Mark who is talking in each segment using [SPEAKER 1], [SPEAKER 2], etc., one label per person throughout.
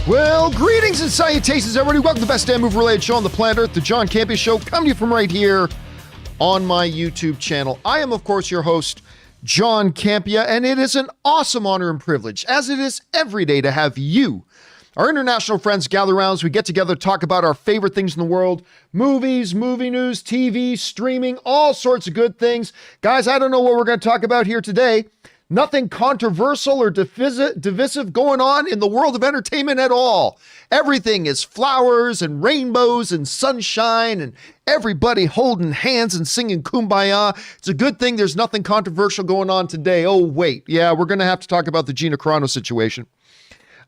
[SPEAKER 1] Well, greetings and salutations, everybody. Welcome to the best damn movie-related show on the planet Earth, the John Campea Show, coming to you from right here on my YouTube channel. I am, of course, your host, John Campea, and it is an awesome honor and privilege, as it is every day, to have you, our international friends, gather around as we get together to talk about our favorite things in the world: movies, movie news, TV, streaming, all sorts of good things. Guys, I don't know what we're going to talk about here today. Nothing controversial or divisive going on in the world of entertainment at all. Everything is flowers and rainbows and sunshine and everybody holding hands and singing Kumbaya. It's a good thing there's nothing controversial going on today. Oh, wait. Yeah, we're going to have to talk about the Gina Carano situation.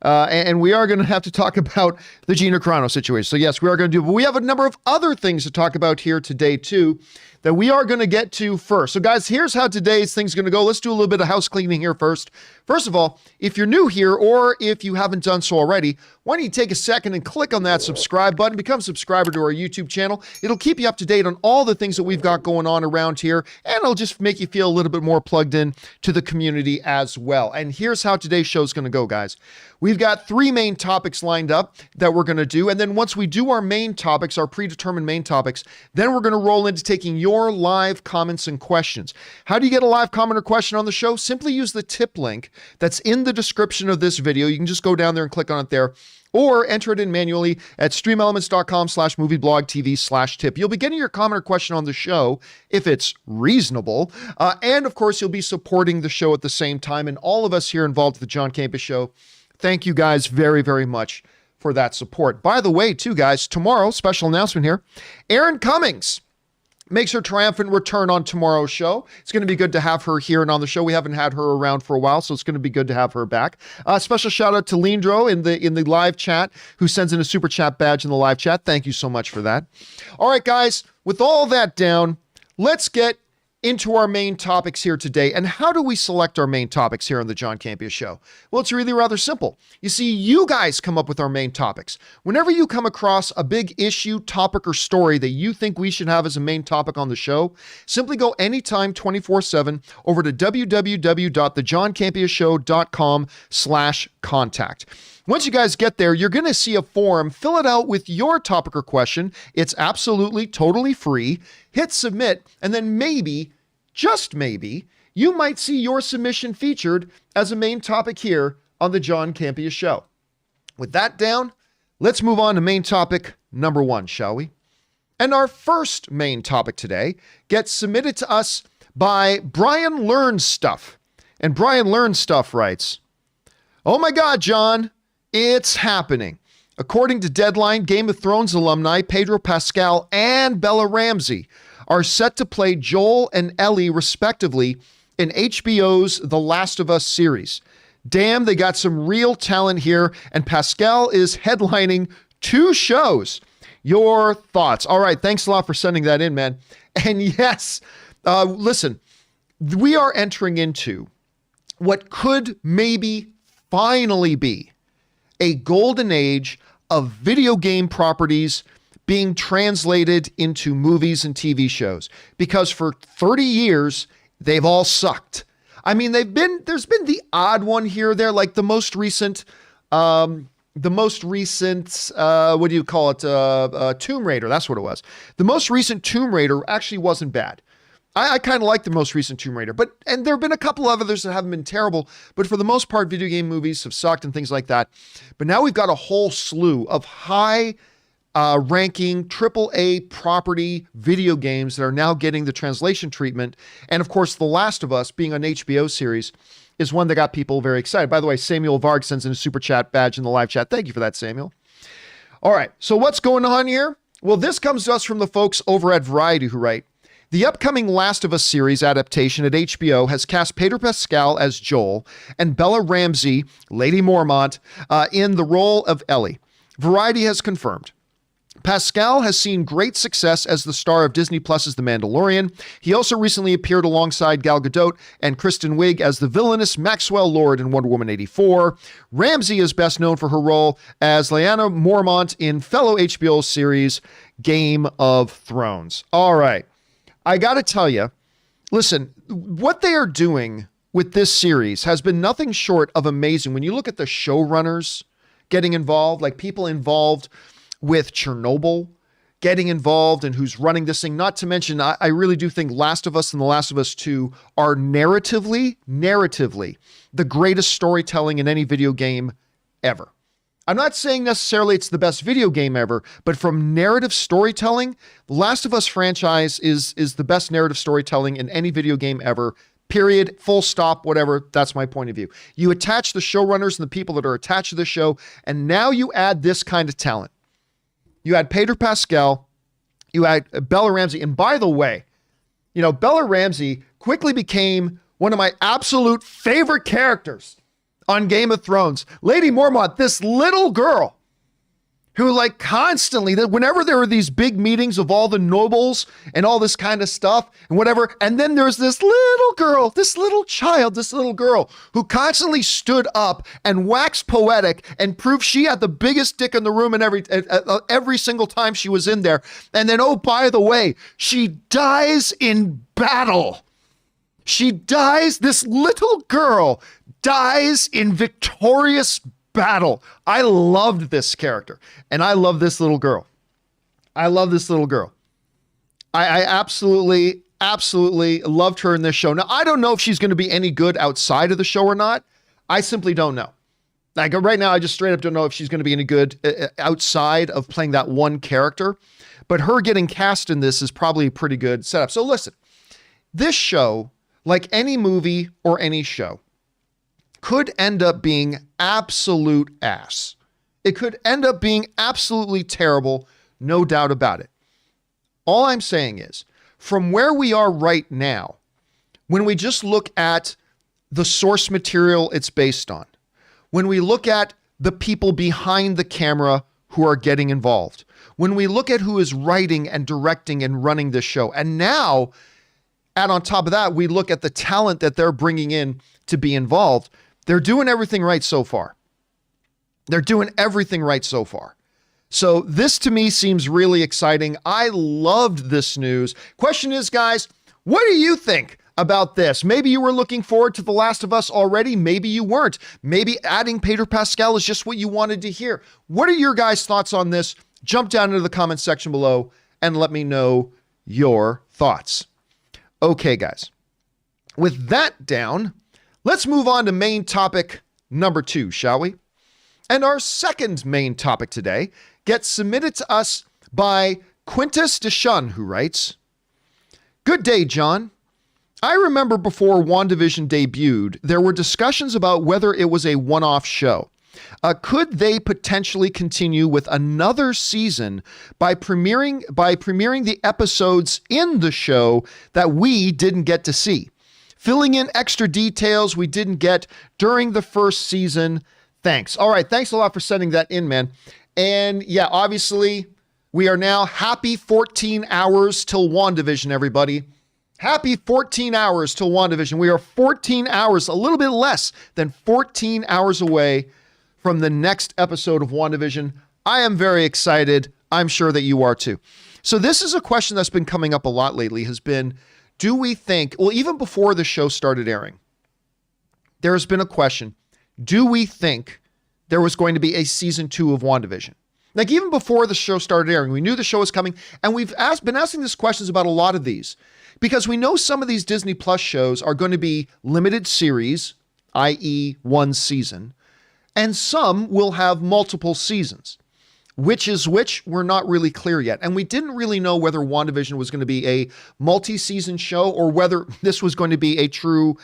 [SPEAKER 1] And we are going to have to talk about the Gina Carano situation. So yes, we are going to do, but we have a number of other things to talk about here today too, that we are going to get to first. So guys, here's how today's thing's going to go. Let's do a little bit of house cleaning here first. First of all, if you're new here or if you haven't done so already, why don't you take a second and click on that subscribe button, become a subscriber to our YouTube channel. It'll keep you up to date on all the things that we've got going on around here, and it'll just make you feel a little bit more plugged in to the community as well. And here's how today's show is going to go, guys. We've got three main topics lined up that we're going to do. And then once we do our main topics, our predetermined main topics, then we're going to roll into taking your live comments and questions. How do you get a live comment or question on the show? Simply use the tip link that's in the description of this video. You can just go down there and click on it there, or enter it in manually at streamelements.com/movieblogtv/tip. You'll be getting your comment or question on the show if it's reasonable. And of course, you'll be supporting the show at the same time. And all of us here involved with the John Campea Show, thank you guys very, very much for that support. By the way, too, guys, tomorrow, special announcement here, Erin Cummings makes her triumphant return on tomorrow's show. It's going to be good to have her here and on the show. We haven't had her around for a while, so it's going to be good to have her back. Special shout out to Leandro in the live chat, who sends in a super chat badge in the live chat. Thank you so much for that. All right, guys, with all that down, let's get into our main topics here today. And how do we select our main topics here on the John Campea Show? Well, it's really rather simple. You see, you guys come up with our main topics. Whenever you come across a big issue, topic, or story that you think we should have as a main topic on the show, simply go anytime 24/7 over to www.thejohncampeashow.com/contact. Once you guys get there, you're going to see a form. Fill it out with your topic or question. It's absolutely, totally free. Hit submit, and then maybe, just maybe, you might see your submission featured as a main topic here on the John Campea Show. With that down, let's move on to main topic number one, shall we? And our first main topic today gets submitted to us by Brian Learns Stuff. And Brian Learns Stuff writes, "Oh my God, John, it's happening. According to Deadline, Game of Thrones alumni Pedro Pascal and Bella Ramsey are set to play Joel and Ellie respectively in HBO's The Last of Us series. Damn, they got some real talent here, and Pascal is headlining 2 shows. Your thoughts?" All right, thanks a lot for sending that in, man. And yes, listen, we are entering into what could maybe finally be a golden age of video game properties being translated into movies and TV shows, because for 30 years, they've all sucked. I mean, there's been the odd one here or there, like the most recent, what do you call it? Tomb Raider. That's what it was. The most recent Tomb Raider actually wasn't bad. I kind of like the most recent Tomb Raider, and there have been a couple of others that haven't been terrible, but for the most part, video game movies have sucked and things like that. But now we've got a whole slew of high ranking AAA property video games that are now getting the translation treatment. And of course, The Last of Us, being an HBO series, is one that got people very excited. By the way, Samuel Varg sends in a super chat badge in the live chat. Thank you for that, Samuel. All right, so what's going on here? Well, this comes to us from the folks over at Variety, who write, "The upcoming Last of Us series adaptation at HBO has cast Pedro Pascal as Joel and Bella Ramsey, Lady Mormont, in the role of Ellie. Variety has confirmed. Pascal has seen great success as the star of Disney Plus's The Mandalorian. He also recently appeared alongside Gal Gadot and Kristen Wiig as the villainous Maxwell Lord in Wonder Woman 84. Ramsey is best known for her role as Lyanna Mormont in fellow HBO series Game of Thrones." All right. I got to tell you, listen, what they are doing with this series has been nothing short of amazing. When you look at the showrunners getting involved, like people involved with Chernobyl getting involved and who's running this thing. Not to mention, I really do think Last of Us and The Last of Us 2 are narratively, the greatest storytelling in any video game ever. I'm not saying necessarily it's the best video game ever, but from narrative storytelling, The Last of Us franchise is the best narrative storytelling in any video game ever. Period, full stop, whatever. That's my point of view. You attach the showrunners and the people that are attached to the show, and now you add this kind of talent. You had Pedro Pascal, you had Bella Ramsey. And by the way, Bella Ramsey quickly became one of my absolute favorite characters on Game of Thrones. Lady Mormont, this little girl who constantly, whenever there were these big meetings of all the nobles and all this kind of stuff and whatever, and then there's this little girl, this little girl who constantly stood up and waxed poetic and proved she had the biggest dick in the room and every single time she was in there. And then, oh, by the way, she dies in battle. This little girl dies in victorious battle. I loved this character, and I love this little girl. I absolutely loved her in this show. Now, I don't know if she's going to be any good outside of the show or not. I simply don't know. Right now, I just straight up don't know if she's going to be any good outside of playing that one character, but her getting cast in this is probably a pretty good setup. So listen, this show, like any movie or any show, could end up being absolute ass. It could end up being absolutely terrible, no doubt about it. All I'm saying is, from where we are right now, when we just look at the source material it's based on, when we look at the people behind the camera who are getting involved, when we look at who is writing and directing and running this show, and now, add on top of that, we look at the talent that they're bringing in to be involved, they're doing everything right so far. So this to me seems really exciting. I loved this news. Question is, guys, what do you think about this? Maybe you were looking forward to The Last of Us already. Maybe you weren't. Maybe adding Pedro Pascal is just what you wanted to hear. What are your guys' thoughts on this? Jump down into the comments section below and let me know your thoughts. Okay, guys. With that down, let's move on to main topic number 2, shall we? And our second main topic today gets submitted to us by Quintus Deshun, who writes, "Good day, John. I remember before WandaVision debuted, there were discussions about whether it was a one-off show. Could they potentially continue with another season by premiering the episodes in the show that we didn't get to see, filling in extra details we didn't get during the first season? Thanks." All right. Thanks a lot for sending that in, man. And yeah, obviously we are now happy 14 hours till WandaVision, everybody. Happy 14 hours till WandaVision. We are 14 hours, a little bit less than 14 hours away from the next episode of WandaVision. I am very excited. I'm sure that you are too. So this is a question that's been coming up a lot lately, has been, do we think, well, even before the show started airing, there has been a question, do we think there was going to be a season 2 of WandaVision? Like even before the show started airing, we knew the show was coming, and we've been asking these questions about a lot of these because we know some of these Disney Plus shows are going to be limited series, i.e. one season, and some will have multiple seasons. Which is which, we're not really clear yet. And we didn't really know whether WandaVision was going to be a multi-season show or whether this was going to be a true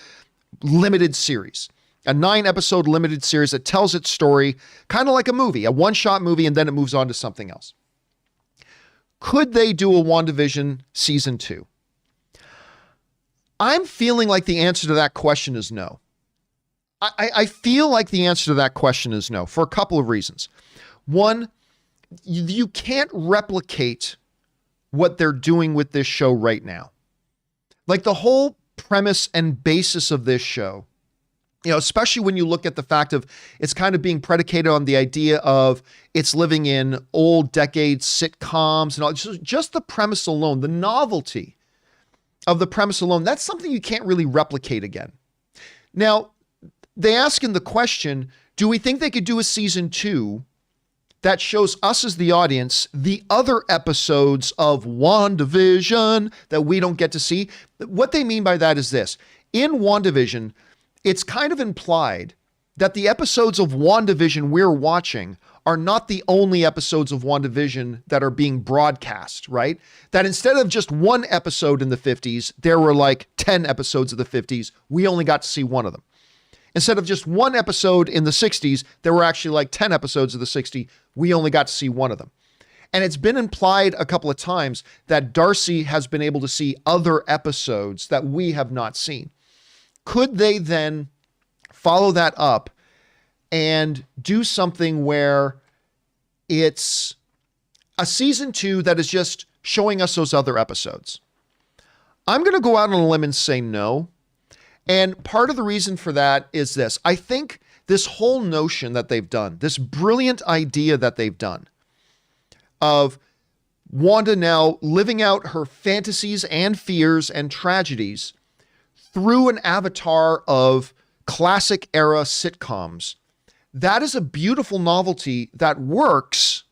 [SPEAKER 1] limited series. A 9-episode limited series that tells its story, kind of like a movie, a one-shot movie, and then it moves on to something else. Could they do a WandaVision season 2? I'm feeling like the answer to that question is no. I feel like the answer to that question is no, for a couple of reasons. One, you can't replicate what they're doing with this show right now. Like the whole premise and basis of this show, especially when you look at the fact of it's kind of being predicated on the idea of it's living in old decade sitcoms and all, just the premise alone, the novelty of the premise alone, that's something you can't really replicate again. Now, they ask in the question, do we think they could do a season 2 that shows us as the audience the other episodes of WandaVision that we don't get to see? What they mean by that is this. In WandaVision, it's kind of implied that the episodes of WandaVision we're watching are not the only episodes of WandaVision that are being broadcast, right? That instead of just one episode in the 50s, there were like 10 episodes of the 50s. We only got to see one of them. Instead of just one episode in the 60s, there were actually like 10 episodes of the 60s. We only got to see one of them. And it's been implied a couple of times that Darcy has been able to see other episodes that we have not seen. Could they then follow that up and do something where it's a season 2 that is just showing us those other episodes? I'm going to go out on a limb and say no. And part of the reason for that is this. I think this whole notion that they've done, this brilliant idea that they've done of Wanda now living out her fantasies and fears and tragedies through an avatar of classic era sitcoms, that is a beautiful novelty that works,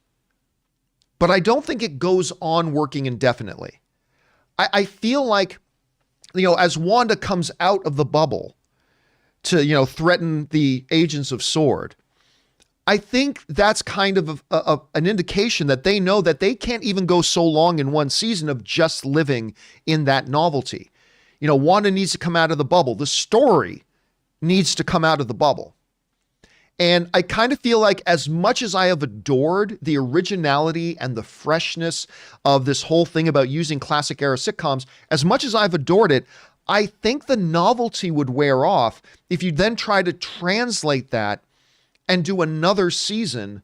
[SPEAKER 1] but I don't think it goes on working indefinitely. I feel like, as Wanda comes out of the bubble to, threaten the agents of S.W.O.R.D., I think that's kind of an indication that they know that they can't even go so long in one season of just living in that novelty. Wanda needs to come out of the bubble. The story needs to come out of the bubble. And I kind of feel like as much as I have adored the originality and the freshness of this whole thing about using classic era sitcoms, as much as I've adored it, I think the novelty would wear off if you then try to translate that and do another season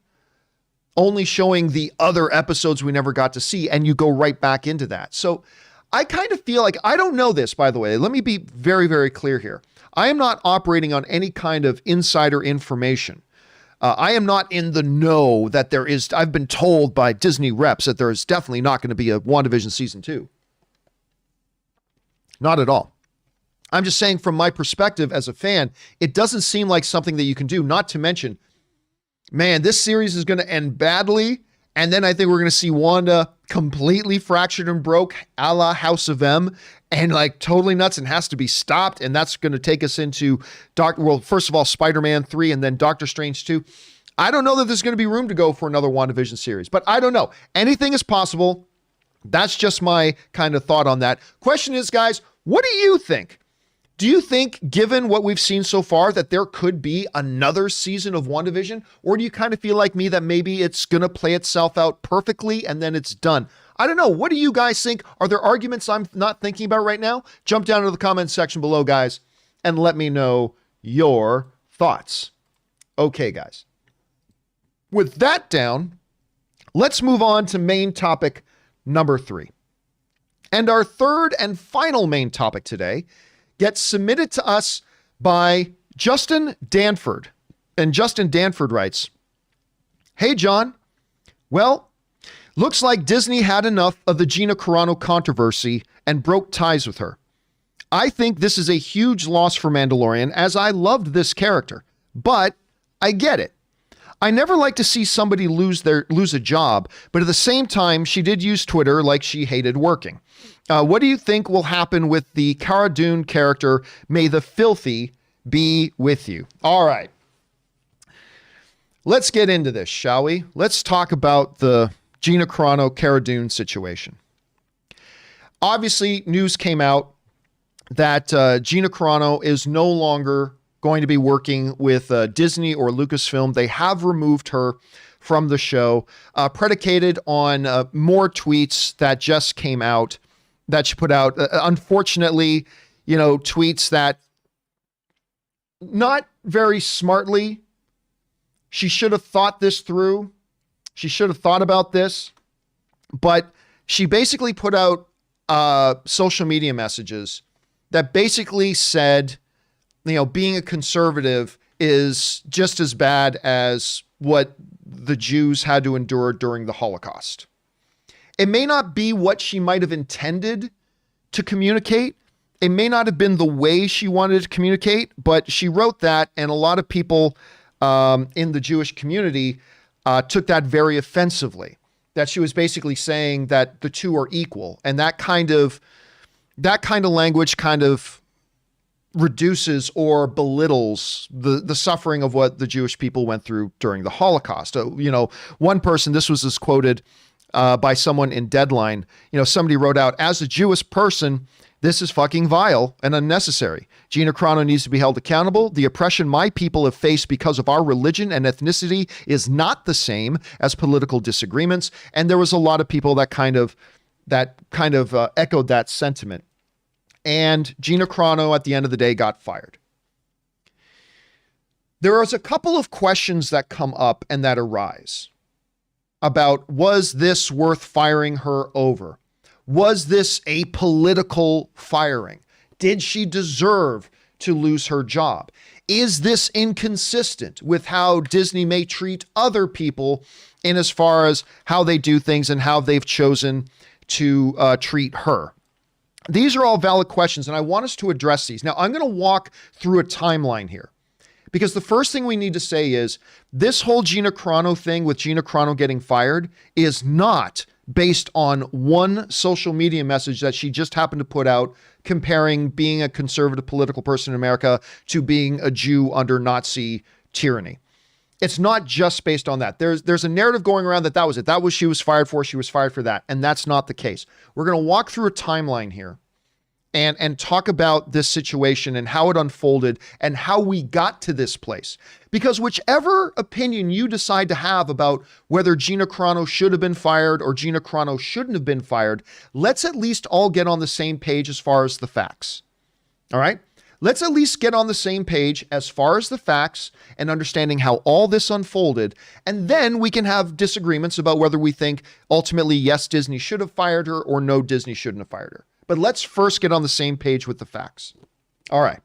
[SPEAKER 1] only showing the other episodes we never got to see, and you go right back into that. So I kind of feel like, I don't know this, by the way. Let me be very, very clear here. I am not operating on any kind of insider information. I am not in the know that there is, I've been told by Disney reps that there is definitely not going to be a WandaVision season 2. Not at all. I'm just saying from my perspective as a fan, it doesn't seem like something that you can do, not to mention, man, this series is going to end badly. And then I think we're going to see Wanda completely fractured and broke a la House of M and like totally nuts and has to be stopped. And that's going to take us into first of all, Spider-Man 3 and then Doctor Strange 2. I don't know that there's going to be room to go for another WandaVision series, but I don't know. Anything is possible. That's just my kind of thought on that. Question is, guys, what do you think? Do you think, given what we've seen so far, that there could be another season of WandaVision? Or do you kind of feel like me that maybe it's going to play itself out perfectly and then it's done? I don't know. What do you guys think? Are there arguments I'm not thinking about right now? Jump down into the comments section below, guys, and let me know your thoughts. Okay, guys. With that down, let's move on to main topic number 3. And our third and final main topic today gets submitted to us by Justin Danford. And Justin Danford writes, "Hey, John. Well, looks like Disney had enough of the Gina Carano controversy and broke ties with her. I think this is a huge loss for Mandalorian, as I loved this character. But I get it. I never like to see somebody lose a job, but at the same time, she did use Twitter like she hated working. What do you think will happen with the Cara Dune character? May the filthy be with you." All right. Let's get into this, shall we? Let's talk about the Gina Carano, Cara Dune situation. Obviously, news came out that Gina Carano is no longer going to be working with Disney or Lucasfilm. They have removed her from the show, predicated on more tweets that just came out, that she put out. Unfortunately, tweets that not very smartly. She should have thought this through. She should have thought about this, but she basically put out social media messages that basically said, being a conservative is just as bad as what the Jews had to endure during the Holocaust. It may not be what she might have intended to communicate, It may not have been the way she wanted to communicate, but she wrote that, and a lot of people in the Jewish community took that very offensively, that she was basically saying that the two are equal. And that kind of language kind of reduces or belittles the suffering of what the Jewish people went through during the Holocaust. One person, this was quoted by someone in Deadline, somebody wrote out, "As a Jewish person, this is fucking vile and unnecessary. Gina Carano needs to be held accountable. The oppression my people have faced because of our religion and ethnicity is not the same as political disagreements." And there was a lot of people that kind of echoed that sentiment. And Gina Carano, at the end of the day, got fired. There is a couple of questions that come up and that arise about, was this worth firing her over? Was this a political firing? Did she deserve to lose her job? Is this inconsistent with how Disney may treat other people in as far as how they do things and how they've chosen to treat her? These are all valid questions, and I want us to address these. Now, I'm going to walk through a timeline here, because the first thing we need to say is this whole Gina Carano thing with Gina Carano getting fired is not based on one social media message that she just happened to put out comparing being a conservative political person in America to being a Jew under Nazi tyranny. It's not just based on that. There's a narrative going around that was it. That was she was fired for. She was fired for that. And that's not the case. We're going to walk through a timeline here and talk about this situation and how it unfolded and how we got to this place. Because whichever opinion you decide to have about whether Gina Carano should have been fired or Gina Carano shouldn't have been fired, let's at least all get on the same page as far as the facts. All right? Let's at least get on the same page as far as the facts and understanding how all this unfolded. And then we can have disagreements about whether we think ultimately, yes, Disney should have fired her or no, Disney shouldn't have fired her. But let's first get on the same page with the facts. All right,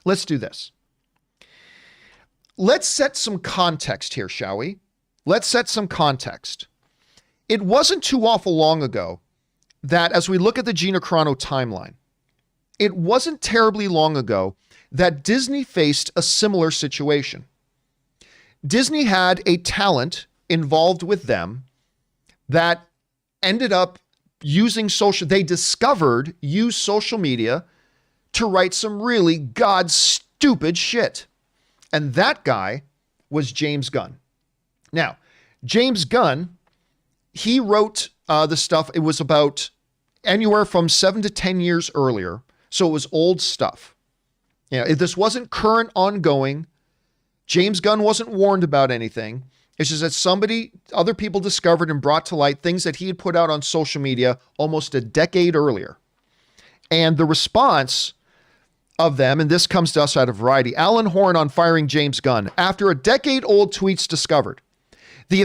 [SPEAKER 1] let's do this. Let's set some context here, shall we? Let's set some context. It wasn't too awful long ago that, as we look at the Gina Carano timeline, it wasn't terribly long ago that Disney faced a similar situation. Disney had a talent involved with them that ended up using used social media to write some really stupid shit. And that guy was James Gunn. Now, James Gunn, he wrote the stuff, it was about anywhere from 7 to 10 years earlier. So it was old stuff. This wasn't current, ongoing. James Gunn wasn't warned about anything. It's just that other people discovered and brought to light things that he had put out on social media almost a decade earlier. And the response of them, and this comes to us out of Variety, Alan Horn on firing James Gunn. After a decade-old tweets discovered. The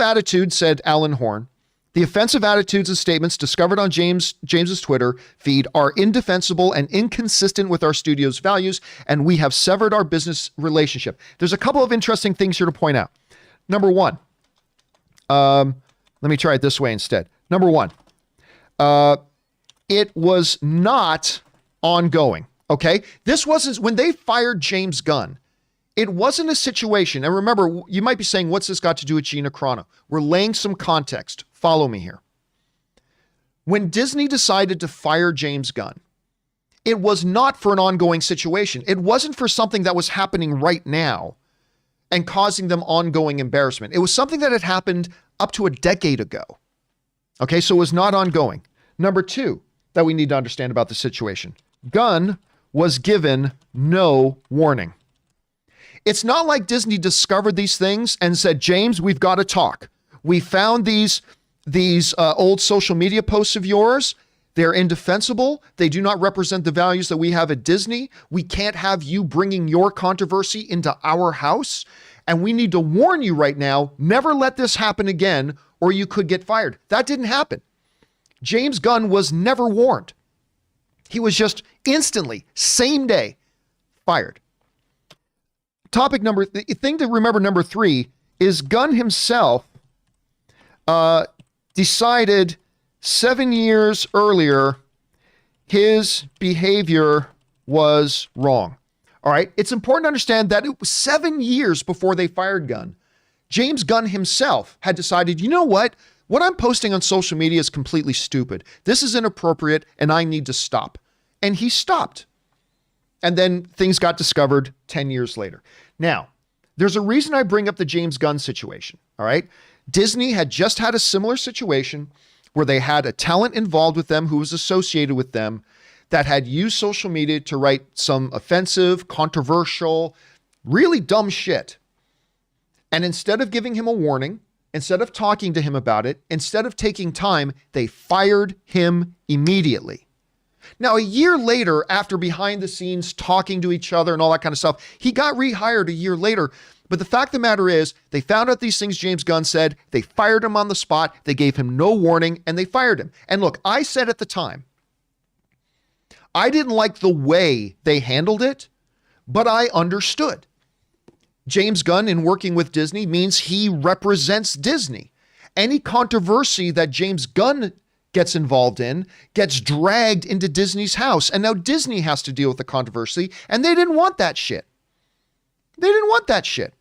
[SPEAKER 1] attitude, said Alan Horn, the offensive attitudes and statements discovered on James's Twitter feed are indefensible and inconsistent with our studio's values, and we have severed our business relationship. There's a couple of interesting things here to point out. Number one, let me try it this way instead. Number one, it was not ongoing, okay? This wasn't, when they fired James Gunn, it wasn't a situation, and remember, you might be saying, what's this got to do with Gina Carano? We're laying some context. Follow me here. When Disney decided to fire James Gunn, it was not for an ongoing situation. It wasn't for something that was happening right now and causing them ongoing embarrassment. It was something that had happened up to a decade ago. Okay, so it was not ongoing. Number two that we need to understand about the situation. Gunn was given no warning. It's not like Disney discovered these things and said, James, we've got to talk. We found these old social media posts of yours. They're indefensible. They do not represent the values that we have at Disney. We can't have you bringing your controversy into our house. And we need to warn you right now, never let this happen again, or you could get fired. That didn't happen. James Gunn was never warned. He was just instantly, same day, fired. The thing to remember, number three, is Gunn himself decided 7 years earlier his behavior was wrong. All right. It's important to understand that it was 7 years before they fired Gunn. James Gunn himself had decided, you know what? What I'm posting on social media is completely stupid. This is inappropriate and I need to stop. And he stopped. And then things got discovered 10 years later. Now, there's a reason I bring up the James Gunn situation. All right. Disney had just had a similar situation where they had a talent involved with them who was associated with them that had used social media to write some offensive, controversial, really dumb shit. And instead of giving him a warning, instead of talking to him about it, instead of taking time, they fired him immediately. Now, a year later, after behind the scenes talking to each other and all that kind of stuff, he got rehired a year later. But the fact of the matter is, they found out these things James Gunn said, they fired him on the spot, they gave him no warning, and they fired him. And look, I said at the time, I didn't like the way they handled it, but I understood. James Gunn, in working with Disney, means he represents Disney. Any controversy that James Gunn gets involved in gets dragged into Disney's house. And now Disney has to deal with the controversy, and they didn't want that shit. They didn't want that shit.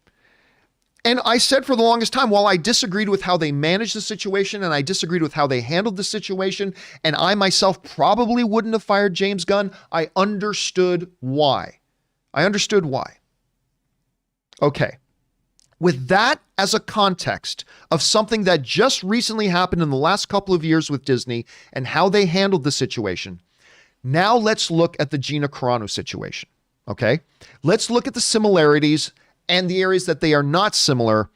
[SPEAKER 1] And I said for the longest time, while I disagreed with how they managed the situation and I disagreed with how they handled the situation, and I myself probably wouldn't have fired James Gunn, I understood why. I understood why. Okay. With that as a context of something that just recently happened in the last couple of years with Disney and how they handled the situation, now let's look at the Gina Carano situation. Okay? Let's look at the similarities and the areas that they are not similar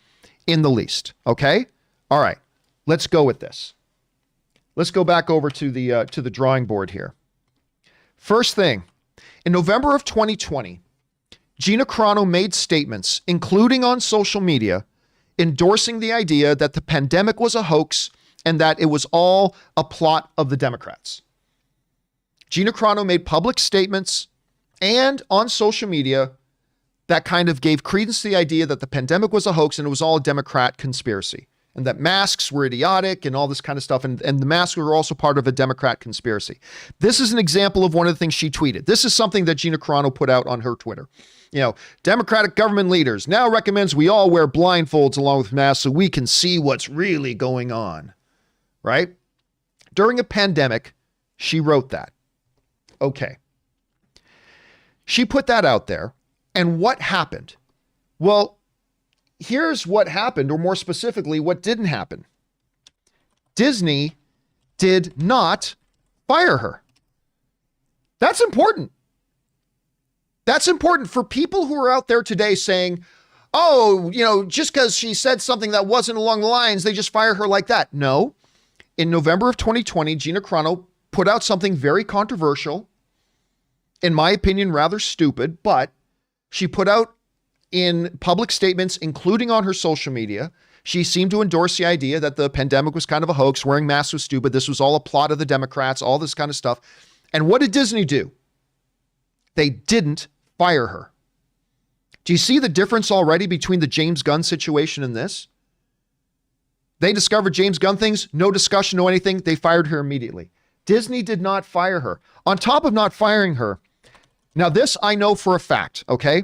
[SPEAKER 1] in the least. Okay? All right. Let's go with this. Let's go back over to the drawing board here. First thing, in November of 2020, Gina Carano made statements, including on social media, endorsing the idea that the pandemic was a hoax and that it was all a plot of the Democrats. Gina Carano made public statements and on social media that kind of gave credence to the idea that the pandemic was a hoax and it was all a Democrat conspiracy, and that masks were idiotic and all this kind of stuff. And the masks were also part of a Democrat conspiracy. This is an example of one of the things she tweeted. This is something that Gina Carano put out on her Twitter. You know, Democratic government leaders now recommends we all wear blindfolds along with masks so we can see what's really going on, right? During a pandemic, she wrote that. Okay. She put that out there. And what happened? Well, here's what happened, or more specifically, what didn't happen. Disney did not fire her. That's important. That's important for people who are out there today saying, oh, you know, just because she said something that wasn't along the lines, they just fire her like that. No. In November of 2020, Gina Carano put out something very controversial, in my opinion, rather stupid, but she put out in public statements, including on her social media, she seemed to endorse the idea that the pandemic was kind of a hoax, wearing masks was stupid, this was all a plot of the Democrats, all this kind of stuff. And what did Disney do? They didn't fire her. Do you see the difference already between the James Gunn situation and this? They discovered James Gunn things, no discussion, no anything, they fired her immediately. Disney did not fire her. On top of not firing her, now this I know for a fact, okay?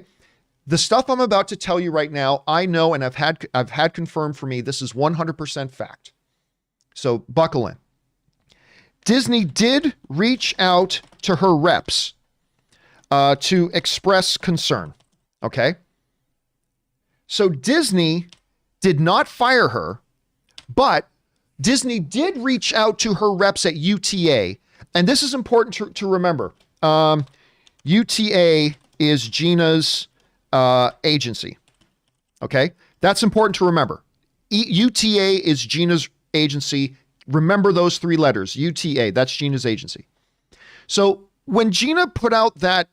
[SPEAKER 1] The stuff I'm about to tell you right now, I know and I've had confirmed for me, this is 100% fact. So buckle in. Disney did reach out to her reps to express concern, okay? So Disney did not fire her, but Disney did reach out to her reps at UTA, and this is important to remember. UTA is Gina's agency. Okay. That's important to remember. UTA is Gina's agency. Remember those three letters, UTA, that's Gina's agency. So when Gina put out that,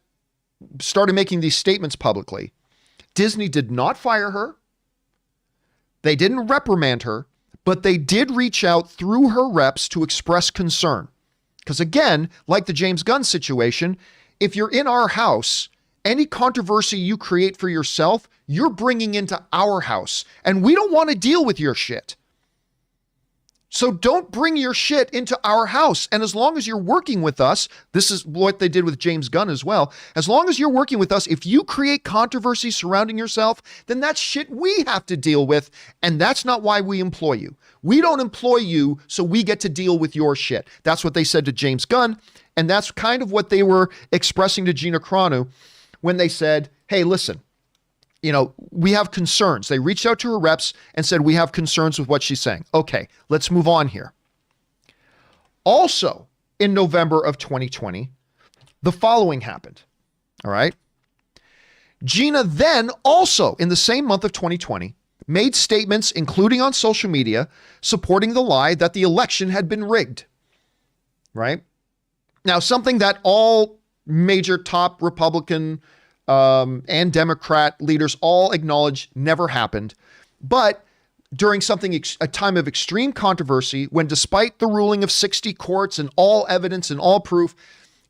[SPEAKER 1] started making these statements publicly, Disney did not fire her. They didn't reprimand her, but they did reach out through her reps to express concern. Because again, like the James Gunn situation, if you're in our house, any controversy you create for yourself, you're bringing into our house, and we don't want to deal with your shit. So don't bring your shit into our house. And as long as you're working with us, this is what they did with James Gunn as well. As long as you're working with us, if you create controversy surrounding yourself, then that's shit we have to deal with. And that's not why we employ you. We don't employ you so we get to deal with your shit. That's what they said to James Gunn. And that's kind of what they were expressing to Gina Carano when they said, hey, listen, we have concerns. They reached out to her reps and said, we have concerns with what she's saying. Okay, let's move on here. Also, in November of 2020, the following happened. All right. Gina then also, in the same month of 2020, made statements, including on social media, supporting the lie that the election had been rigged. Right? Now, something that all major top Republican and Democrat leaders all acknowledge never happened. But during a time of extreme controversy, when despite the ruling of 60 courts and all evidence and all proof,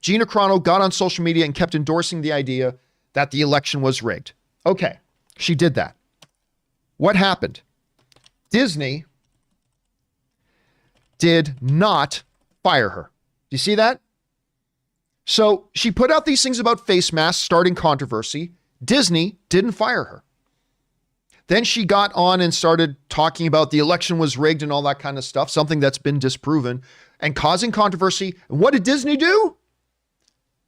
[SPEAKER 1] Gina Carano got on social media and kept endorsing the idea that the election was rigged. Okay, she did that. What happened? Disney did not fire her. Do you see that? So she put out these things about face masks, starting controversy. Disney didn't fire her. Then she got on and started talking about the election was rigged and all that kind of stuff, something that's been disproven and causing controversy. And what did Disney do?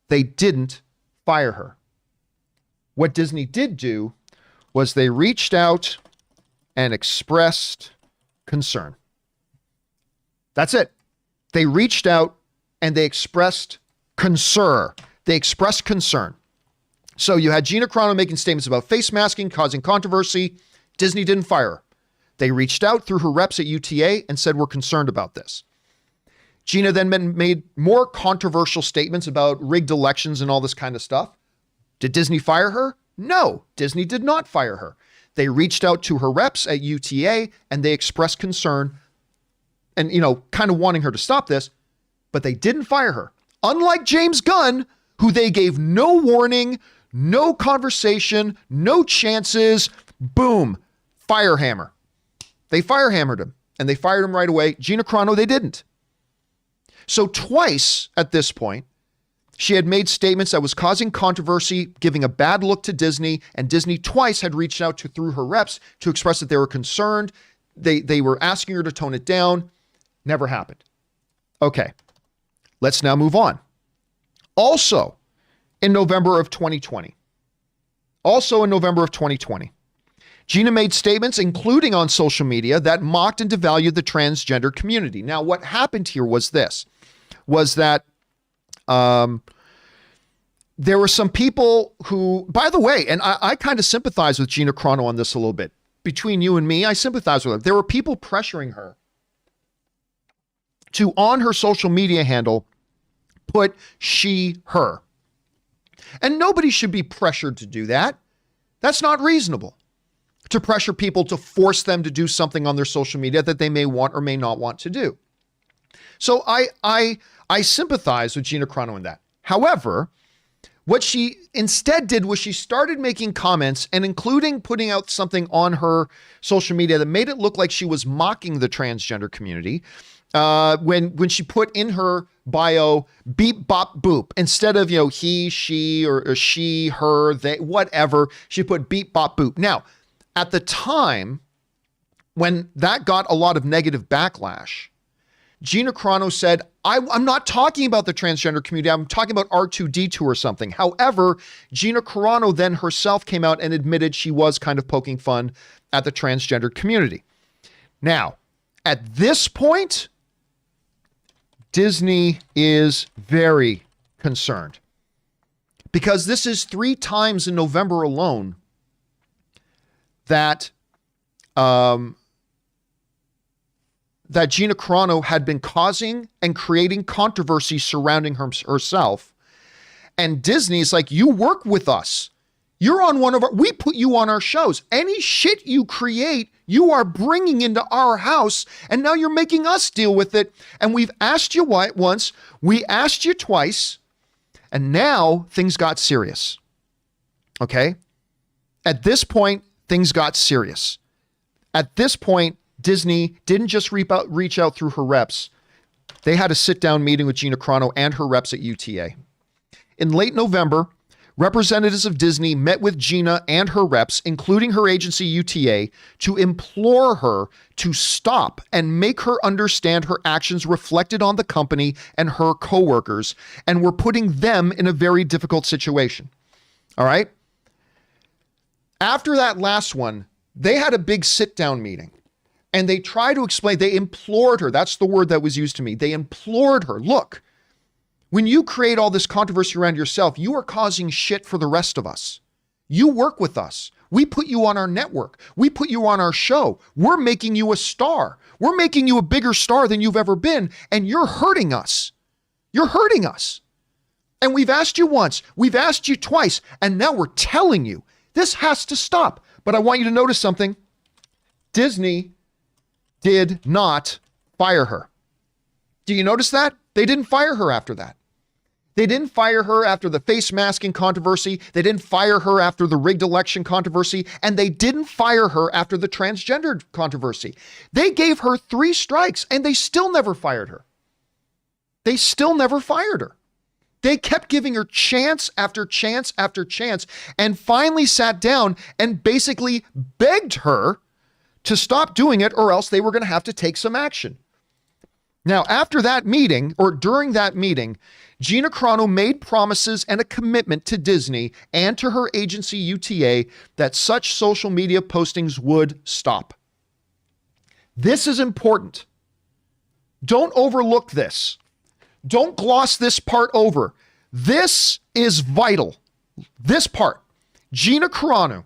[SPEAKER 1] They didn't fire her. What Disney did do was they reached out and expressed concern. That's it. They reached out and they expressed concern. They expressed concern. So you had Gina Carano making statements about face masking, causing controversy. Disney didn't fire her. They reached out through her reps at UTA and said, we're concerned about this. Gina then made more controversial statements about rigged elections and all this kind of stuff. Did Disney fire her? No, Disney did not fire her. They reached out to her reps at UTA and they expressed concern and, kind of wanting her to stop this, but they didn't fire her. Unlike James Gunn, who they gave no warning, no conversation, no chances, boom, fire hammer. They fire hammered him and they fired him right away. Gina Carano, they didn't. So twice at this point, she had made statements that was causing controversy, giving a bad look to Disney, and Disney twice had reached out through her reps to express that they were concerned. They were asking her to tone it down. Never happened. Okay. Let's now move on. Also, in November of 2020, Gina made statements, including on social media, that mocked and devalued the transgender community. Now, what happened here was that there were some people who, by the way, and I kind of sympathize with Gina Carano on this a little bit. Between you and me, I sympathize with her. There were people pressuring her to, on her social media handle, put she, her. And nobody should be pressured to do that. That's not reasonable. To pressure people to force them to do something on their social media that they may want or may not want to do. So I sympathize with Gina Carano in that. However, what she instead did was she started making comments and including putting out something on her social media that made it look like she was mocking the transgender community. When she put in her bio, beep, bop, boop, instead of, he, she, or she, her, they, whatever, she put beep, bop, boop. Now, at the time when that got a lot of negative backlash, Gina Carano said, I'm not talking about the transgender community. I'm talking about R2D2 or something. However, Gina Carano then herself came out and admitted she was kind of poking fun at the transgender community. Now, at this point, Disney is very concerned because this is 3 times in November alone that that Gina Carano had been causing and creating controversy surrounding herself. And Disney's like, you work with us. You're on we put you on our shows. Any shit you create, you are bringing into our house, and now you're making us deal with it. And we've asked you once, we asked you twice, and now things got serious. Okay? At this point, things got serious. At this point, Disney didn't just reach out through her reps. They had a sit-down meeting with Gina Carano and her reps at UTA. In late November, representatives of Disney met with Gina and her reps, including her agency UTA, to implore her to stop and make her understand her actions reflected on the company and her coworkers, and were putting them in a very difficult situation. All right? After that last one, they had a big sit-down meeting. And they tried to explain, they implored her. That's the word that was used to me. They implored her, look, when you create all this controversy around yourself, you are causing shit for the rest of us. You work with us. We put you on our network. We put you on our show. We're making you a star. We're making you a bigger star than you've ever been. And you're hurting us. You're hurting us. And we've asked you once, we've asked you twice, and now we're telling you this has to stop. But I want you to notice something. Disney did not fire her. Do you notice that? They didn't fire her after that. They didn't fire her after the face masking controversy. They didn't fire her after the rigged election controversy. And they didn't fire her after the transgender controversy. They gave her 3 strikes and they still never fired her. They still never fired her. They kept giving her chance after chance after chance, and finally sat down and basically begged her to stop doing it, or else they were going to have to take some action. Now, after that meeting, or during that meeting, Gina Carano made promises and a commitment to Disney and to her agency UTA that such social media postings would stop. This is important. Don't overlook this. Don't gloss this part over. This is vital. This part. Gina Carano,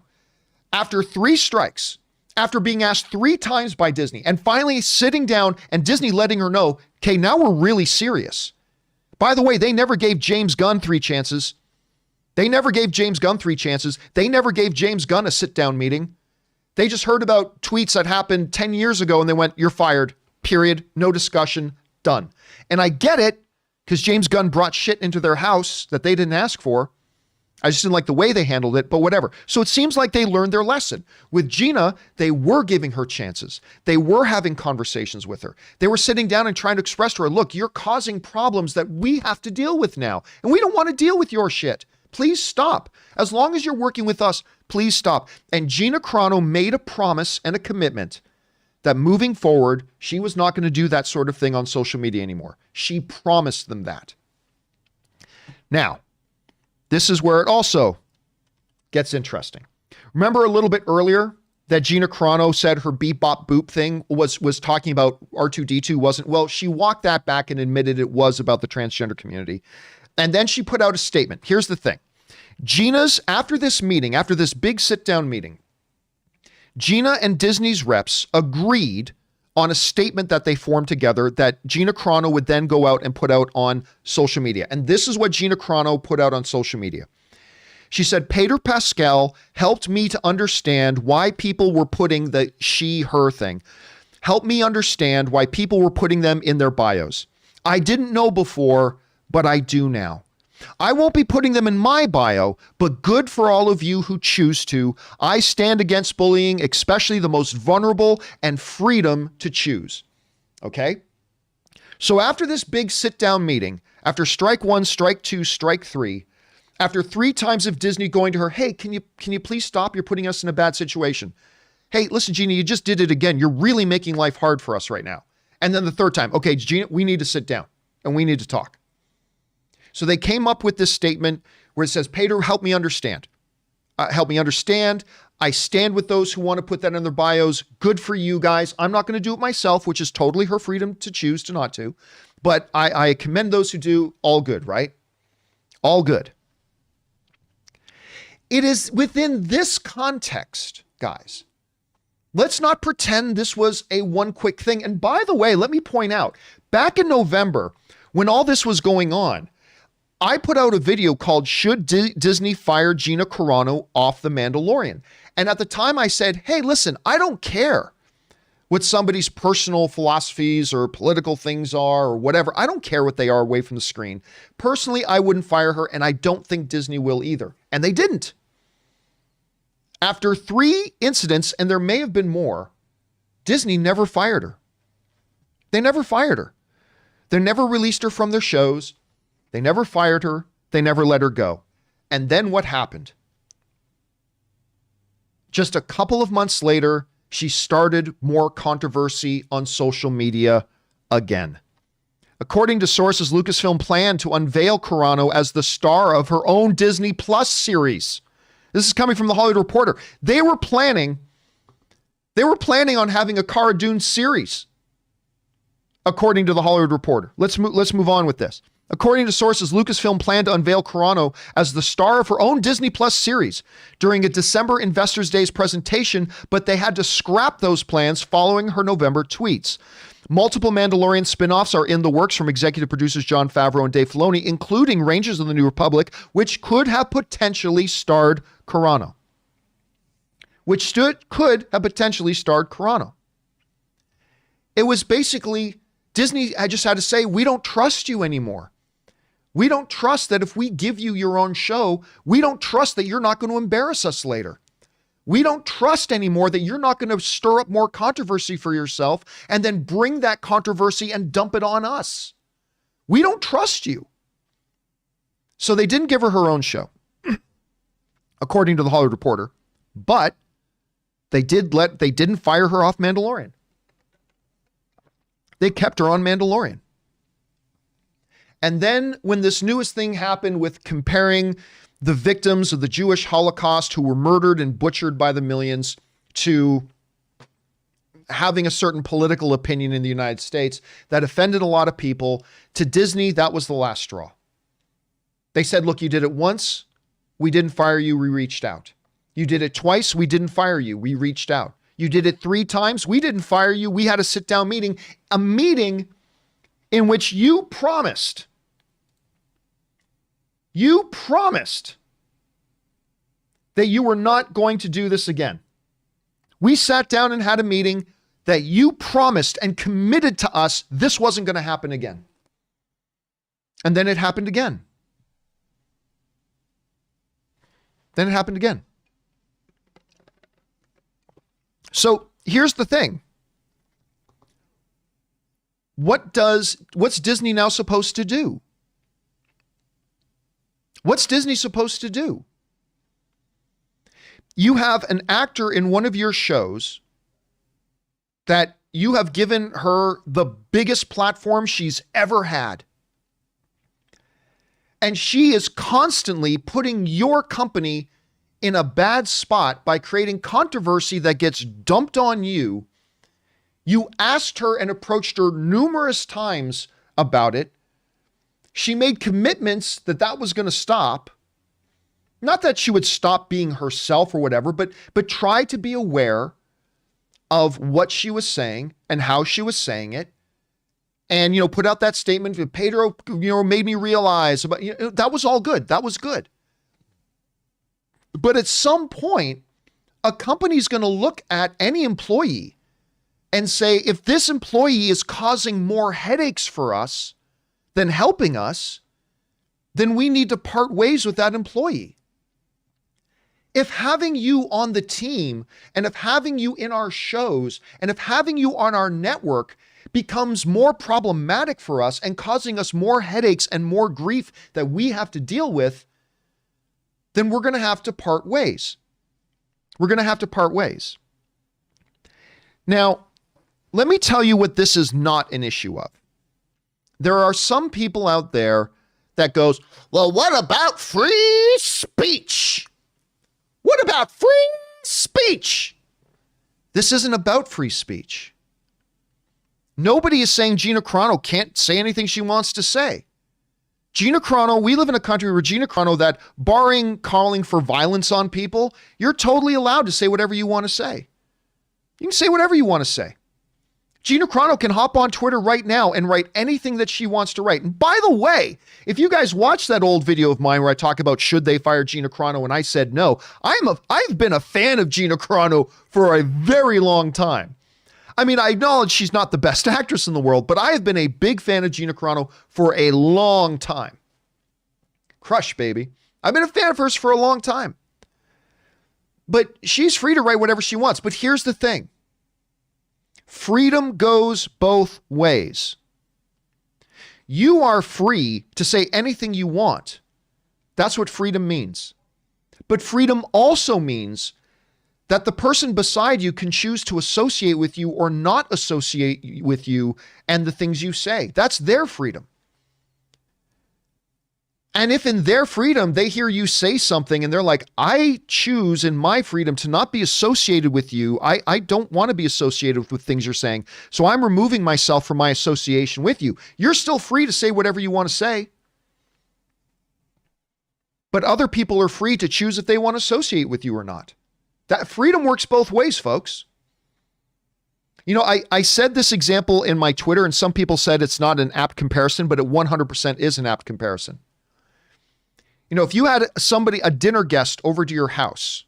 [SPEAKER 1] after 3 strikes, after being asked 3 times by Disney, and finally sitting down and Disney letting her know, okay, now we're really serious. By the way, they never gave James Gunn 3 chances. They never gave James Gunn 3 chances. They never gave James Gunn a sit-down meeting. They just heard about tweets that happened 10 years ago and they went, you're fired, period, no discussion, done. And I get it, because James Gunn brought shit into their house that they didn't ask for. I just didn't like the way they handled it, but whatever. So it seems like they learned their lesson. With Gina, they were giving her chances. They were having conversations with her. They were sitting down and trying to express to her, look, you're causing problems that we have to deal with now. And we don't want to deal with your shit. Please stop. As long as you're working with us, please stop. And Gina Carano made a promise and a commitment that moving forward, she was not going to do that sort of thing on social media anymore. She promised them that. Now, this is where it also gets interesting. Remember a little bit earlier that Gina Carano said her beep bop boop thing was talking about R2-D2 wasn't? Well, she walked that back and admitted it was about the transgender community. And then she put out a statement. Here's the thing. After this meeting, after this big sit-down meeting, Gina and Disney's reps agreed on a statement that they formed together that Gina Carano would then go out and put out on social media. And this is what Gina Carano put out on social media. She said, Pedro Pascal helped me to understand why people were putting the she, her thing. Helped me understand why people were putting them in their bios. I didn't know before, but I do now. I won't be putting them in my bio, but good for all of you who choose to. I stand against bullying, especially the most vulnerable, and freedom to choose. Okay? So after this big sit-down meeting, after strike 1, strike 2, strike 3, after 3 times of Disney going to her, hey, can you please stop? You're putting us in a bad situation. Hey, listen, Gina, you just did it again. You're really making life hard for us right now. And then the 3rd time, okay, Gina, we need to sit down and we need to talk. So they came up with this statement where it says, Pedro, help me understand. Help me understand. I stand with those who want to put that in their bios. Good for you guys. I'm not going to do it myself, which is totally her freedom to choose to not to. But I commend those who do. All good, right? All good. It is within this context, guys. Let's not pretend this was a one quick thing. And by the way, let me point out, back in November, when all this was going on, I put out a video called Should Disney Fire Gina Carano Off the Mandalorian? And at the time I said, hey, listen, I don't care what somebody's personal philosophies or political things are or whatever. I don't care what they are away from the screen. Personally, I wouldn't fire her, and I don't think Disney will either. And they didn't. After 3 incidents, and there may have been more, Disney never fired her. They never fired her. They never released her from their shows. They never fired her. They never let her go. And then what happened? Just a couple of months later, she started more controversy on social media again. According to sources, Lucasfilm planned to unveil Carano as the star of her own Disney Plus series. This is coming from the Hollywood Reporter. They were planning on having a Cara Dune series, according to the Hollywood Reporter. Let's move on with this. According to sources, Lucasfilm planned to unveil Carano as the star of her own Disney Plus series during a December Investors Day's presentation, but they had to scrap those plans following her November tweets. Multiple Mandalorian spin-offs are in the works from executive producers Jon Favreau and Dave Filoni, including Rangers of the New Republic, which could have potentially starred Carano. It was basically Disney. I just had to say, we don't trust you anymore. We don't trust that if we give you your own show, we don't trust that you're not going to embarrass us later. We don't trust anymore that you're not going to stir up more controversy for yourself and then bring that controversy and dump it on us. We don't trust you. So they didn't give her her own show, according to the Hollywood Reporter, but they didn't fire her off Mandalorian. They kept her on Mandalorian. And then when this newest thing happened with comparing the victims of the Jewish Holocaust who were murdered and butchered by the millions to having a certain political opinion in the United States that offended a lot of people, to Disney, that was the last straw. They said, look, you did it once, we didn't fire you, we reached out. You did it twice, we didn't fire you, we reached out. You did it 3 times, we didn't fire you, we had a sit-down meeting, a meeting in which you promised that you were not going to do this again. We sat down and had a meeting that you promised and committed to us this wasn't going to happen again. And then it happened again. So here's the thing. What's Disney now supposed to do? What's Disney supposed to do? You have an actor in one of your shows that you have given her the biggest platform she's ever had. And she is constantly putting your company in a bad spot by creating controversy that gets dumped on you. You asked her and approached her numerous times about it. She made commitments that was going to stop. Not that she would stop being herself or whatever, but try to be aware of what she was saying and how she was saying it. And, put out that statement that Pedro, made me realize about, that was all good. That was good. But at some point, a company's going to look at any employee and say, if this employee is causing more headaches for us than helping us, then we need to part ways with that employee. If having you on the team and if having you in our shows and if having you on our network becomes more problematic for us and causing us more headaches and more grief that we have to deal with, then we're going to have to part ways. Now, let me tell you what this is not an issue of. There are some people out there that goes, well, what about free speech? What about free speech? This isn't about free speech. Nobody is saying Gina Carano can't say anything she wants to say. Gina Carano, we live in a country where Gina Carano, that barring calling for violence on people, you're totally allowed to say whatever you want to say. You can say whatever you want to say. Gina Carano can hop on Twitter right now and write anything that she wants to write. And by the way, if you guys watch that old video of mine where I talk about should they fire Gina Carano and I said no, I've been a fan of Gina Carano for a very long time. I mean, I acknowledge she's not the best actress in the world, but I have been a big fan of Gina Carano for a long time. Crush, baby. I've been a fan of hers for a long time. But she's free to write whatever she wants. But here's the thing. Freedom goes both ways. You are free to say anything you want. That's what freedom means. But freedom also means that the person beside you can choose to associate with you or not associate with you and the things you say. That's their freedom. And if in their freedom they hear you say something and they're like, I choose in my freedom to not be associated with you. I don't want to be associated with things you're saying. So I'm removing myself from my association with you. You're still free to say whatever you want to say. But other people are free to choose if they want to associate with you or not. That freedom works both ways, folks. You know, I said this example in my Twitter and some people said it's not an apt comparison, but it 100% is an apt comparison. You know, if you had a dinner guest over to your house,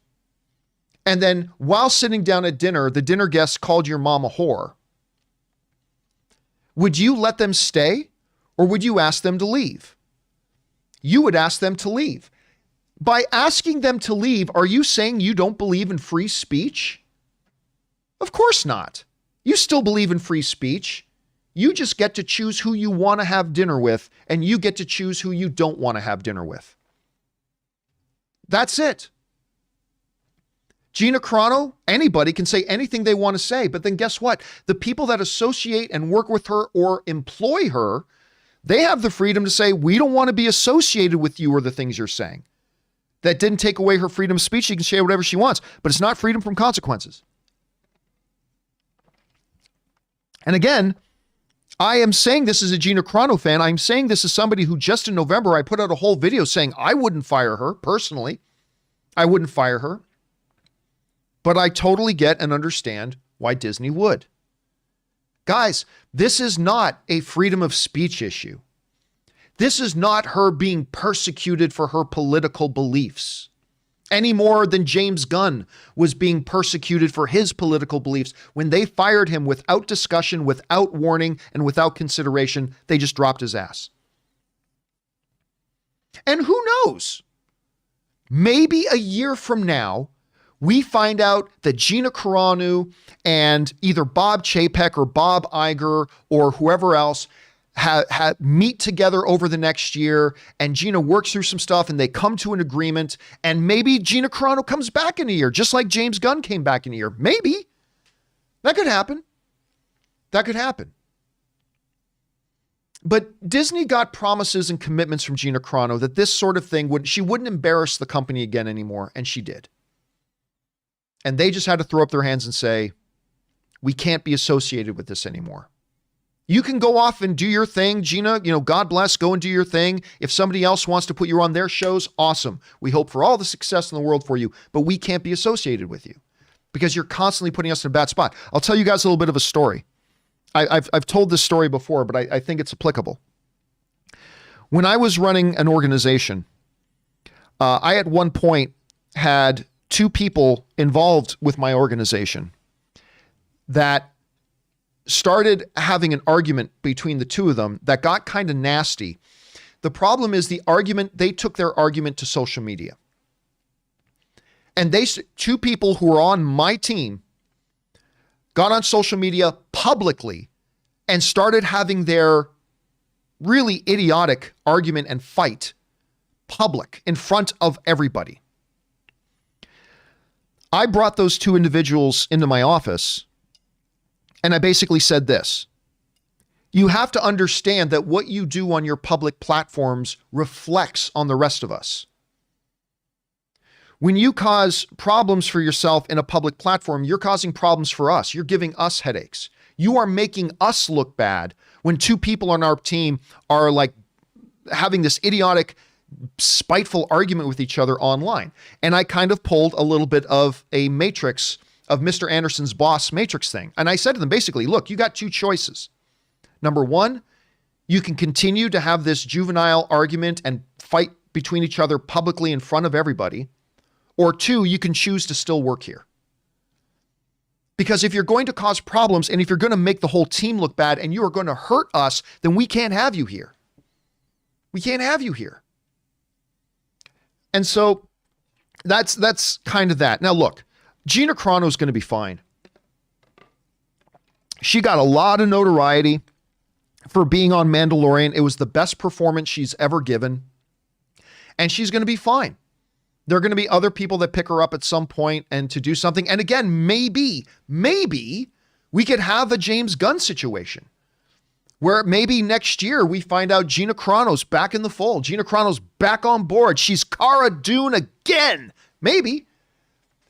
[SPEAKER 1] and then while sitting down at dinner, the dinner guest called your mom a whore, would you let them stay or would you ask them to leave? You would ask them to leave. By asking them to leave, are you saying you don't believe in free speech? Of course not. You still believe in free speech. You just get to choose who you want to have dinner with, and you get to choose who you don't want to have dinner with. That's it. Gina Carano, anybody can say anything they want to say, but then guess what? The people that associate and work with her or employ her, they have the freedom to say, we don't want to be associated with you or the things you're saying. That didn't take away her freedom of speech. She can say whatever she wants, but it's not freedom from consequences. And again, I am saying this as a Gina Carano fan. I'm saying this as somebody who just in November, I put out a whole video saying I wouldn't fire her personally. I wouldn't fire her. But I totally get and understand why Disney would. Guys, this is not a freedom of speech issue. This is not her being persecuted for her political beliefs any more than James Gunn was being persecuted for his political beliefs. When they fired him without discussion, without warning, and without consideration, they just dropped his ass. And who knows? Maybe a year from now, we find out that Gina Carano and either Bob Chapek or Bob Iger or whoever else meet together over the next year, and Gina works through some stuff and they come to an agreement, and maybe Gina Carano comes back in a year, just like James Gunn came back in a year. Maybe. That could happen. That could happen. But Disney got promises and commitments from Gina Carano that this sort of thing she wouldn't embarrass the company again anymore, and she did. And they just had to throw up their hands and say, we can't be associated with this anymore. You can go off and do your thing, Gina, God bless, go and do your thing. If somebody else wants to put you on their shows, awesome. We hope for all the success in the world for you, but we can't be associated with you because you're constantly putting us in a bad spot. I'll tell you guys a little bit of a story. I've told this story before, but I think it's applicable. When I was running an organization, I at one point had two people involved with my organization that started having an argument between the two of them that got kind of nasty. The problem is they took their argument to social media. And two people who were on my team got on social media publicly and started having their really idiotic argument and fight public in front of everybody. I brought those two individuals into my office and I basically said this: you have to understand that what you do on your public platforms reflects on the rest of us. When you cause problems for yourself in a public platform, you're causing problems for us. You're giving us headaches. You are making us look bad when two people on our team are like having this idiotic, spiteful argument with each other online. And I kind of pulled a little bit of a Matrix of Mr. Anderson's boss Matrix thing. And I said to them, basically, look, you got two choices. Number one, you can continue to have this juvenile argument and fight between each other publicly in front of everybody. Or two, you can choose to still work here. Because if you're going to cause problems and if you're going to make the whole team look bad and you are going to hurt us, then we can't have you here. We can't have you here. And so that's kind of that. Now look, Gina Carano is going to be fine. She got a lot of notoriety for being on Mandalorian. It was the best performance she's ever given. And she's going to be fine. There are going to be other people that pick her up at some point and to do something. And again, maybe we could have a James Gunn situation where maybe next year we find out Gina Carano's back in the fold. Gina Carano's back on board. She's Cara Dune again. Maybe.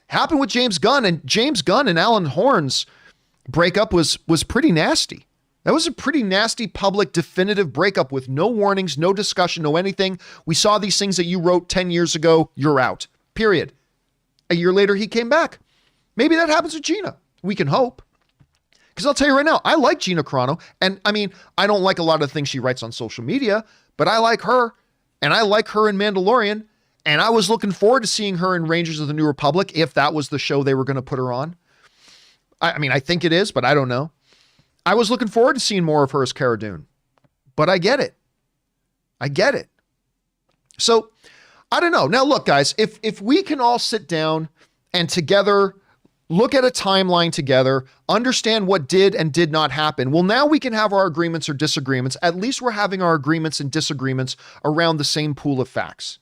[SPEAKER 1] Happened with James Gunn, and James Gunn and Alan Horn's breakup was pretty nasty. That was a pretty nasty public definitive breakup with no warnings, no discussion, no anything. We saw these things that you wrote 10 years ago. You're out. Period. A year later, he came back. Maybe that happens with Gina. We can hope. Because I'll tell you right now, I like Gina Carano. And I mean, I don't like a lot of the things she writes on social media, but I like her. And I like her in Mandalorian. And I was looking forward to seeing her in Rangers of the New Republic if that was the show they were going to put her on. I mean, I think it is, but I don't know. I was looking forward to seeing more of her as Cara Dune, but I get it. I get it. So I don't know. Now, look, guys, if we can all sit down and together look at a timeline together, understand what did and did not happen, well, now we can have our agreements or disagreements. At least we're having our agreements and disagreements around the same pool of facts.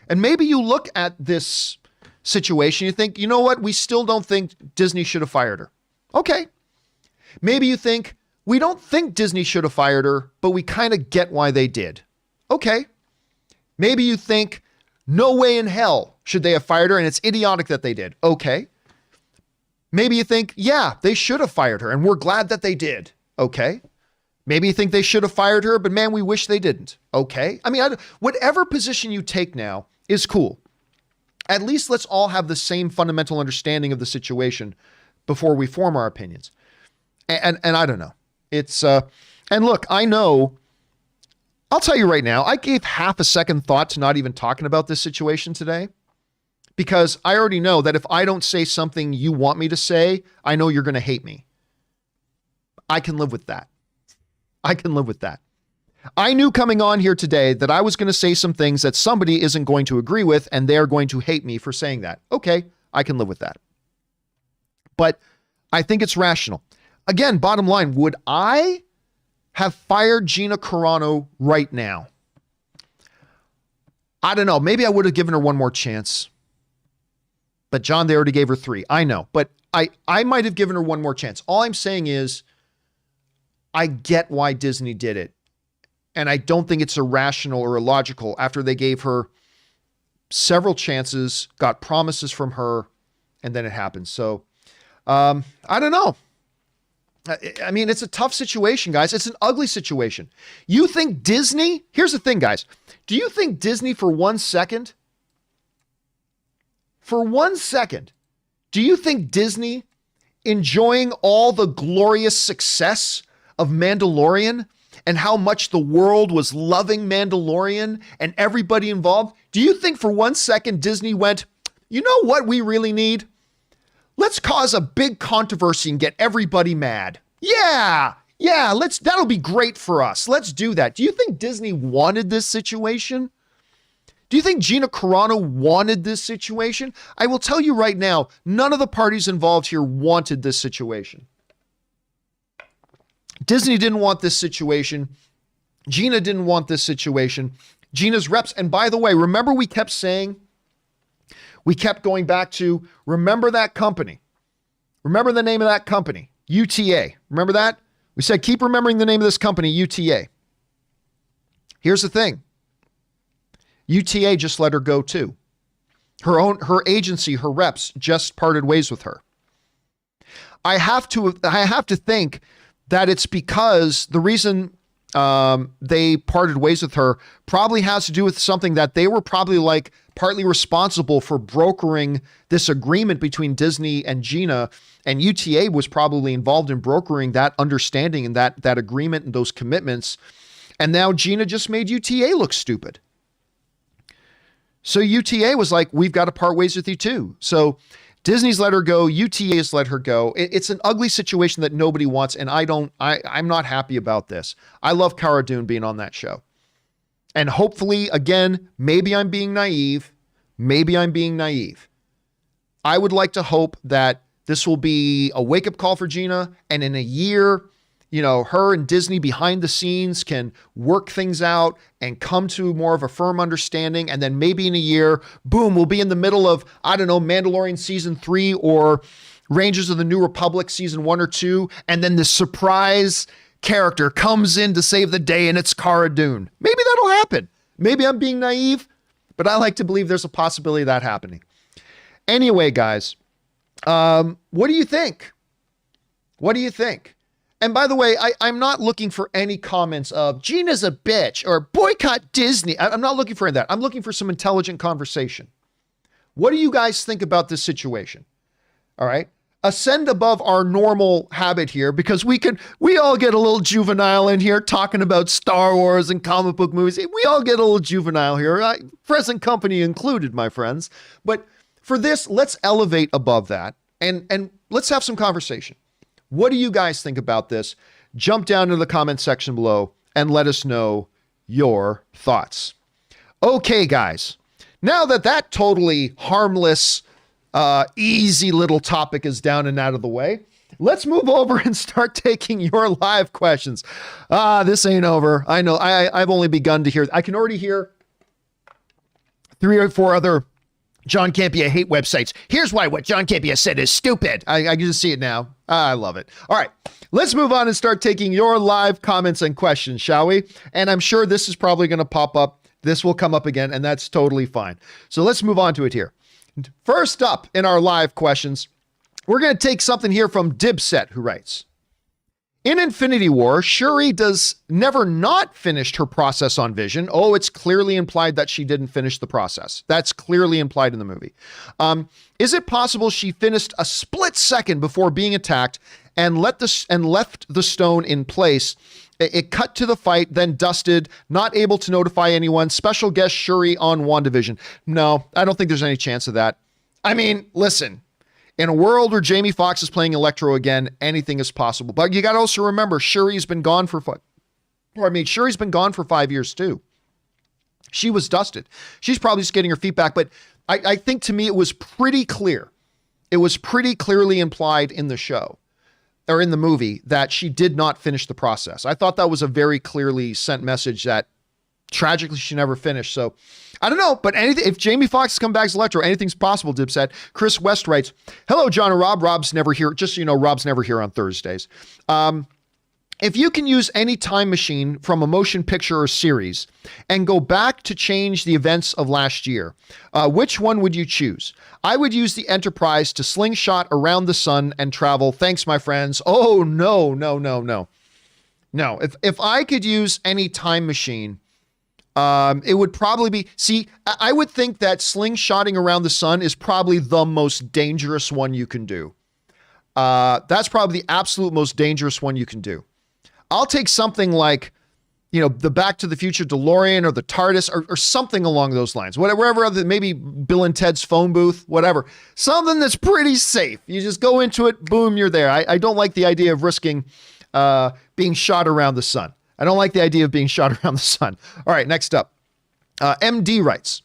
[SPEAKER 1] And maybe you look at this situation, you think, you know what? We still don't think Disney should have fired her. Okay. Maybe you think, we don't think Disney should have fired her, but we kind of get why they did. Okay. Maybe you think, no way in hell should they have fired her, and it's idiotic that they did. Okay. Maybe you think, yeah, they should have fired her, and we're glad that they did. Okay. Maybe you think they should have fired her, but man, we wish they didn't. Okay. I mean, whatever position you take now is cool. At least let's all have the same fundamental understanding of the situation before we form our opinions. And I don't know. It's, and look, I know, I'll tell you right now, I gave half a second thought to not even talking about this situation today, because I already know that if I don't say something you want me to say, I know you're going to hate me. I can live with that. I can live with that. I knew coming on here today that I was going to say some things that somebody isn't going to agree with, and they're going to hate me for saying that. Okay, I can live with that. But I think it's rational. Again, bottom line, would I have fired Gina Carano right now? I don't know. Maybe I would have given her one more chance. But John, they already gave her 3. I know. But I might have given her one more chance. All I'm saying is, I get why Disney did it. And I don't think it's irrational or illogical after they gave her several chances, got promises from her, and then it happened. So, I don't know. I mean, it's a tough situation, guys. It's an ugly situation. You think Disney, here's the thing, guys. Do you think Disney for 1 second, do you think Disney enjoying all the glorious success of Mandalorian and how much the world was loving Mandalorian and everybody involved, do you think for 1 second Disney went, you know what we really need? Let's cause a big controversy and get everybody mad. Yeah, that'll be great for us. Let's do that. Do you think Disney wanted this situation? Do you think Gina Carano wanted this situation? I will tell you right now, none of the parties involved here wanted this situation. Disney didn't want this situation. Gina didn't want this situation. Gina's reps, and by the way, remember we kept going back to, remember that company. Remember the name of that company, UTA. Remember that? We said, keep remembering the name of this company, UTA. Here's the thing. UTA just let her go too. Her agency, her reps just parted ways with her. I have to think that it's because the reason they parted ways with her probably has to do with something that they were probably like partly responsible for brokering this agreement between Disney and Gina, and UTA was probably involved in brokering that understanding and that agreement and those commitments. And now Gina just made UTA look stupid. So UTA was like, we've got to part ways with you too. So Disney's let her go. UTA has let her go. It's an ugly situation that nobody wants. And I'm not happy about this. I love Cara Dune being on that show. And hopefully, again, maybe I'm being naive. I would like to hope that This will be a wake-up call for Gina. And in a year, her and Disney behind the scenes can work things out and come to more of a firm understanding. And then maybe in a year, boom, we'll be in the middle of, Mandalorian season 3 or Rangers of the New Republic season 1 or 2. And then the surprise character comes in to save the day and it's Cara Dune. Maybe that'll happen. Maybe I'm being naive, but I like to believe there's a possibility of that happening. Anyway, guys, what do you think? What do you think? And by the way, I'm not looking for any comments of Gina's a bitch or boycott Disney. I'm not looking for that. I'm looking for some intelligent conversation. What do you guys think about this situation? All right. Ascend above our normal habit here because we all get a little juvenile in here talking about Star Wars and comic book movies. We all get a little juvenile here, present company included, my friends. But for this, let's elevate above that and let's have some conversation. What do you guys think about this? Jump down into the comment section below and let us know your thoughts. Okay, guys, now that totally harmless, easy little topic is down and out of the way, let's move over and start taking your live questions. This ain't over. I know I've only begun to hear. I can already hear 3 or 4 other John Campea hate websites. Here's why what John Campea said is stupid. I can just see it now. I love it. All right, let's move on and start taking your live comments and questions, shall we? And I'm sure this is probably going to pop up. This will come up again, and that's totally fine. So let's move on to it here. First up in our live questions, we're going to take something here from Dibset, who writes, in Infinity War, Shuri does never not finished her process on Vision. Oh, it's clearly implied that she didn't finish the process. That's clearly implied in the movie. Is it possible she finished a split second before being attacked and left the stone in place? It cut to the fight, then dusted, not able to notify anyone. Special guest Shuri on WandaVision. No, I don't think there's any chance of that. I mean, listen. In a world where Jamie Foxx is playing Electro again, anything is possible. But you got to also remember, Shuri's been gone for 5 years too. She was dusted. She's probably just getting her feet back. But I think to me, it was pretty clear. It was pretty clearly implied in the show or in the movie that she did not finish the process. I thought that was a very clearly sent message that tragically she never finished. So I don't know, but if Jamie Foxx comes back as Electro, anything's possible, Dib said. Chris West writes, hello, John and Rob. Rob's never here. Just so you know, Rob's never here on Thursdays. If you can use any time machine from a motion picture or series and go back to change the events of last year, which one would you choose? I would use the Enterprise to slingshot around the sun and travel. Thanks, my friends. Oh, no. No, if I could use any time machine, it would probably be, I would think that slingshotting around the sun is probably the most dangerous one you can do. That's probably the absolute most dangerous one you can do. I'll take something like, the Back to the Future DeLorean or the TARDIS or something along those lines. Wherever other, maybe Bill and Ted's phone booth, whatever. Something that's pretty safe. You just go into it, boom, you're there. I don't like the idea of risking being shot around the sun. I don't like the idea of being shot around the sun. All right, next up. MD writes,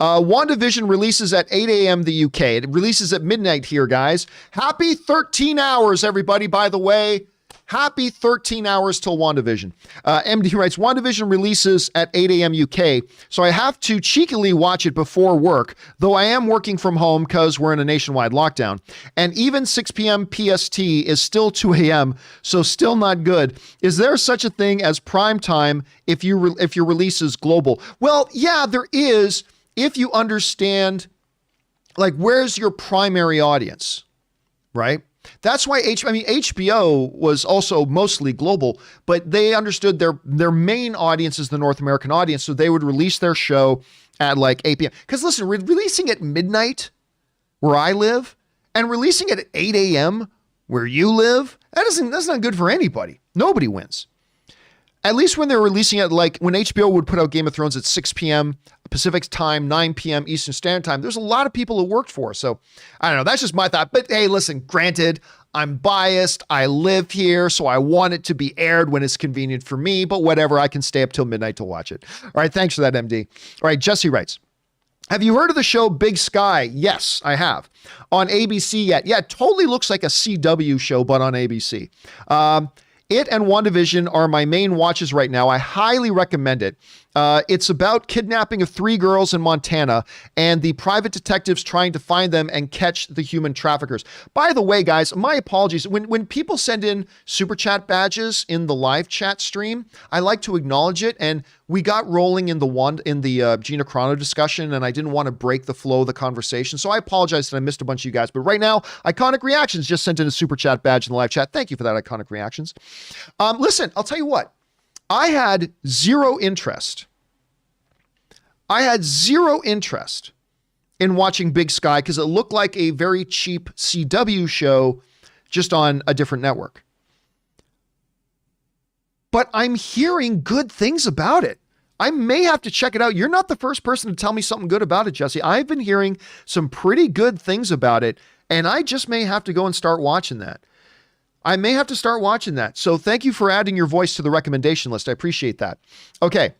[SPEAKER 1] WandaVision releases at 8 a.m. the UK. It releases at midnight here, guys. Happy 13 hours, everybody, by the way. Happy 13 hours till WandaVision. MD writes, WandaVision releases at 8 a.m. UK, so I have to cheekily watch it before work, though I am working from home because we're in a nationwide lockdown. And even 6 p.m. PST is still 2 a.m., so still not good. Is there such a thing as prime time if your release is global? Well, yeah, there is, if you understand, where's your primary audience, right? That's why HBO was also mostly global, but they understood their main audience is the North American audience, so they would release their show at 8 p.m. Because listen, releasing at midnight where I live and releasing it at 8 a.m. where you live, that's not good for anybody. Nobody wins. At least when they're releasing it, when HBO would put out Game of Thrones at 6 p.m. Pacific time, 9 p.m. Eastern Standard Time, there's a lot of people who worked for. So I don't know. That's just my thought. But hey, listen, granted, I'm biased. I live here, so I want it to be aired when it's convenient for me. But whatever, I can stay up till midnight to watch it. All right. Thanks for that, MD. All right. Jesse writes, Have you heard of the show Big Sky? Yes, I have. On ABC yet? Yeah, it totally looks like a CW show, but on ABC. It and WandaVision are my main watches right now. I highly recommend it. It's about kidnapping of 3 girls in Montana and the private detectives trying to find them and catch the human traffickers. By the way, guys, my apologies. When people send in super chat badges in the live chat stream, I like to acknowledge it. And we got rolling in the Gina Carano discussion, and I didn't want to break the flow of the conversation. So I apologize that I missed a bunch of you guys. But right now, Iconic Reactions just sent in a super chat badge in the live chat. Thank you for that, Iconic Reactions. Listen, I'll tell you what. I had zero interest. In watching Big Sky because it looked like a very cheap CW show just on a different network. But I'm hearing good things about it. I may have to check it out. You're not the first person to tell me something good about it, Jesse. I've been hearing some pretty good things about it, and I just may have to go and start watching that. So thank you for adding your voice to the recommendation list. I appreciate that. Okay.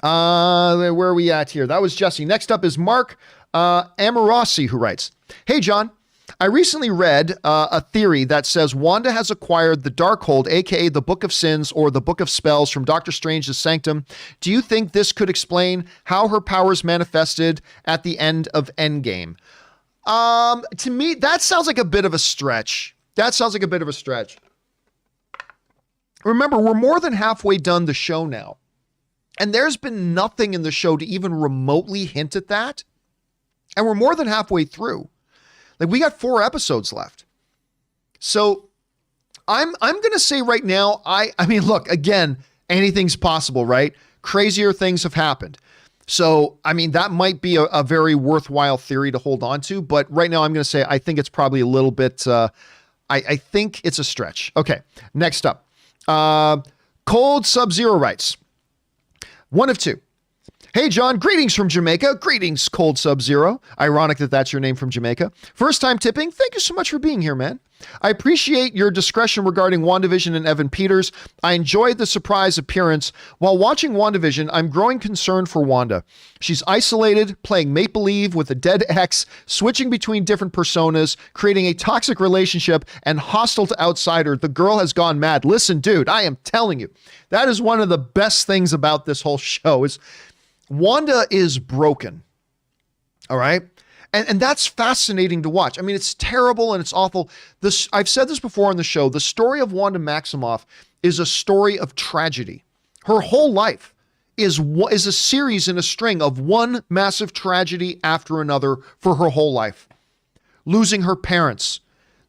[SPEAKER 1] Where are we at here? That was Jesse. Next up is Mark Amorossi, who writes, "Hey, John, I recently read a theory that says Wanda has acquired the Darkhold, aka the Book of Sins or the Book of Spells from Doctor Strange's Sanctum. Do you think this could explain how her powers manifested at the end of Endgame?" To me, that sounds like a bit of a stretch. Remember, we're more than halfway done the show now. And there's been nothing in the show to even remotely hint at that. And we're more than halfway through. Like, we got 4 episodes left. So I'm going to say right now, I mean, look, again, anything's possible, right? Crazier things have happened. So, I mean, that might be a very worthwhile theory to hold on to. But right now I'm going to say I think it's probably a little bit, I think it's a stretch. Okay, next up. Cold Sub-Zero writes, one of two. Hey, John, greetings from Jamaica. Greetings, Cold Sub-Zero. Ironic that that's your name from Jamaica. First time tipping. Thank you so much for being here, man. I appreciate your discretion regarding WandaVision and Evan Peters. I enjoyed the surprise appearance. While watching WandaVision, I'm growing concerned for Wanda. She's isolated, playing make-believe with a dead ex, switching between different personas, creating a toxic relationship, and hostile to outsider. The girl has gone mad. Listen, dude, I am telling you, that is one of the best things about this whole show is Wanda is broken. All right. And that's fascinating to watch. I mean, it's terrible and it's awful. I've said this before on the show. The story of Wanda Maximoff is a story of tragedy. Her whole life is a series in a string of one massive tragedy after another for her whole life. Losing her parents,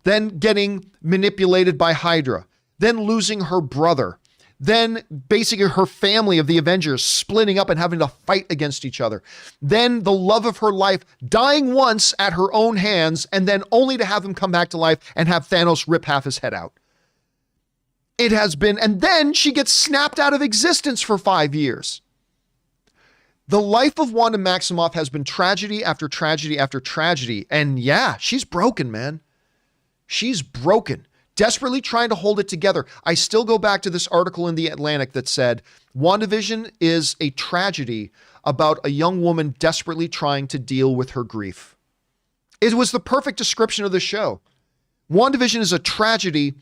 [SPEAKER 1] then getting manipulated by Hydra, then losing her brother, then basically her family of the Avengers splitting up and having to fight against each other. Then the love of her life dying once at her own hands, and then only to have him come back to life and have Thanos rip half his head out. It has been, and then she gets snapped out of existence for 5 years. The life of Wanda Maximoff has been tragedy after tragedy after tragedy. And yeah, she's broken, man. She's broken. Desperately trying to hold it together. I still go back to this article in The Atlantic that said, WandaVision is a tragedy about a young woman desperately trying to deal with her grief. It was the perfect description of the show. WandaVision is a tragedy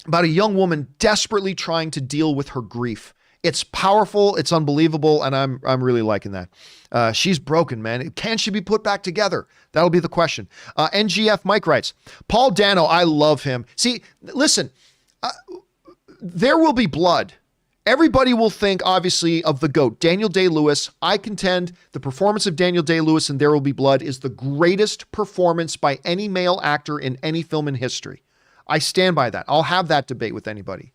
[SPEAKER 1] about a young woman desperately trying to deal with her grief. It's powerful, it's unbelievable, and I'm really liking that. She's broken, man. Can she be put back together? That'll be the question. NGF Mike writes, Paul Dano, I love him. See, listen, there will be blood. Everybody will think, obviously, of the GOAT, Daniel Day-Lewis. I contend the performance of Daniel Day-Lewis in There Will Be Blood is the greatest performance by any male actor in any film in history. I stand by that. I'll have that debate with anybody.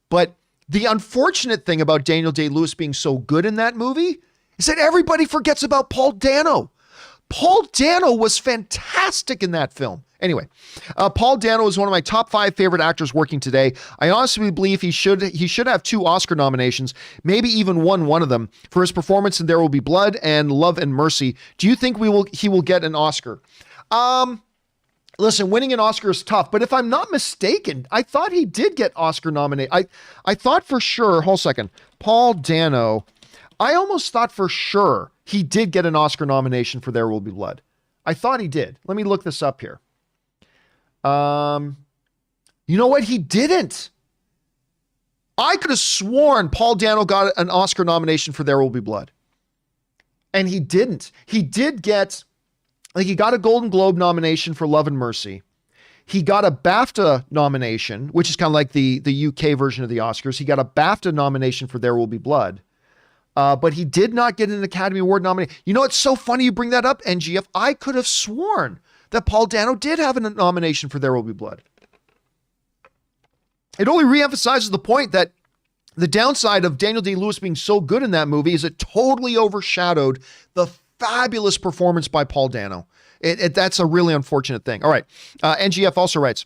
[SPEAKER 1] But the unfortunate thing about Daniel Day-Lewis being so good in that movie is that everybody forgets about Paul Dano. Paul Dano was fantastic in that film. Anyway, Paul Dano is one of my top 5 favorite actors working today. I honestly believe he should have 2 Oscar nominations, maybe even one of them, for his performance in There Will Be Blood and Love and Mercy. Do you think he will get an Oscar? Listen, winning an Oscar is tough, but if I'm not mistaken, I thought he did get Oscar nominated. I thought for sure, hold a second, Paul Dano, I almost thought for sure he did get an Oscar nomination for There Will Be Blood. I thought he did. Let me look this up here. You know what? He didn't. I could have sworn Paul Dano got an Oscar nomination for There Will Be Blood. And he didn't. He did get, like, he got a Golden Globe nomination for Love and Mercy. He got a BAFTA nomination, which is kind of like the UK version of the Oscars. He got a BAFTA nomination for There Will Be Blood. But he did not get an Academy Award nomination. You know, it's so funny you bring that up, NGF. I could have sworn that Paul Dano did have a nomination for There Will Be Blood. It only reemphasizes the point that the downside of Daniel Day-Lewis being so good in that movie is it totally overshadowed the fabulous performance by Paul Dano. That's a really unfortunate thing. All right. NGF also writes,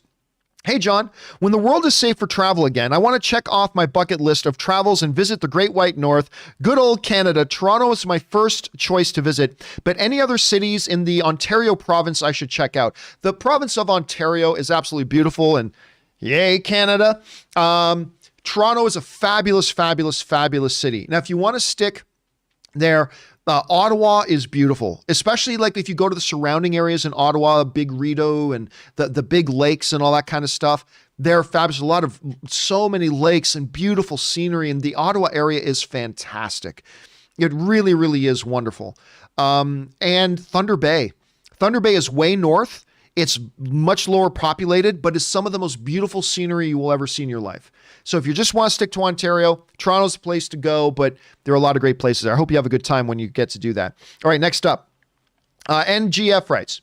[SPEAKER 1] hey, John, when the world is safe for travel again, I want to check off my bucket list of travels and visit the Great White North. Good old Canada. Toronto is my first choice to visit, but any other cities in the Ontario province I should check out. The province of Ontario is absolutely beautiful, and yay, Canada. Toronto is a fabulous, fabulous, fabulous city. Now, if you want to stick there, Ottawa is beautiful, especially like if you go to the surrounding areas in Ottawa, Big Rideau and the big lakes and all that kind of stuff. They're fabulous. So many lakes and beautiful scenery, and the Ottawa area is fantastic. It really, really is wonderful. And Thunder Bay. Thunder Bay is way north. It's much lower populated, but it's some of the most beautiful scenery you will ever see in your life. So if you just want to stick to Ontario, Toronto's the place to go, but there are a lot of great places there. I hope you have a good time when you get to do that. All right, next up. NGF writes,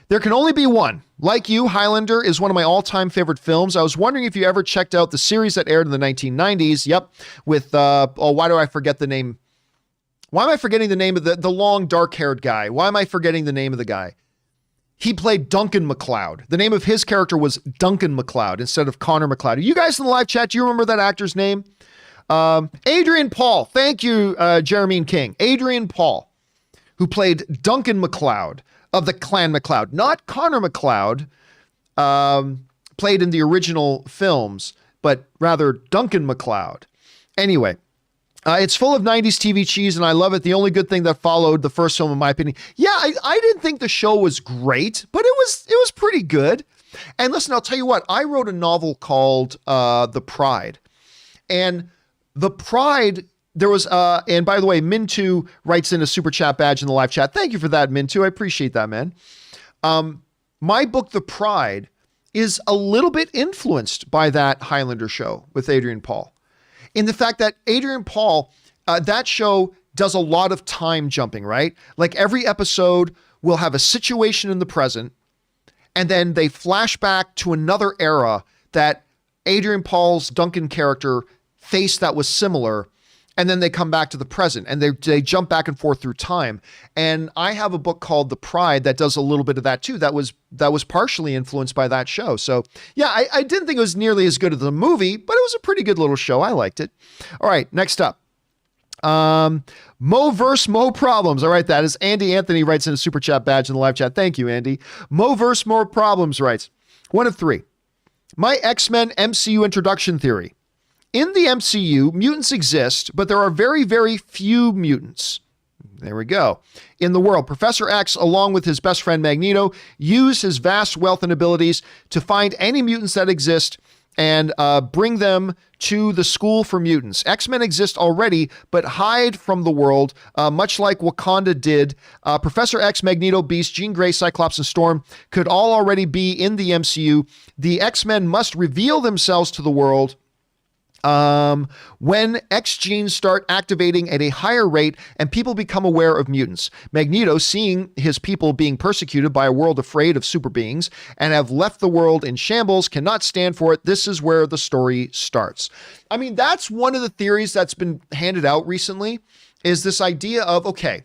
[SPEAKER 1] there can only be one. Like you, Highlander is one of my all-time favorite films. I was wondering if you ever checked out the series that aired in the 1990s. Yep, with, why do I forget the name? Why am I forgetting the name of the long, dark-haired guy? Why am I forgetting the name of the guy? He played Duncan MacLeod. The name of his character was Duncan MacLeod instead of Connor MacLeod. Are you guys in the live chat? Do you remember that actor's name? Adrian Paul. Thank you, Jeremine King. Adrian Paul, who played Duncan MacLeod of the Clan MacLeod. Not Connor MacLeod, played in the original films, but rather Duncan MacLeod. Anyway. It's full of 90s TV cheese, and I love it. The only good thing that followed the first film, in my opinion. Yeah, I didn't think the show was great, but it was pretty good. And listen, I'll tell you what. I wrote a novel called The Pride. And The Pride, there was, and by the way, Mintu writes in a super chat badge in the live chat. Thank you for that, Mintu. I appreciate that, man. My book, The Pride, is a little bit influenced by that Highlander show with Adrian Paul. In the fact that Adrian Paul, that show does a lot of time jumping, right? Like every episode will have a situation in the present, and then they flash back to another era that Adrian Paul's Duncan character faced that was similar, and then they come back to the present, and they jump back and forth through time. And I have a book called The Pride that does a little bit of that too. That was partially influenced by that show. So yeah, I didn't think it was nearly as good as the movie, but it was a pretty good little show. I liked it. All right, next up. Moverse Mo Problems. All right, that is Andy Anthony writes in a super chat badge in the live chat. Thank you, Andy. Moverse Mo Problems writes, 1 of 3. My X-Men MCU introduction theory. In the MCU, mutants exist, but there are very, very few mutants. There we go. In the world, Professor X, along with his best friend Magneto, use his vast wealth and abilities to find any mutants that exist and bring them to the school for mutants. X-Men exist already, but hide from the world, much like Wakanda did. Professor X, Magneto, Beast, Jean Grey, Cyclops, and Storm could all already be in the MCU. The X-Men must reveal themselves to the world when X genes start activating at a higher rate and people become aware of mutants. Magneto, seeing his people being persecuted by a world afraid of super beings and have left the world in shambles, cannot stand for it. This is where the story starts. I mean, that's one of the theories that's been handed out recently, is this idea of, okay,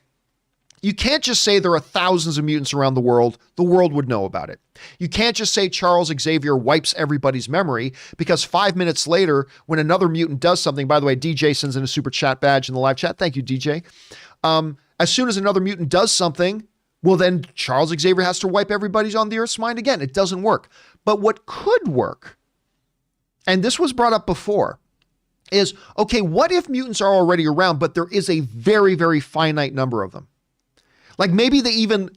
[SPEAKER 1] you can't just say there are thousands of mutants around the world. The world would know about it. You can't just say Charles Xavier wipes everybody's memory, because 5 minutes later, when another mutant does something, by the way, DJ sends in a super chat badge in the live chat. Thank you, DJ. As soon as another mutant does something, well, then Charles Xavier has to wipe everybody's on the Earth's mind again. It doesn't work. But what could work, and this was brought up before, is, okay, what if mutants are already around, but there is a very, very finite number of them? Like maybe they even,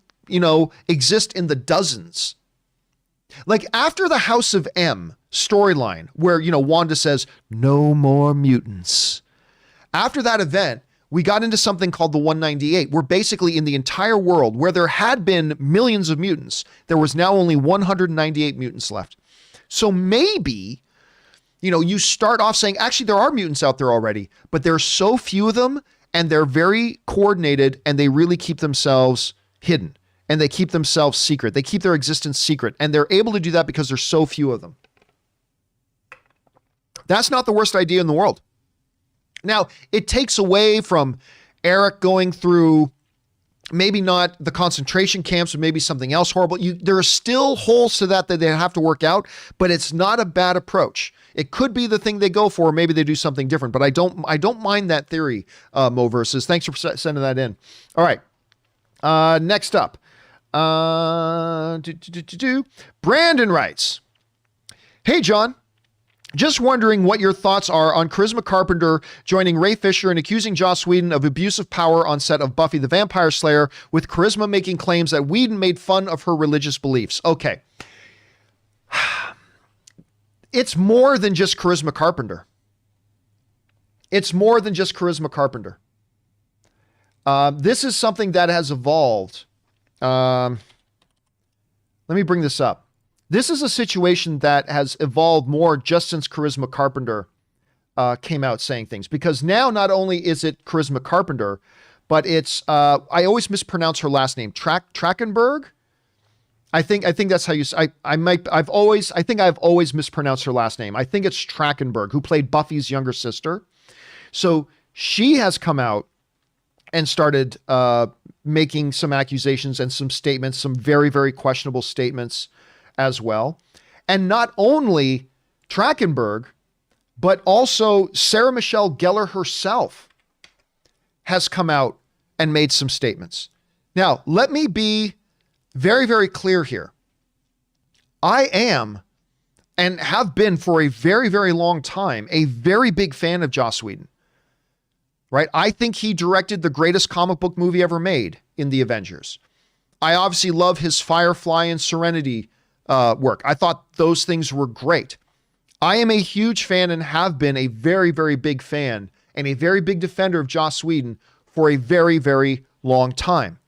[SPEAKER 1] exist in the dozens. Like after the House of M storyline where, Wanda says, no more mutants. After that event, we got into something called the 198, where basically in the entire world where there had been millions of mutants, there was now only 198 mutants left. So maybe, you start off saying, actually, there are mutants out there already, but there are so few of them and they're very coordinated and they really keep themselves hidden and they keep themselves secret. They keep their existence secret and they're able to do that because there's so few of them. That's not the worst idea in the world. Now, it takes away from Eric going through maybe not the concentration camps or maybe something else horrible. There are still holes to that they have to work out, but it's not a bad approach. It could be the thing they go for, or maybe they do something different, but I don't mind that theory, Mo Versus. Thanks for sending that in. All right. Next up. Brandon writes, hey, John. Just wondering what your thoughts are on Charisma Carpenter joining Ray Fisher and accusing Joss Whedon of abuse of power on set of Buffy the Vampire Slayer, with Charisma making claims that Whedon made fun of her religious beliefs. Okay. It's more than just Charisma Carpenter. It's more than just Charisma Carpenter. This is something that has evolved. Let me bring this up. This is a situation that has evolved more just since Charisma Carpenter came out saying things, because now not only is it Charisma Carpenter, but it's I always mispronounce her last name, Trachtenberg. I think that's how you say. I've always mispronounced her last name. I think it's Trachtenberg, who played Buffy's younger sister. So she has come out and started making some accusations and some statements, some very, very questionable statements as well. And not only Trachtenberg, but also Sarah Michelle Gellar herself has come out and made some statements. Now, let me be very, very clear here. I am, and have been for a very, very long time, a very big fan of Joss Whedon. Right? I think he directed the greatest comic book movie ever made in the Avengers. I obviously love his Firefly and Serenity work. I thought those things were great. I am a huge fan and have been a very, very big fan and a very big defender of Joss Whedon for a very, very long time.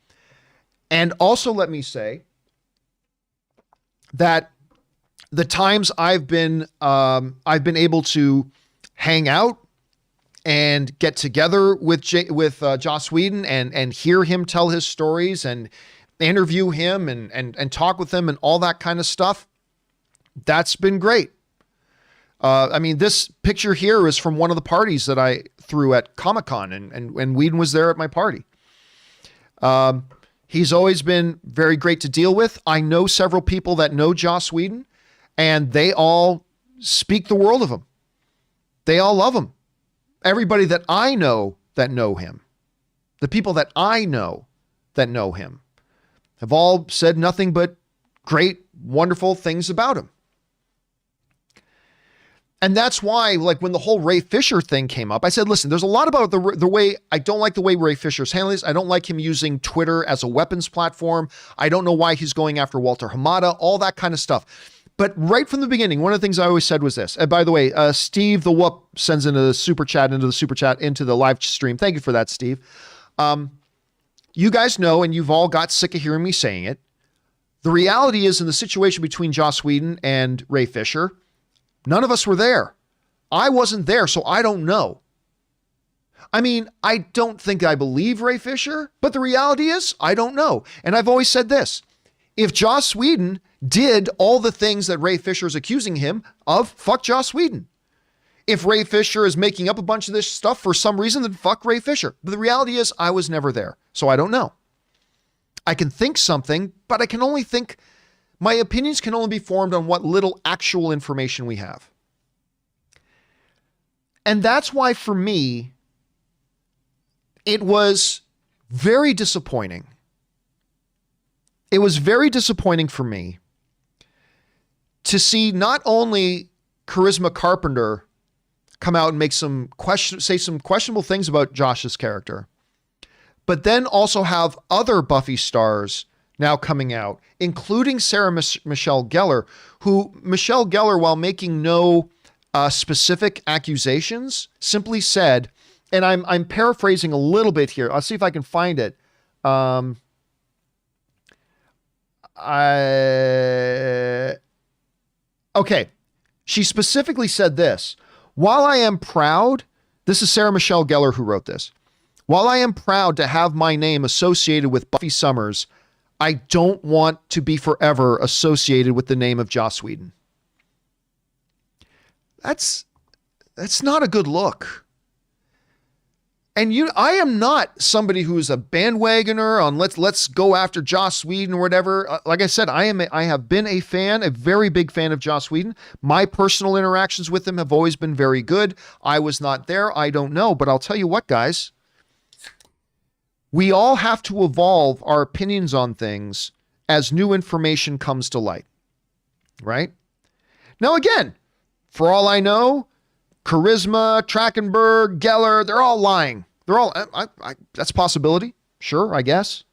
[SPEAKER 1] And also let me say that the times I've been able to hang out and get together with Joss Whedon and hear him tell his stories and interview him and talk with him and all that kind of stuff, that's been great. I mean, this picture here is from one of the parties that I threw at Comic-Con, and Whedon was there at my party. He's always been very great to deal with. I know several people that know Joss Whedon, and they all speak the world of him. They all love him. Everybody that I know that know him, the people that I know that know him, have all said nothing but great, wonderful things about him. And that's why, like, when the whole Ray Fisher thing came up, I said, listen, there's a lot about the way, I don't like the way Ray Fisher's handling this. I don't like him using Twitter as a weapons platform. I don't know why he's going after Walter Hamada, all that kind of stuff. But right from the beginning, one of the things I always said was this. And by the way, Steve the Whoop sends into the super chat, into the live stream. Thank you for that, Steve. You guys know, and you've all got sick of hearing me saying it. The reality is, in the situation between Joss Whedon and Ray Fisher, none of us were there. I wasn't there, so I don't know. I mean, I don't think I believe Ray Fisher, but the reality is, I don't know. And I've always said this. If Joss Whedon did all the things that Ray Fisher is accusing him of, fuck Joss Whedon. If Ray Fisher is making up a bunch of this stuff for some reason, then fuck Ray Fisher. But the reality is, I was never there, so I don't know. I can think something, but I can only think, my opinions can only be formed on what little actual information we have. And that's why, for me, it was very disappointing. It was very disappointing for me to see not only Charisma Carpenter come out and make say some questionable things about Josh's character. But then also have other Buffy stars now coming out, including Sarah Michelle Gellar, who Michelle Gellar, while making no specific accusations, simply said, and I'm paraphrasing a little bit here. I'll see if I can find it. Okay. She specifically said this: while I am proud, this is Sarah Michelle Gellar who wrote this. While I am proud to have my name associated with Buffy Summers, I don't want to be forever associated with the name of Joss Whedon. That's not a good look. And I am not somebody who's a bandwagoner on let's go after Joss Whedon or whatever. Like I said, I have been a very big fan of Joss Whedon. My personal interactions with him have always been very good. I was not there. I don't know. But I'll tell you what, guys. We all have to evolve our opinions on things as new information comes to light. Right? Now, again, for all I know, Charisma, Trachtenberg, Gellar, they're all lying. They're all, that's a possibility. Sure, I guess.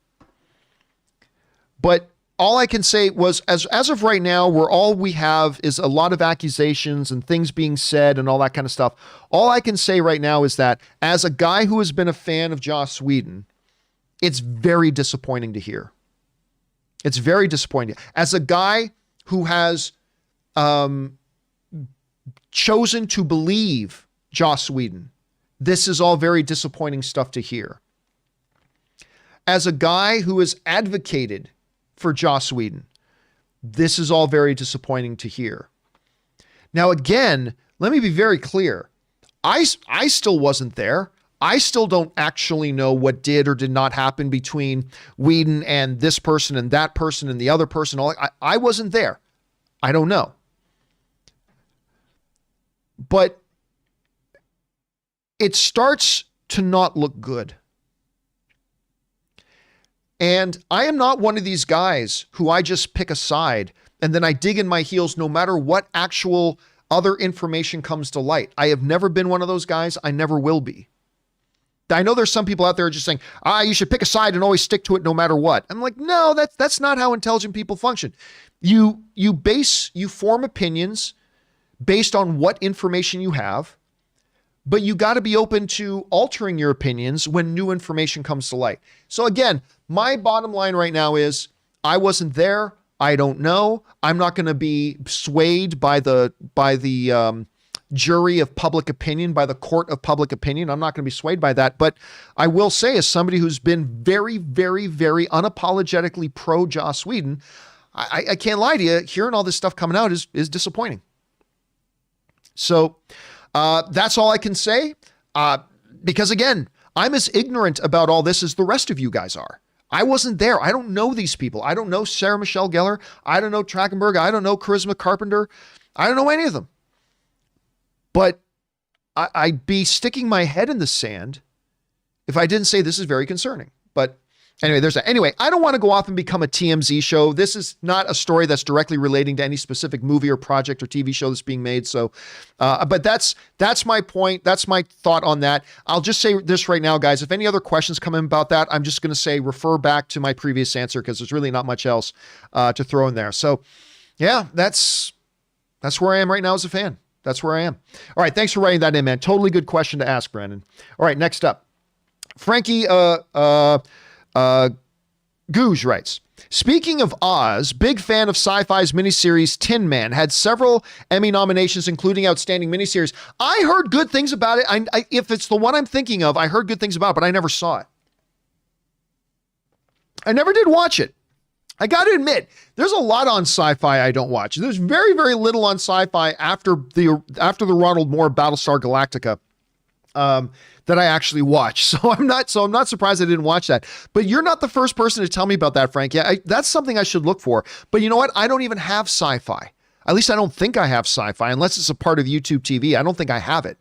[SPEAKER 1] But all I can say was, as of right now, all we have is a lot of accusations and things being said and all that kind of stuff. All I can say right now is that as a guy who has been a fan of Joss Whedon, it's very disappointing to hear. It's very disappointing. As a guy who has chosen to believe Joss Whedon, this is all very disappointing stuff to hear. As a guy who has advocated for Joss Whedon, this is all very disappointing to hear. Now, again, let me be very clear. I still wasn't there. I still don't actually know what did or did not happen between Whedon and this person and that person and the other person. I wasn't there. I don't know. But it starts to not look good. And I am not one of these guys who I just pick a side and then I dig in my heels no matter what actual other information comes to light. I have never been one of those guys. I never will be. I know there's some people out there just saying, you should pick a side and always stick to it no matter what. I'm like, no, that's not how intelligent people function. You form opinions based on what information you have, but you got to be open to altering your opinions when new information comes to light. So again, my bottom line right now is I wasn't there. I don't know. I'm not going to be swayed by the jury of public opinion, by the court of public opinion. I'm not going to be swayed by that. But I will say, as somebody who's been very, very, very unapologetically pro Joss Whedon, I can't lie to you, hearing all this stuff coming out is disappointing. So that's all I can say. Because again, I'm as ignorant about all this as the rest of you guys are. I wasn't there. I don't know these people. I don't know Sarah Michelle Gellar. I don't know Trachtenberg. I don't know Charisma Carpenter. I don't know any of them. But I'd be sticking my head in the sand if I didn't say this is very concerning. But anyway, there's that. Anyway, I don't want to go off and become a TMZ show. This is not a story that's directly relating to any specific movie or project or TV show that's being made. So, but that's my point. That's my thought on that. I'll just say this right now, guys. If any other questions come in about that, I'm just going to say refer back to my previous answer because there's really not much else to throw in there. So, yeah, that's where I am right now as a fan. That's where I am. All right. Thanks for writing that in, man. Totally good question to ask, Brandon. All right. Next up, Frankie Gouge writes, speaking of Oz, big fan of Sci-Fi's miniseries Tin Man, had several Emmy nominations, including Outstanding Miniseries. I heard good things about it. If it's the one I'm thinking of, I heard good things about it, but I never saw it. I never did watch it. I got to admit, there's a lot on Sci-Fi I don't watch. There's very, very little on Sci-Fi after the Ronald Moore Battlestar Galactica that I actually watch. So I'm not surprised I didn't watch that. But you're not the first person to tell me about that, Frank. Yeah, that's something I should look for. But you know what? I don't even have Sci-Fi. At least I don't think I have Sci-Fi, unless it's a part of YouTube TV. I don't think I have it.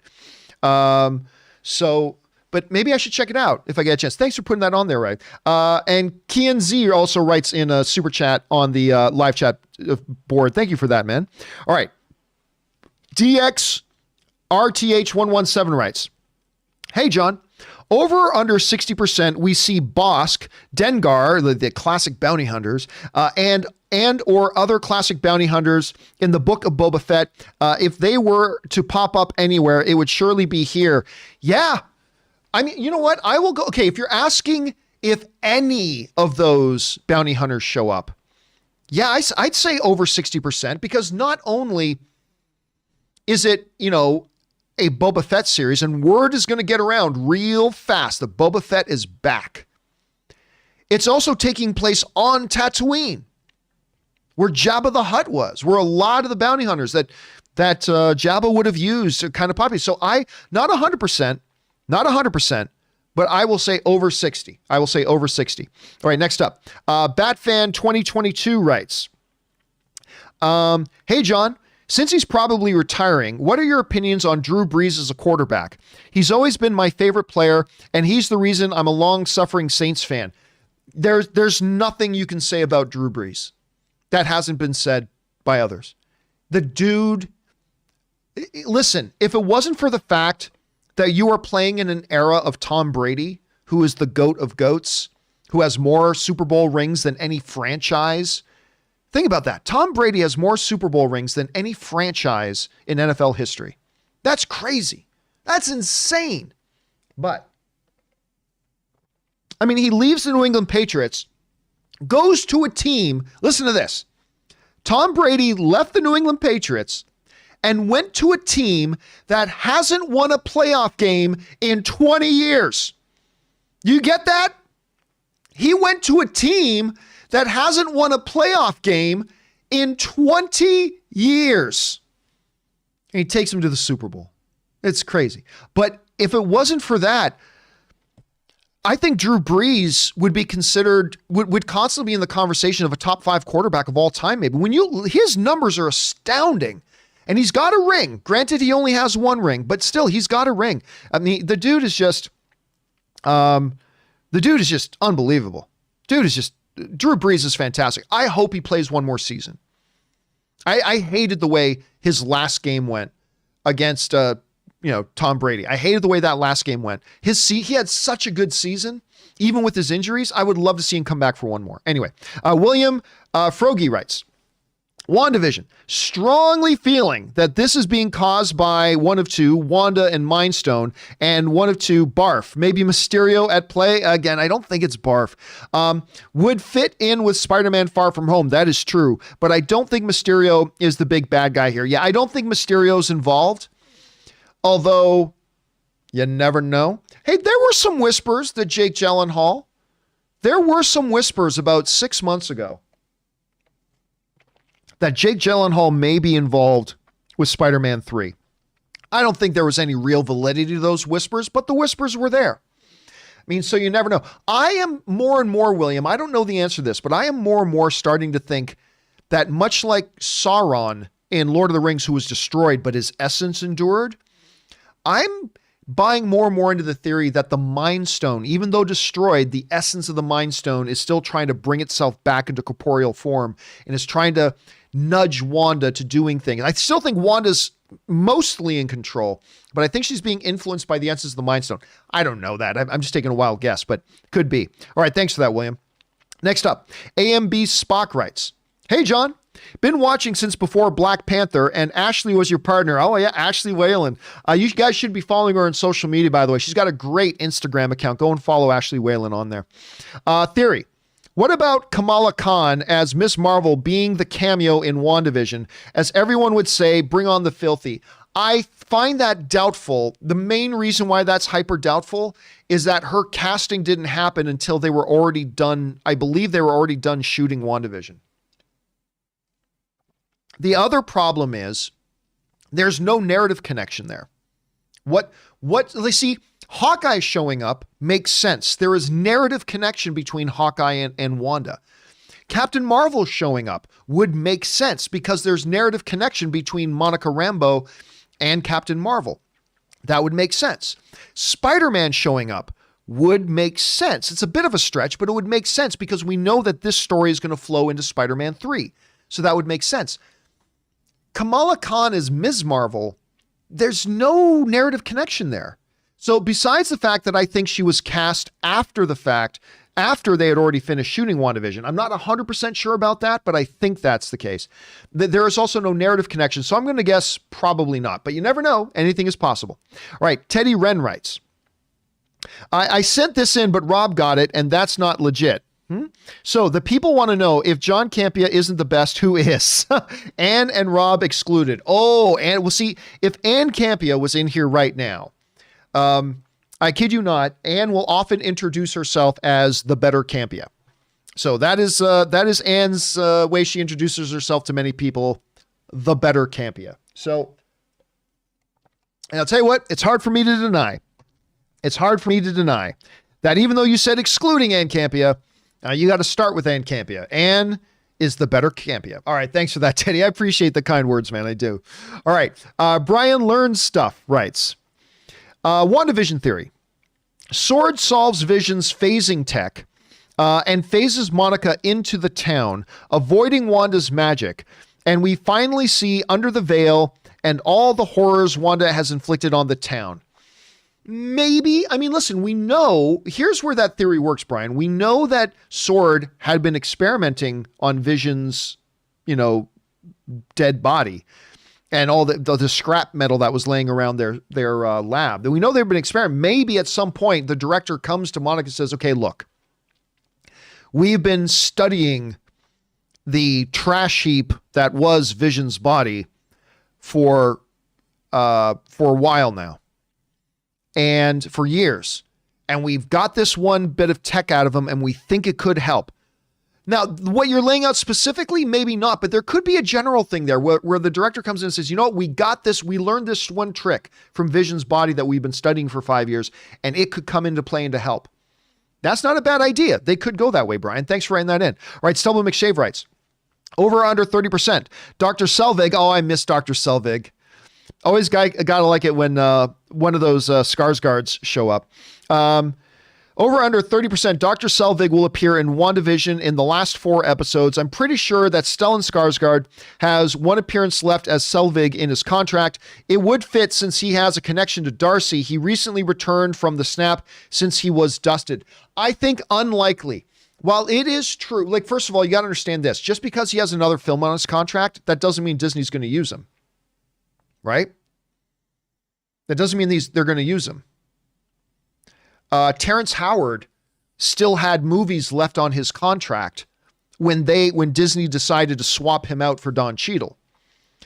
[SPEAKER 1] But maybe I should check it out if I get a chance. Thanks for putting that on there, Ray. And Kian Z also writes in a super chat on the live chat board. Thank you for that, man. All right. DX RTH117 writes, hey, John, over or under 60%, we see Bosk, Dengar, the classic bounty hunters, and or other classic bounty hunters in the Book of Boba Fett. If they were to pop up anywhere, it would surely be here. Yeah. I mean, you know what? I will go. Okay, if you're asking if any of those bounty hunters show up, yeah, I'd say over 60%, because not only is it, a Boba Fett series, and word is going to get around real fast that Boba Fett is back. It's also taking place on Tatooine, where Jabba the Hutt was, where a lot of the bounty hunters that Jabba would have used are kind of popular. So not 100%, but I will say over 60. I will say over 60. All right, next up. Batfan 2022 writes, hey, John, since he's probably retiring, what are your opinions on Drew Brees as a quarterback? He's always been my favorite player, and he's the reason I'm a long-suffering Saints fan. There's nothing you can say about Drew Brees that hasn't been said by others. The dude, listen, if it wasn't for the fact that you are playing in an era of Tom Brady, who is the GOAT of GOATs, who has more Super Bowl rings than any franchise. Think about that. Tom Brady has more Super Bowl rings than any franchise in NFL history. That's crazy. That's insane. But, I mean, he leaves the New England Patriots, goes to a team. Listen to this. Tom Brady left the New England Patriots and went to a team that hasn't won a playoff game in 20 years. You get that? He went to a team that hasn't won a playoff game in 20 years. And he takes him to the Super Bowl. It's crazy. But if it wasn't for that, I think Drew Brees would be considered, would constantly be in the conversation of a top 5 quarterback of all time, maybe. His numbers are astounding. And he's got a ring. Granted, he only has 1 ring, but still, he's got a ring. I mean, the dude is just unbelievable. Drew Brees is fantastic. I hope he plays 1 more season. I hated the way his last game went against, Tom Brady. I hated the way that last game went. He had such a good season, even with his injuries. I would love to see him come back for 1 more. Anyway, William Frogie writes, WandaVision, strongly feeling that this is being caused by one of 2, Wanda and Mind Stone, and one of 2, Barf. Maybe Mysterio at play. Again, I don't think it's Barf. Would fit in with Spider-Man Far From Home. That is true. But I don't think Mysterio is the big bad guy here. Yeah, I don't think Mysterio's involved. Although, you never know. Hey, there were some whispers that Jake Gyllenhaal. There were some whispers about 6 months ago that Jake Gyllenhaal may be involved with Spider-Man 3. I don't think there was any real validity to those whispers, but the whispers were there. I mean, so you never know. I am more and more, William, I don't know the answer to this, but I am more and more starting to think that much like Sauron in Lord of the Rings, who was destroyed, but his essence endured, I'm buying more and more into the theory that the Mind Stone, even though destroyed, the essence of the Mind Stone is still trying to bring itself back into corporeal form and is trying to nudge Wanda to doing things. I still think Wanda's mostly in control, but I think she's being influenced by the essence of the Mind Stone. I don't know that. I'm just taking a wild guess, but could be. All right, thanks for that, William. Next up, AMB Spock writes, hey, John, been watching since before Black Panther, and Ashley was your partner. Oh, yeah, Ashley Whalen. You guys should be following her on social media, by the way. She's got a great Instagram account. Go and follow Ashley Whalen on there. Theory. What about Kamala Khan as Miss Marvel being the cameo in WandaVision? As everyone would say, bring on the filthy. I find that doubtful. The main reason why that's hyper doubtful is that her casting didn't happen until they were already done. I believe they were already done shooting WandaVision. The other problem is there's no narrative connection there. Let's see, Hawkeye showing up makes sense. There is narrative connection between Hawkeye and Wanda. Captain Marvel showing up would make sense because there's narrative connection between Monica Rambeau and Captain Marvel. That would make sense. Spider-Man showing up would make sense. It's a bit of a stretch, but it would make sense because we know that this story is going to flow into Spider-Man 3. So that would make sense. Kamala Khan as Ms. Marvel there's no narrative connection there. So besides the fact that I think she was cast after the fact, after they had already finished shooting WandaVision, I'm not 100% sure about that, but I think that's the case. There is also no narrative connection, so I'm going to guess probably not, but you never know. Anything is possible. All right, Teddy Wren writes, I sent this in, but Rob got it, and that's not legit. So the people want to know, if John Campea isn't the best, who is? Anne and Rob excluded. Oh, and we'll see if Anne Campea was in here right now. I kid you not, Anne will often introduce herself as the better Campea. So that is Anne's way she introduces herself to many people, the better Campea. So, and I'll tell you what, it's hard for me to deny. It's hard for me to deny that even though you said excluding Anne Campea, you got to start with Anne Campea. Anne is the better Campea. All right, thanks for that, Teddy. I appreciate the kind words, man. I do. All right, Brian Learns Stuff writes, WandaVision theory. Sword solves Vision's phasing tech and phases Monica into the town, avoiding Wanda's magic. And we finally see under the veil and all the horrors Wanda has inflicted on the town. Maybe. I mean, listen, we know, here's where that theory works, Brian. We know that Sword had been experimenting on Vision's, dead body and all the scrap metal that was laying around their lab. We know they've been experimenting. Maybe at some point the director comes to Monica and says, okay, look, we've been studying the trash heap that was Vision's body for a while now. And for years. And we've got this one bit of tech out of them, and we think it could help. Now, what you're laying out specifically, maybe not, but there could be a general thing there where the director comes in and says, you know what, we got this, we learned this one trick from Vision's body that we've been studying for 5 years, and it could come into play and to help. That's not a bad idea. They could go that way, Brian. Thanks for writing that in. All right, Stubble McShave writes, over or under 30%. Dr. Selvig, oh, I miss Dr. Selvig. Always gotta like it when one of those Skarsgårds show up. Over under 30%, Dr. Selvig will appear in WandaVision in the last 4 episodes. I'm pretty sure that Stellan Skarsgård has one appearance left as Selvig in his contract. It would fit since he has a connection to Darcy. He recently returned from the snap since he was dusted. I think unlikely. While it is true, like, first of all, you got to understand this. Just because he has another film on his contract, that doesn't mean Disney's going to use him. Right? That doesn't mean they're going to use him. Terrence Howard still had movies left on his contract when Disney decided to swap him out for Don Cheadle.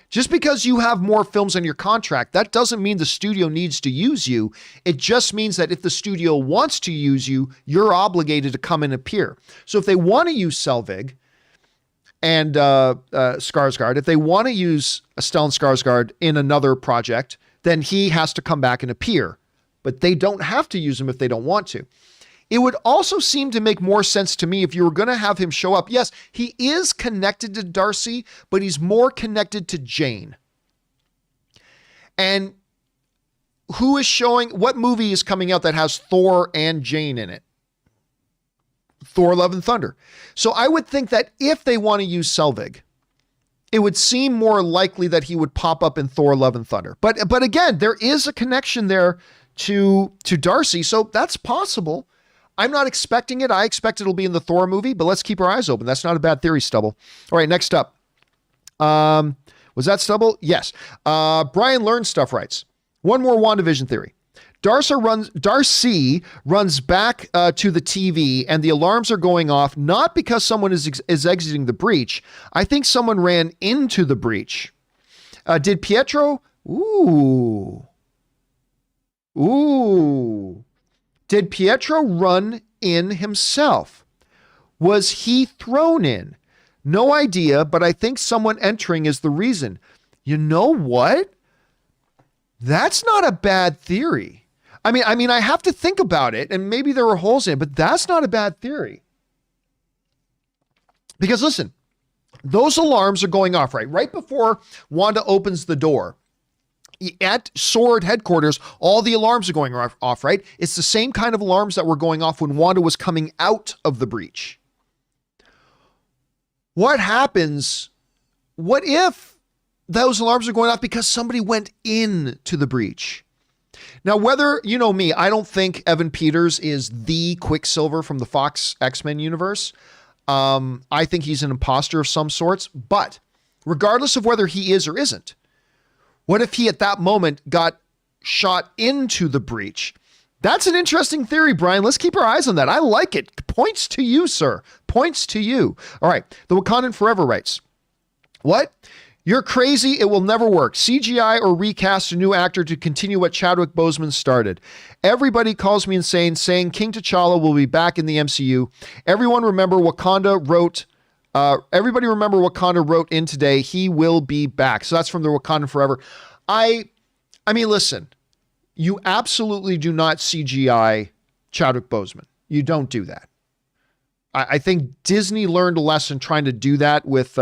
[SPEAKER 1] Just because you have more films on your contract, that doesn't mean the studio needs to use you. It just means that if the studio wants to use you, you're obligated to come and appear. So if they want to use Selvig and Skarsgård, if they want to use Stellan Skarsgård in another project, then he has to come back and appear. But they don't have to use him if they don't want to. It would also seem to make more sense to me if you were going to have him show up. Yes, he is connected to Darcy, but he's more connected to Jane. And what movie is coming out that has Thor and Jane in it? Thor: Love and Thunder. So I would think that if they want to use Selvig, it would seem more likely that he would pop up in Thor: Love and Thunder. But again, there is a connection there to Darcy, so that's possible. I'm not expecting it. I expect it'll be in the Thor movie, but let's keep our eyes open. That's not a bad theory, Stubble. All right, next up. Was that Stubble? Yes. Brian Learns Stuff writes, one more WandaVision theory. Darcy runs back to the TV and the alarms are going off, not because someone is exiting the breach. I think someone ran into the breach. Did Pietro? Ooh. Did Pietro run in himself? Was he thrown in? No idea, but I think someone entering is the reason. You know what? That's not a bad theory. I mean, I have to think about it, and maybe there were holes in it, but that's not a bad theory. Because listen, those alarms are going off, right? Right before Wanda opens the door. At Sword headquarters, all the alarms are going off, right? It's the same kind of alarms that were going off when Wanda was coming out of the breach. What happens? What if those alarms are going off because somebody went into the breach. Now, whether, you know me, I don't think Evan Peters is the Quicksilver from the Fox X-Men universe. I think he's an imposter of some sorts, but regardless of whether he is or isn't, what if he at that moment got shot into the breach? That's an interesting theory, Brian. Let's keep our eyes on that. I like it. Points to you, sir. Points to you. All right. The Wakandan Forever writes, what? You're crazy. It will never work. CGI or recast a new actor to continue what Chadwick Boseman started. Everybody calls me insane saying King T'Challa will be back in the MCU. Everybody remember Wakanda wrote in today, he will be back. So that's from the Wakandan Forever. I mean, listen, you absolutely do not CGI Chadwick Boseman. You don't do that. I think Disney learned a lesson trying to do that with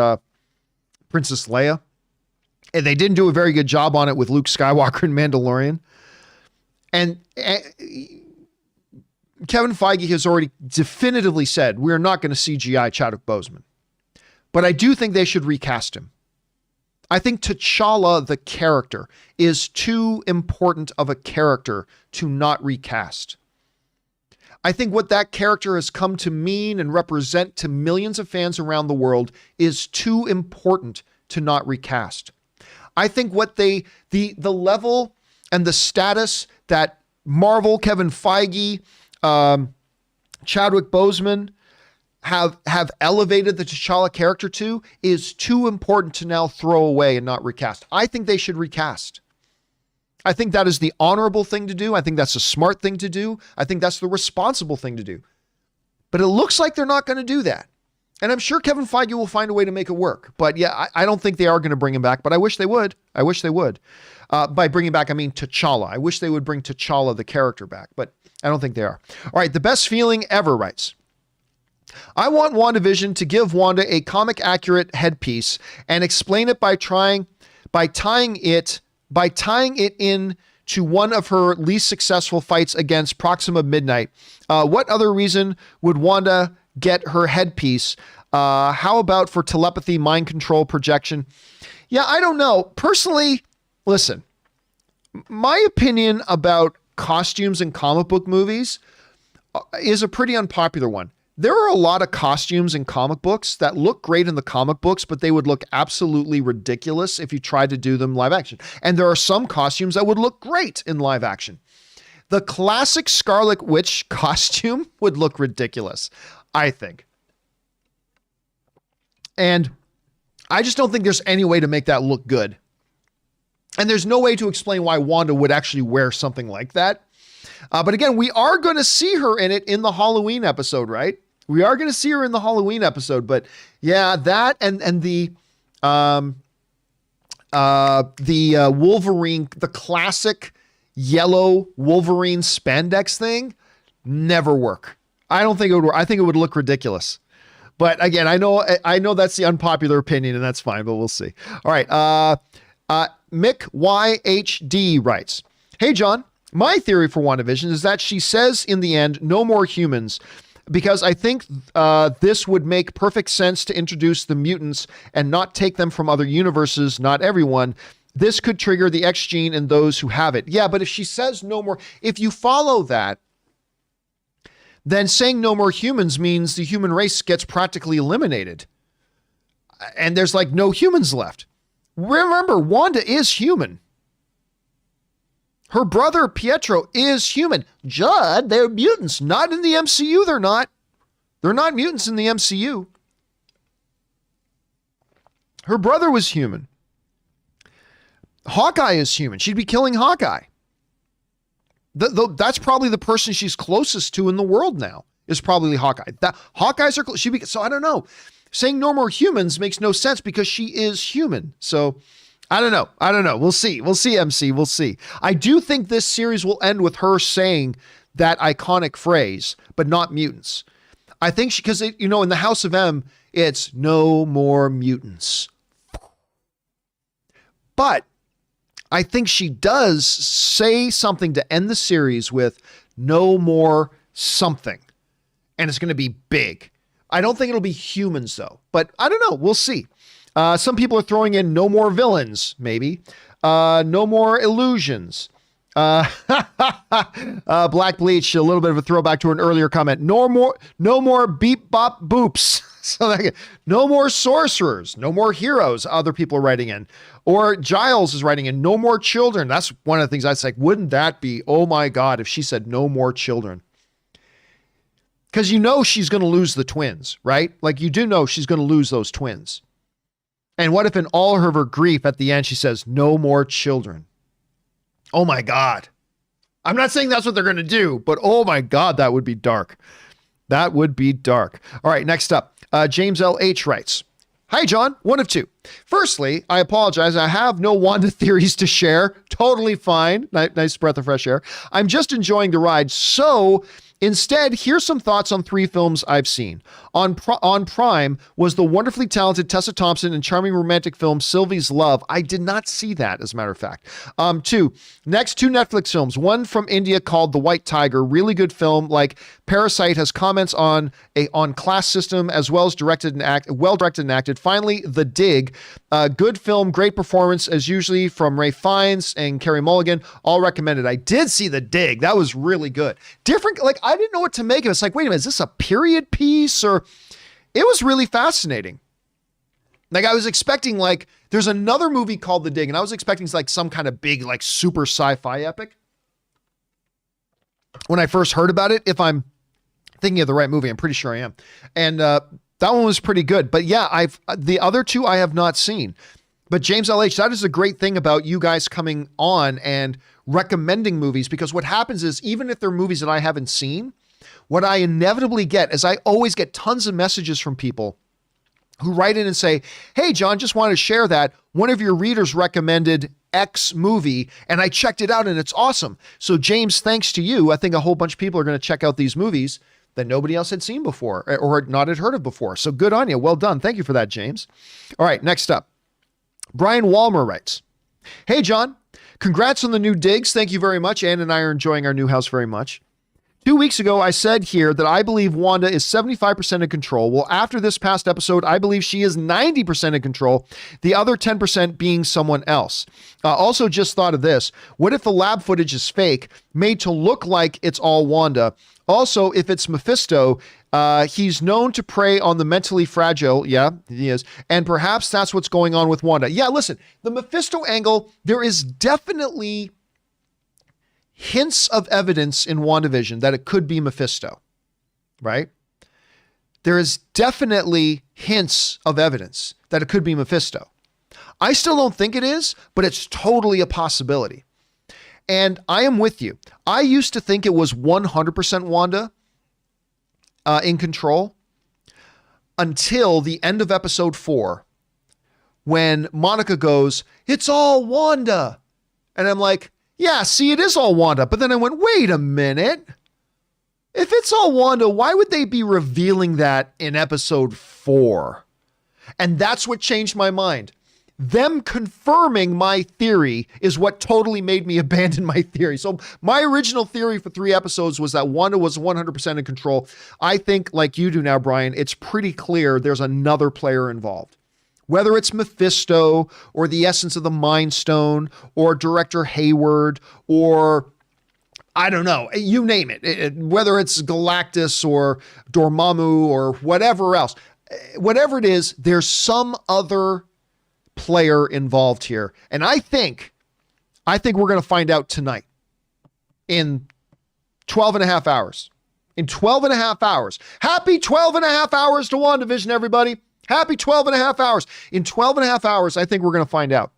[SPEAKER 1] Princess Leia. And they didn't do a very good job on it with Luke Skywalker and Mandalorian. And Kevin Feige has already definitively said, we're not going to CGI Chadwick Boseman. But I do think they should recast him. I think T'Challa, the character, is too important of a character to not recast. I think what that character has come to mean and represent to millions of fans around the world is too important to not recast. I think what the level and the status that Marvel, Kevin Feige, Chadwick Boseman have elevated the T'Challa character to is too important to now throw away and not recast. I think they should recast. I think that is the honorable thing to do. I think that's a smart thing to do. I think that's the responsible thing to do. But it looks like they're not going to do that. And I'm sure Kevin Feige will find a way to make it work. But yeah, I don't think they are going to bring him back, but I wish they would. I wish they would. By bringing back, I mean T'Challa. I wish they would bring T'Challa, the character, back, but I don't think they are. All right, the best feeling ever writes, I want WandaVision to give Wanda a comic accurate headpiece and explain it by tying it in to one of her least successful fights against Proxima Midnight. What other reason would Wanda get her headpiece? How about for telepathy, mind control, projection? Yeah, I don't know. Personally, listen, my opinion about costumes in comic book movies is a pretty unpopular one. There are a lot of costumes in comic books that look great in the comic books, but they would look absolutely ridiculous if you tried to do them live action. And there are some costumes that would look great in live action. The classic Scarlet Witch costume would look ridiculous, I think. And I just don't think there's any way to make that look good. And there's no way to explain why Wanda would actually wear something like that. But again, we are going to see her in it in the Halloween episode, right? We are going to see her in the Halloween episode, but yeah, that and the Wolverine, the classic yellow Wolverine spandex thing, never work. I don't think it would work. I think it would look ridiculous. But again, I know that's the unpopular opinion, and that's fine, but we'll see. All right, Mick YHD writes, "Hey John, my theory for WandaVision is that she says in the end, no more humans, because I think this would make perfect sense to introduce the mutants and not take them from other universes, not everyone. This could trigger the X gene in those who have it." Yeah, but if she says no more, if you follow that, then saying no more humans means the human race gets practically eliminated. And there's like no humans left. Remember, Wanda is human. Her brother, Pietro, is human. Judd, they're mutants. Not in the MCU, they're not. They're not mutants in the MCU. Her brother was human. Hawkeye is human. She'd be killing Hawkeye. That's probably the person she's closest to in the world now, is probably Hawkeye. Hawkeyes are close. So I don't know. Saying no more humans makes no sense because she is human. So I don't know. We'll see. We'll see, MC. We'll see. I do think this series will end with her saying that iconic phrase, but not mutants. I think because in the House of M, it's no more mutants. But I think she does say something to end the series with no more something. And it's going to be big. I don't think it'll be humans though, but I don't know. We'll see. Some people are throwing in no more villains, maybe. No more illusions. Black Bleach, a little bit of a throwback to an earlier comment. No more beep bop boops. So no more sorcerers, no more heroes. Other people are writing in, or Giles is writing in, no more children. That's one of the things I was like, wouldn't that be, oh my God, if she said no more children? Because she's going to lose the twins, right? Like you do know she's going to lose those twins. And what if in all of her grief at the end, she says, no more children? Oh my God. I'm not saying that's what they're going to do, but oh my God, that would be dark. That would be dark. All right, next up, James L.H. writes, hi, John, one of two. Firstly, I apologize. I have no Wanda theories to share. Totally fine. Nice breath of fresh air. I'm just enjoying the ride. So instead, here's some thoughts on 3 films I've seen. On Prime was the wonderfully talented Tessa Thompson and charming romantic film Sylvie's Love. I did not see that, as a matter of fact. 2 Netflix films. One from India called The White Tiger. Really good film. Like Parasite has comments on class system as well as well directed and acted. Finally, The Dig. Good film, great performance as usually from Ray Fiennes and Carey Mulligan. All recommended. I did see The Dig. That was really good. Different, like I didn't know what to make of it. It's like, wait a minute, is this a period piece? Or it was really fascinating. Like I was expecting, like, there's another movie called The Dig, and I was expecting like some kind of big, like super sci-fi epic. When I first heard about it, if I'm thinking of the right movie, I'm pretty sure I am. And that one was pretty good. But yeah, the other 2 I have not seen. But James LH, that is a great thing about you guys coming on and recommending movies, because what happens is, even if they're movies that I haven't seen, what I inevitably get is I always get tons of messages from people who write in and say, hey, John, just wanted to share that one of your readers recommended X movie and I checked it out and it's awesome. So James, thanks to you, I think a whole bunch of people are going to check out these movies that nobody else had seen before or not had heard of before. So good on you. Well done. Thank you for that, James. All right, next up. Brian Walmer writes, hey, John, congrats on the new digs. Thank you very much. Ann and I are enjoying our new house very much. 2 weeks ago, I said here that I believe Wanda is 75% in control. Well, after this past episode, I believe she is 90% in control, the other 10% being someone else. Also just thought of this. What if the lab footage is fake, made to look like it's all Wanda? Also, if it's Mephisto, he's known to prey on the mentally fragile. Yeah, he is. And perhaps that's what's going on with Wanda. Yeah, listen, the Mephisto angle, there is definitely hints of evidence in WandaVision that it could be Mephisto, right? There is definitely hints of evidence that it could be Mephisto. I still don't think it is, but it's totally a possibility. And I am with you. I used to think it was 100% Wanda in control until the end of episode 4, when Monica goes, it's all Wanda. And I'm like, yeah, see, it is all Wanda. But then I went, wait a minute. If it's all Wanda, why would they be revealing that in episode 4? And that's what changed my mind. Them confirming my theory is what totally made me abandon my theory. So my original theory for 3 episodes was that Wanda was 100% in control. I think, like you do now, Brian, it's pretty clear there's another player involved. Whether it's Mephisto or the essence of the Mind Stone or Director Hayward or I don't know, you name it, whether it's Galactus or Dormammu or whatever else, whatever it is, there's some other player involved here. And I think we're going to find out tonight in 12 and a half hours. In 12 and a half hours. Happy 12 and a half hours to WandaVision, everybody. Happy 12 and a half hours. In 12 and a half hours, I think we're going to find out.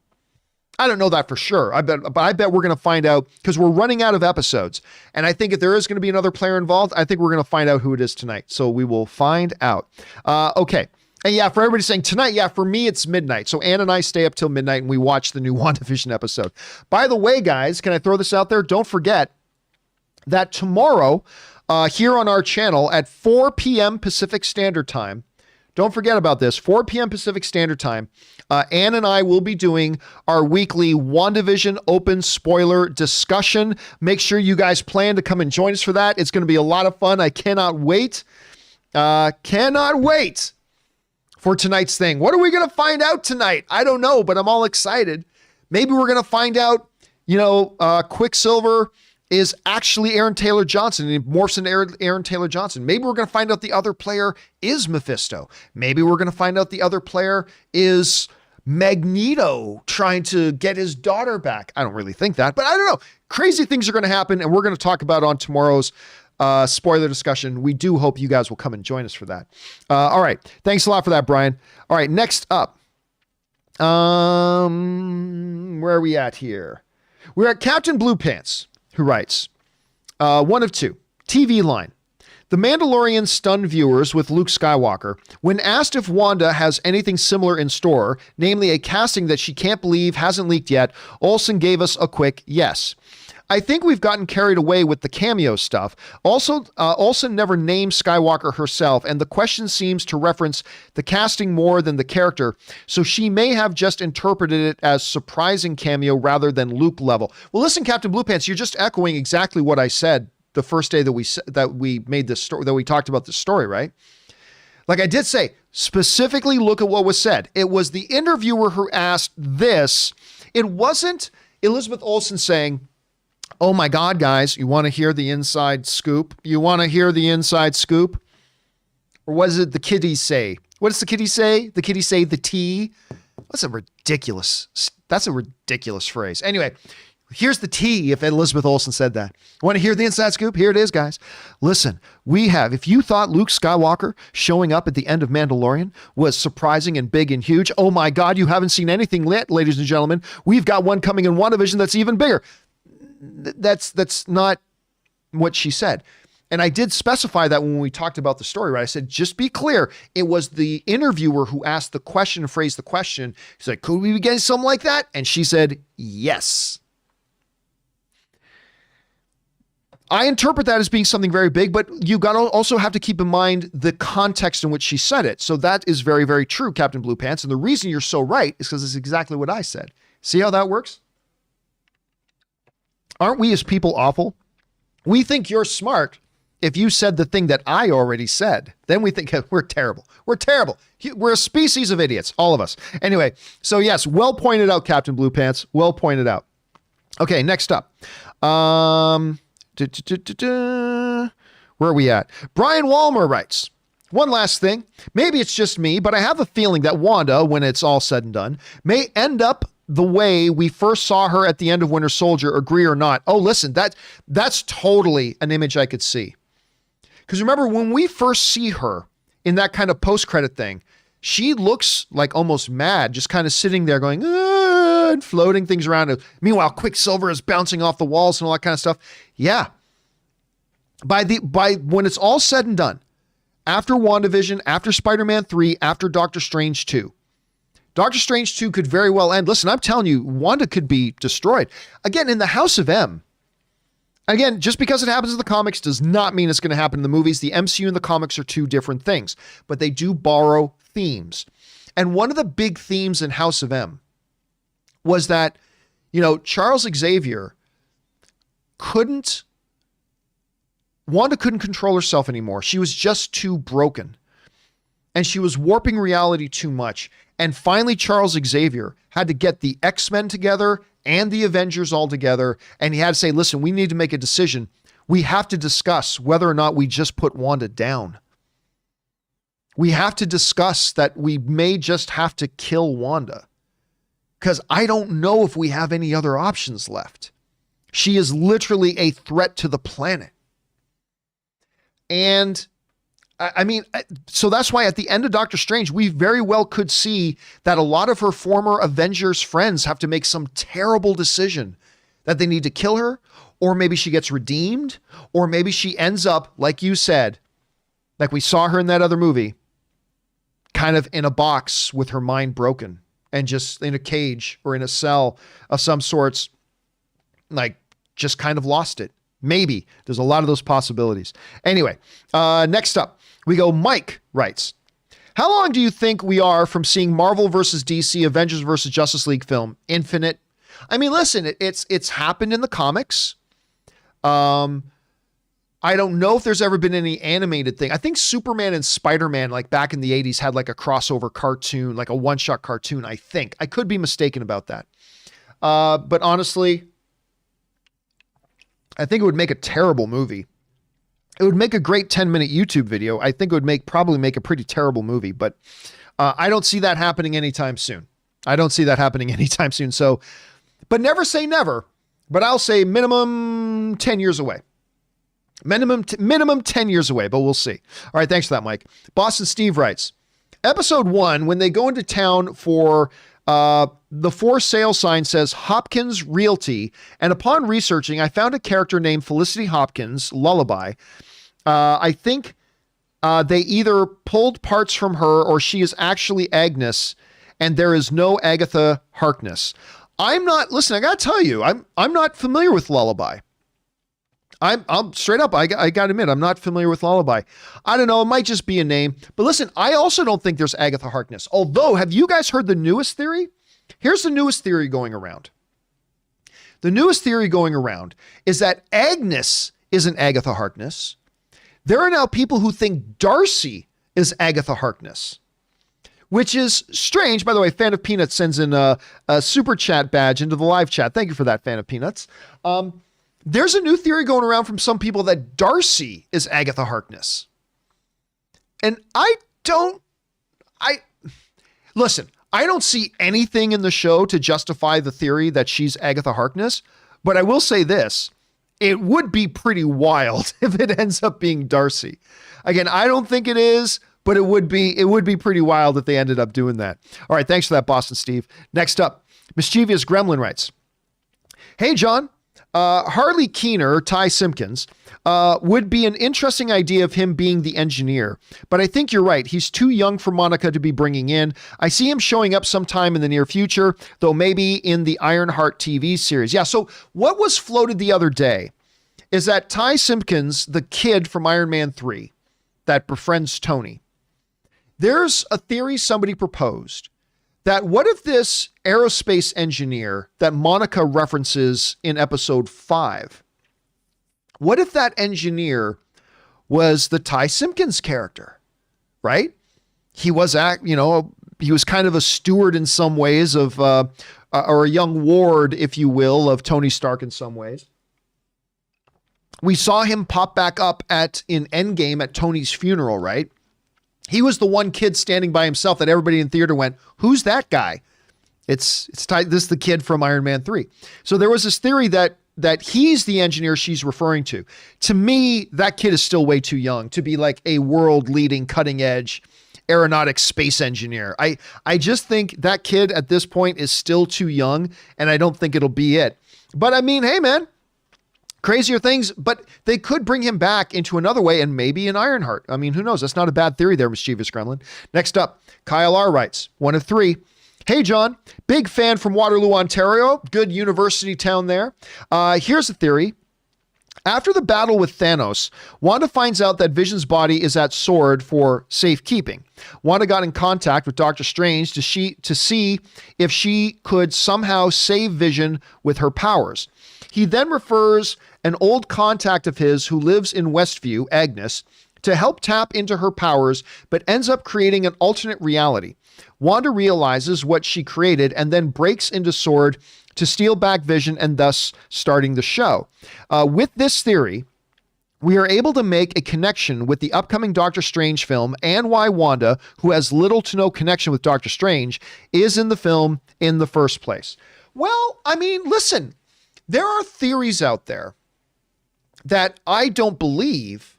[SPEAKER 1] I don't know that for sure. I bet we're going to find out because we're running out of episodes. And I think if there is going to be another player involved, I think we're going to find out who it is tonight. So we will find out. Okay. And yeah, for everybody saying tonight, yeah, for me, it's midnight. So Ann and I stay up till midnight and we watch the new WandaVision episode. By the way, guys, can I throw this out there? Don't forget that tomorrow here on our channel at 4 p.m. Pacific Standard Time, don't forget about this, 4 p.m. Pacific Standard Time, Ann and I will be doing our weekly WandaVision open spoiler discussion. Make sure you guys plan to come and join us for that. It's going to be a lot of fun. I cannot wait. for tonight's thing. What are we going to find out tonight? I don't know, but I'm all excited. Maybe we're going to find out, Quicksilver is actually Aaron Taylor Johnson and morphs into Aaron Taylor Johnson. Maybe we're going to find out the other player is Mephisto. Maybe we're going to find out the other player is Magneto trying to get his daughter back. I don't really think that, but I don't know. Crazy things are going to happen, and we're going to talk about on tomorrow's spoiler discussion. We do hope you guys will come and join us for that. All right. Thanks a lot for that, Brian. All right. Next up. Where are we at here? We're at Captain Blue Pants, who writes, one of two, TV line. The Mandalorian stunned viewers with Luke Skywalker. When asked if Wanda has anything similar in store, namely a casting that she can't believe hasn't leaked yet, Olsen gave us a quick yes. I think we've gotten carried away with the cameo stuff. Also, Olsen never named Skywalker herself, and the question seems to reference the casting more than the character, so she may have just interpreted it as surprising cameo rather than Luke level. Well, listen, Captain Blue Pants, you're just echoing exactly what I said the first day that we made this story, that we talked about this story, right? Like I did say, specifically look at what was said. It was the interviewer who asked this. It wasn't Elizabeth Olsen saying, oh my God, guys, you want to hear the inside scoop? You want to hear the inside scoop? Or was it the kiddies say? What does the kiddies say? The kiddies say the tea? That's a ridiculous phrase. Anyway, here's the tea if Elizabeth Olsen said that. Want to hear the inside scoop? Here it is, guys. Listen, if you thought Luke Skywalker showing up at the end of Mandalorian was surprising and big and huge, oh my God, you haven't seen anything yet, ladies and gentlemen. We've got one coming in WandaVision that's even bigger. That's not what she said. And I did specify that when we talked about the story, right? I said, just be clear. It was the interviewer who asked the question and phrased the question. He's like, could we be getting something like that? And she said, yes. I interpret that as being something very big, but you got to also have to keep in mind the context in which she said it. So that is very, very true, Captain Blue Pants. And the reason you're so right is because it's exactly what I said. See how that works? Aren't we as people awful? We think you're smart if you said the thing that I already said. Then we think we're terrible. We're terrible. We're a species of idiots, all of us. Anyway, so yes, well pointed out, Captain Blue Pants. Well pointed out. Okay, next up. Where are we at? Brian Walmer writes, one last thing. Maybe it's just me, but I have a feeling that Wanda, when it's all said and done, may end up the way we first saw her at the end of Winter Soldier, agree or not. Oh, listen, that's totally an image I could see. Because remember, when we first see her in that kind of post-credit thing, she looks like almost mad, just kind of sitting there going, and floating things around. Meanwhile, Quicksilver is bouncing off the walls and all that kind of stuff. Yeah. By when it's all said and done, after WandaVision, after Spider-Man 3, after Doctor Strange 2, Doctor Strange 2 could very well end. Listen, I'm telling you, Wanda could be destroyed. Again, in the House of M. Again, just because it happens in the comics does not mean it's going to happen in the movies. The MCU and the comics are two different things, but they do borrow themes. And one of the big themes in House of M was that, Charles Xavier Wanda couldn't control herself anymore. She was just too broken. And she was warping reality too much. And finally, Charles Xavier had to get the X-Men together and the Avengers all together. And he had to say, listen, we need to make a decision. We have to discuss whether or not we just put Wanda down. We have to discuss that we may just have to kill Wanda. Because I don't know if we have any other options left. She is literally a threat to the planet. And so that's why at the end of Doctor Strange, we very well could see that a lot of her former Avengers friends have to make some terrible decision that they need to kill her, or maybe she gets redeemed, or maybe she ends up, like you said, like we saw her in that other movie, kind of in a box with her mind broken and just in a cage or in a cell of some sorts, like just kind of lost it. Maybe. There's a lot of those possibilities. Anyway, next up, we go, Mike writes, how long do you think we are from seeing Marvel versus DC, Avengers versus Justice League film? Infinite? I mean, listen, it's happened in the comics. I I don't know if there's ever been any animated thing. I think Superman and Spider-Man, like back in the 80s, had like a crossover cartoon, like a one-shot cartoon, I think. I could be mistaken about that. But honestly, I think it would make a terrible movie. It would make a great 10-minute YouTube video. I think it would probably make a pretty terrible movie, but I don't see that happening anytime soon. So, but never say never, but I'll say minimum 10 years away. Minimum 10 years away, but we'll see. All right, thanks for that, Mike. Boston Steve writes, episode 1, when they go into town for the for sale sign says Hopkins Realty, and upon researching, I found a character named Felicity Hopkins, Lullaby. I think they either pulled parts from her or she is actually Agnes, and there is no Agatha Harkness. Listen, I gotta tell you, I'm not familiar with Lullaby. I'm straight up. I got to admit, I'm not familiar with Lullaby. I don't know. It might just be a name. But listen, I also don't think there's Agatha Harkness. Although, have you guys heard the newest theory? Here's the newest theory going around. The newest theory going around is that Agnes isn't Agatha Harkness. There are now people who think Darcy is Agatha Harkness, which is strange. By the way, Fan of Peanuts sends in a super chat badge into the live chat. Thank you for that, Fan of Peanuts. There's a new theory going around from some people that Darcy is Agatha Harkness. And listen, I don't see anything in the show to justify the theory that she's Agatha Harkness, but I will say this, it would be pretty wild if it ends up being Darcy. Again, I don't think it is, but it would be pretty wild if they ended up doing that. All right, thanks for that, Boston Steve. Next up, Mischievous Gremlin writes, hey, John, Harley Keener, Ty Simpkins, would be an interesting idea of him being the engineer, but I think you're right. He's too young for Monica to be bringing in. I see him showing up sometime in the near future, though maybe in the Ironheart TV series. Yeah, so what was floated the other day is that Ty Simpkins, the kid from Iron Man 3 that befriends Tony, there's a theory somebody proposed that what if this aerospace engineer that Monica references in episode 5, what if that engineer was the Ty Simpkins character, right? He was he was kind of a steward in some ways of, or a young ward, if you will, of Tony Stark in some ways. We saw him pop back up in Endgame at Tony's funeral, right? He was the one kid standing by himself that everybody in theater went, who's that guy? It's Ty, this is the kid from Iron Man 3. So there was this theory that he's the engineer she's referring to. To me, that kid is still way too young to be like a world-leading, cutting-edge aeronautics space engineer. I just think that kid at this point is still too young, and I don't think it'll be it. But I mean, hey, man, crazier things, but they could bring him back into another way and maybe an Ironheart. I mean, who knows? That's not a bad theory there, Mischievous Gremlin. Next up, Kyle R. writes, 1 of 3. Hey, John, big fan from Waterloo, Ontario. Good university town there. Here's a theory. After the battle with Thanos, Wanda finds out that Vision's body is at Sword for safekeeping. Wanda got in contact with Doctor Strange to see if she could somehow save Vision with her powers. He then refers an old contact of his who lives in Westview, Agnes, to help tap into her powers, but ends up creating an alternate reality. Wanda realizes what she created and then breaks into Sword to steal back Vision and thus starting the show. With this theory, we are able to make a connection with the upcoming Doctor Strange film and why Wanda, who has little to no connection with Doctor Strange, is in the film in the first place. Well, I mean, listen, there are theories out there that I don't believe,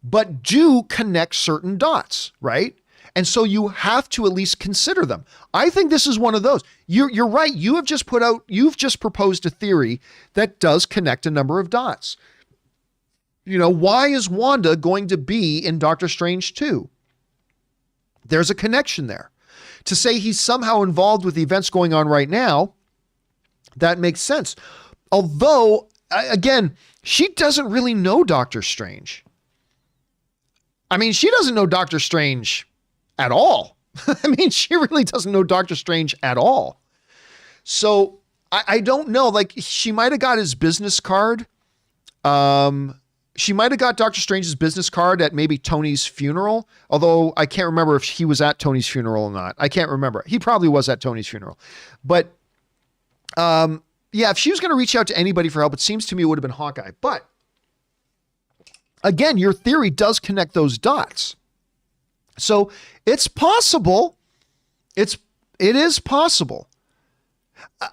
[SPEAKER 1] but do connect certain dots, right? And so you have to at least consider them. I think this is one of those. You're right. You've just proposed a theory that does connect a number of dots. You know, why is Wanda going to be in Doctor Strange 2? There's a connection there. To say he's somehow involved with the events going on right now, that makes sense. Although, again, she doesn't really know Doctor Strange. I mean, she doesn't know Doctor Strange at all. I mean, she really doesn't know Doctor Strange at all. So I don't know, like she might've got his business card. she might have got Doctor Strange's business card at maybe Tony's funeral, although I can't remember if he was at Tony's funeral or not. I can't remember. He probably was at Tony's funeral. But yeah, if she was going to reach out to anybody for help, it seems to me it would have been Hawkeye. But again, your theory does connect those dots. So it's possible. It is possible.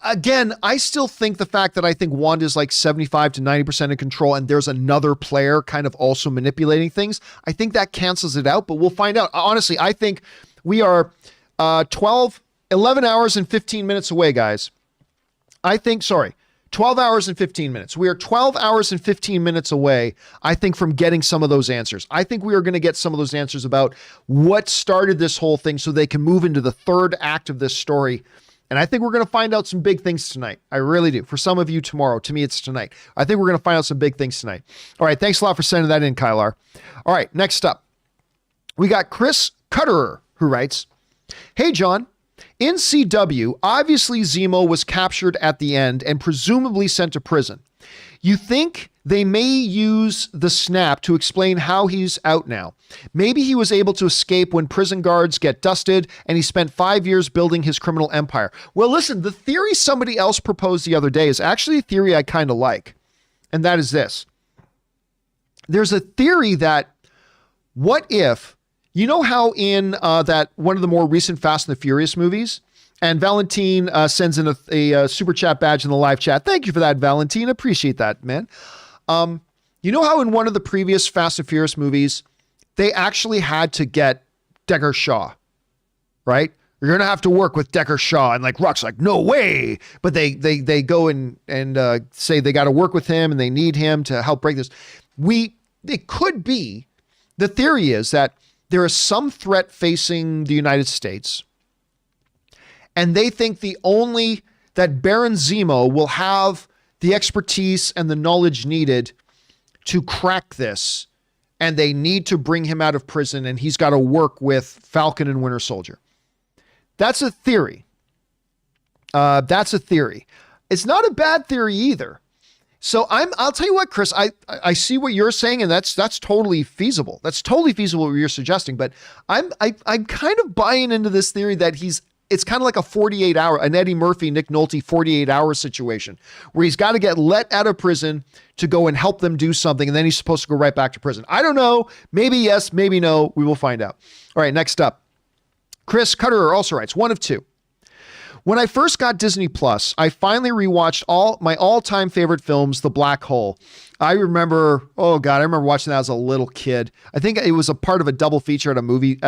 [SPEAKER 1] Again, I still think the fact that I think Wanda's like 75 to 90% in control and there's another player kind of also manipulating things, I think that cancels it out, but we'll find out. Honestly, I think we are 11 hours and 15 minutes away, guys. 12 hours and 15 minutes. We are 12 hours and 15 minutes away, I think, from getting some of those answers. I think we are going to get some of those answers about what started this whole thing so they can move into the third act of this story. And I think we're going to find out some big things tonight. I really do. For some of you tomorrow, to me, it's tonight. I think we're going to find out some big things tonight. All right. Thanks a lot for sending that in, Kylar. All right. Next up, we got Chris Cutterer, who writes, "Hey, John. In CW, obviously Zemo was captured at the end and presumably sent to prison. You think they may use the snap to explain how he's out now? Maybe he was able to escape when prison guards get dusted and he spent 5 years building his criminal empire." Well, listen, the theory somebody else proposed the other day is actually a theory I kind of like. And that is this. There's a theory that what if, you know how in that one of the more recent Fast and the Furious movies, and Valentine sends in a super chat badge in the live chat. Thank you for that, Valentine. Appreciate that, man. You know how in one of the previous Fast and Furious movies, they actually had to get Deckard Shaw, right? You're going to have to work with Deckard Shaw. And like Rock's like, no way. But they go and say they got to work with him and they need him to help break this. It could be, the theory is that there is some threat facing the United States, and they think that Baron Zemo will have the expertise and the knowledge needed to crack this, and they need to bring him out of prison, and he's got to work with Falcon and Winter Soldier. That's a theory. It's not a bad theory either. So I'll tell you what, Chris, I see what you're saying, and that's totally feasible. That's totally feasible what you're suggesting, but I'm kind of buying into this theory that it's kind of like a 48-hour, an Eddie Murphy, Nick Nolte 48-hour situation where he's got to get let out of prison to go and help them do something, and then he's supposed to go right back to prison. I don't know. Maybe yes, maybe no. We will find out. All right, next up. Chris Cutterer also writes, one of two. When I first got Disney Plus, I finally rewatched all my all-time favorite films, The Black Hole. I remember watching that as a little kid. I think it was a part of a double feature at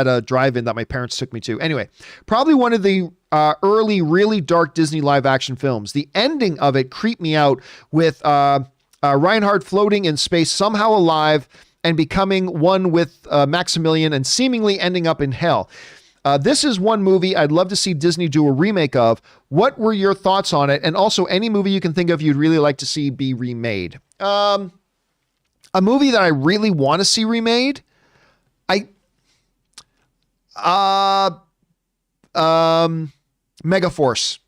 [SPEAKER 1] a drive-in that my parents took me to. Anyway, probably one of the early, really dark Disney live-action films. The ending of it creeped me out with Reinhardt floating in space, somehow alive, and becoming one with Maximilian and seemingly ending up in hell. This is one movie I'd love to see Disney do a remake of. What were your thoughts on it? And also any movie you can think of you'd really like to see be remade. A movie that I really want to see remade. Megaforce.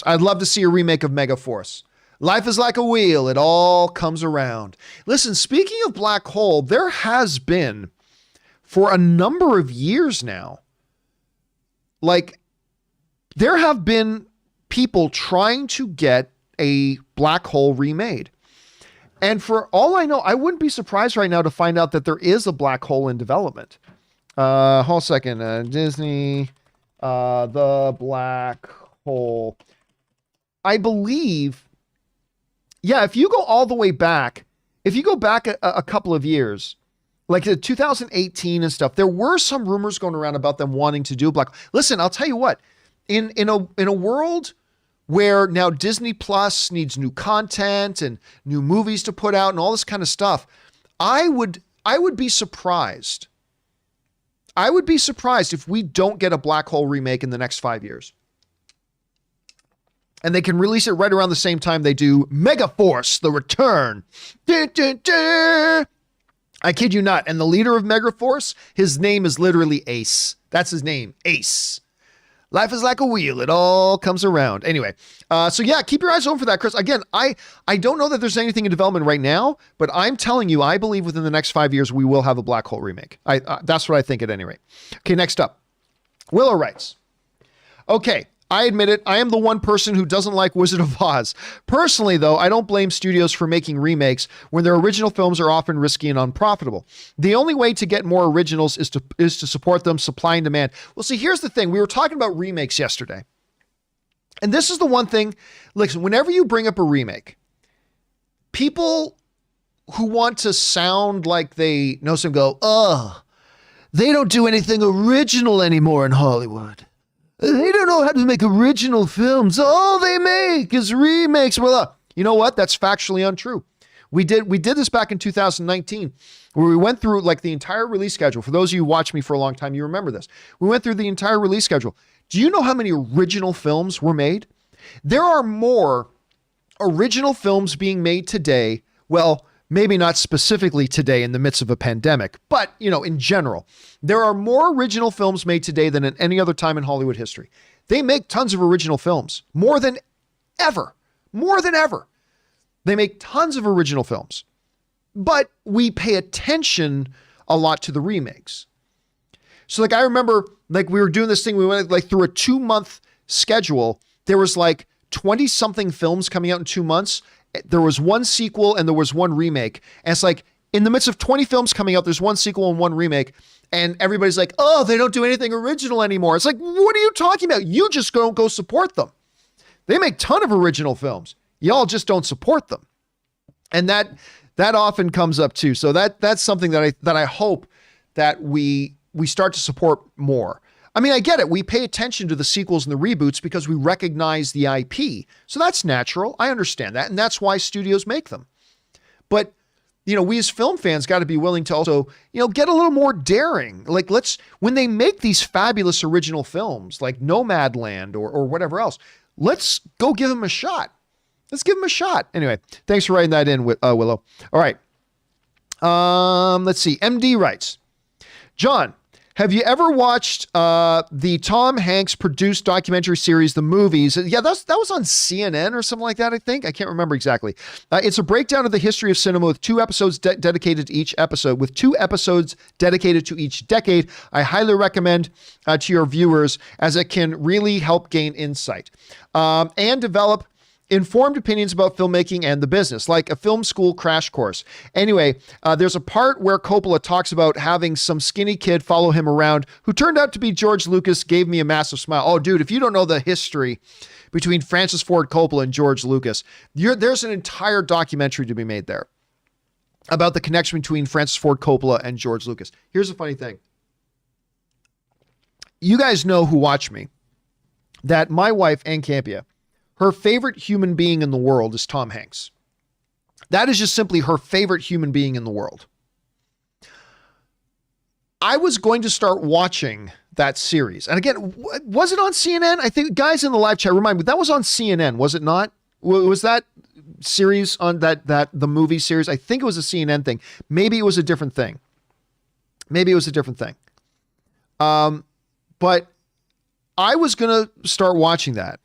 [SPEAKER 1] I'd love to see a remake of Megaforce. Life is like a wheel. It all comes around. Listen, speaking of Black Hole, there has been, for a number of years now, like, there have been people trying to get a Black Hole remade. And for all I know, I wouldn't be surprised right now to find out that there is a Black Hole in development. Hold a second. Disney, the Black Hole. I believe, yeah, if you go all the way back, a couple of years, like 2018 and stuff, there were some rumors going around about them wanting to do a Black Hole. Listen, I'll tell you what, in a world where now Disney Plus needs new content and new movies to put out and all this kind of stuff, I would be surprised. I would be surprised if we don't get a Black Hole remake in the next 5 years. And they can release it right around the same time they do Megaforce, The Return. Dun, dun, dun. I kid you not. And the leader of Megaforce, his name is literally Ace. That's his name, Ace. Life is like a wheel. It all comes around. Anyway, so yeah, keep your eyes open for that, Chris. Again, I don't know that there's anything in development right now, but I'm telling you, I believe within the next 5 years, we will have a Black Hole remake. That's what I think at any rate. Okay, next up. Willow writes, okay, I admit it, I am the one person who doesn't like Wizard of Oz. Personally, though, I don't blame studios for making remakes when their original films are often risky and unprofitable. The only way to get more originals is to support them, supply and demand. Well, see, here's the thing. We were talking about remakes yesterday. And this is the one thing, listen, whenever you bring up a remake, people who want to sound like they know some go, they don't do anything original anymore in Hollywood. They don't know how to make original films. All they make is remakes. Well, you know what? That's factually untrue. We did this back in 2019, where we went through like the entire release schedule. For those of you who watched me for a long time, you remember this. We went through the entire release schedule. Do you know how many original films were made? There are more original films being made today. Well, maybe not specifically today in the midst of a pandemic, but, in general, there are more original films made today than at any other time in Hollywood history. They make tons of original films, more than ever. They make tons of original films, but we pay attention a lot to the remakes. So I remember we were doing this thing. We went through a 2-month schedule. There was 20 something films coming out in 2 months. There was one sequel and there was one remake. And it's in the midst of 20 films coming out, there's one sequel and one remake. And everybody's like, oh, they don't do anything original anymore. It's what are you talking about? You just don't go support them. They make a ton of original films. Y'all just don't support them. And that often comes up too. So that's something that I hope that we start to support more. I mean, I get it. We pay attention to the sequels and the reboots because we recognize the IP. So that's natural. I understand that. And that's why studios make them. But, we as film fans got to be willing to also, get a little more daring. When they make these fabulous original films like Nomadland or whatever else, let's go give them a shot. Let's give them a shot. Anyway, thanks for writing that in, Willow. All right. Let's see. MD writes, John, have you ever watched the Tom Hanks produced documentary series, The Movies? Yeah, that was on CNN or something like that, I think. I can't remember exactly. It's a breakdown of the history of cinema with 2 episodes dedicated to each episode, with 2 episodes dedicated to each decade. I highly recommend to your viewers as it can really help gain insight and develop informed opinions about filmmaking and the business, like a film school crash course. Anyway, there's a part where Coppola talks about having some skinny kid follow him around who turned out to be George Lucas. Gave me a massive smile. Oh, dude, if you don't know the history between Francis Ford Coppola and George Lucas, there's an entire documentary to be made there about the connection between Francis Ford Coppola and George Lucas. Here's the funny thing. You guys know who watch me that my wife, Ann Campea, her favorite human being in the world is Tom Hanks. That is just simply her favorite human being in the world. I was going to start watching that series. And again, was it on CNN? I think guys in the live chat, remind me, that was on CNN, was it not? Was that series on the movie series? I think it was a CNN thing. Maybe it was a different thing. But I was going to start watching that.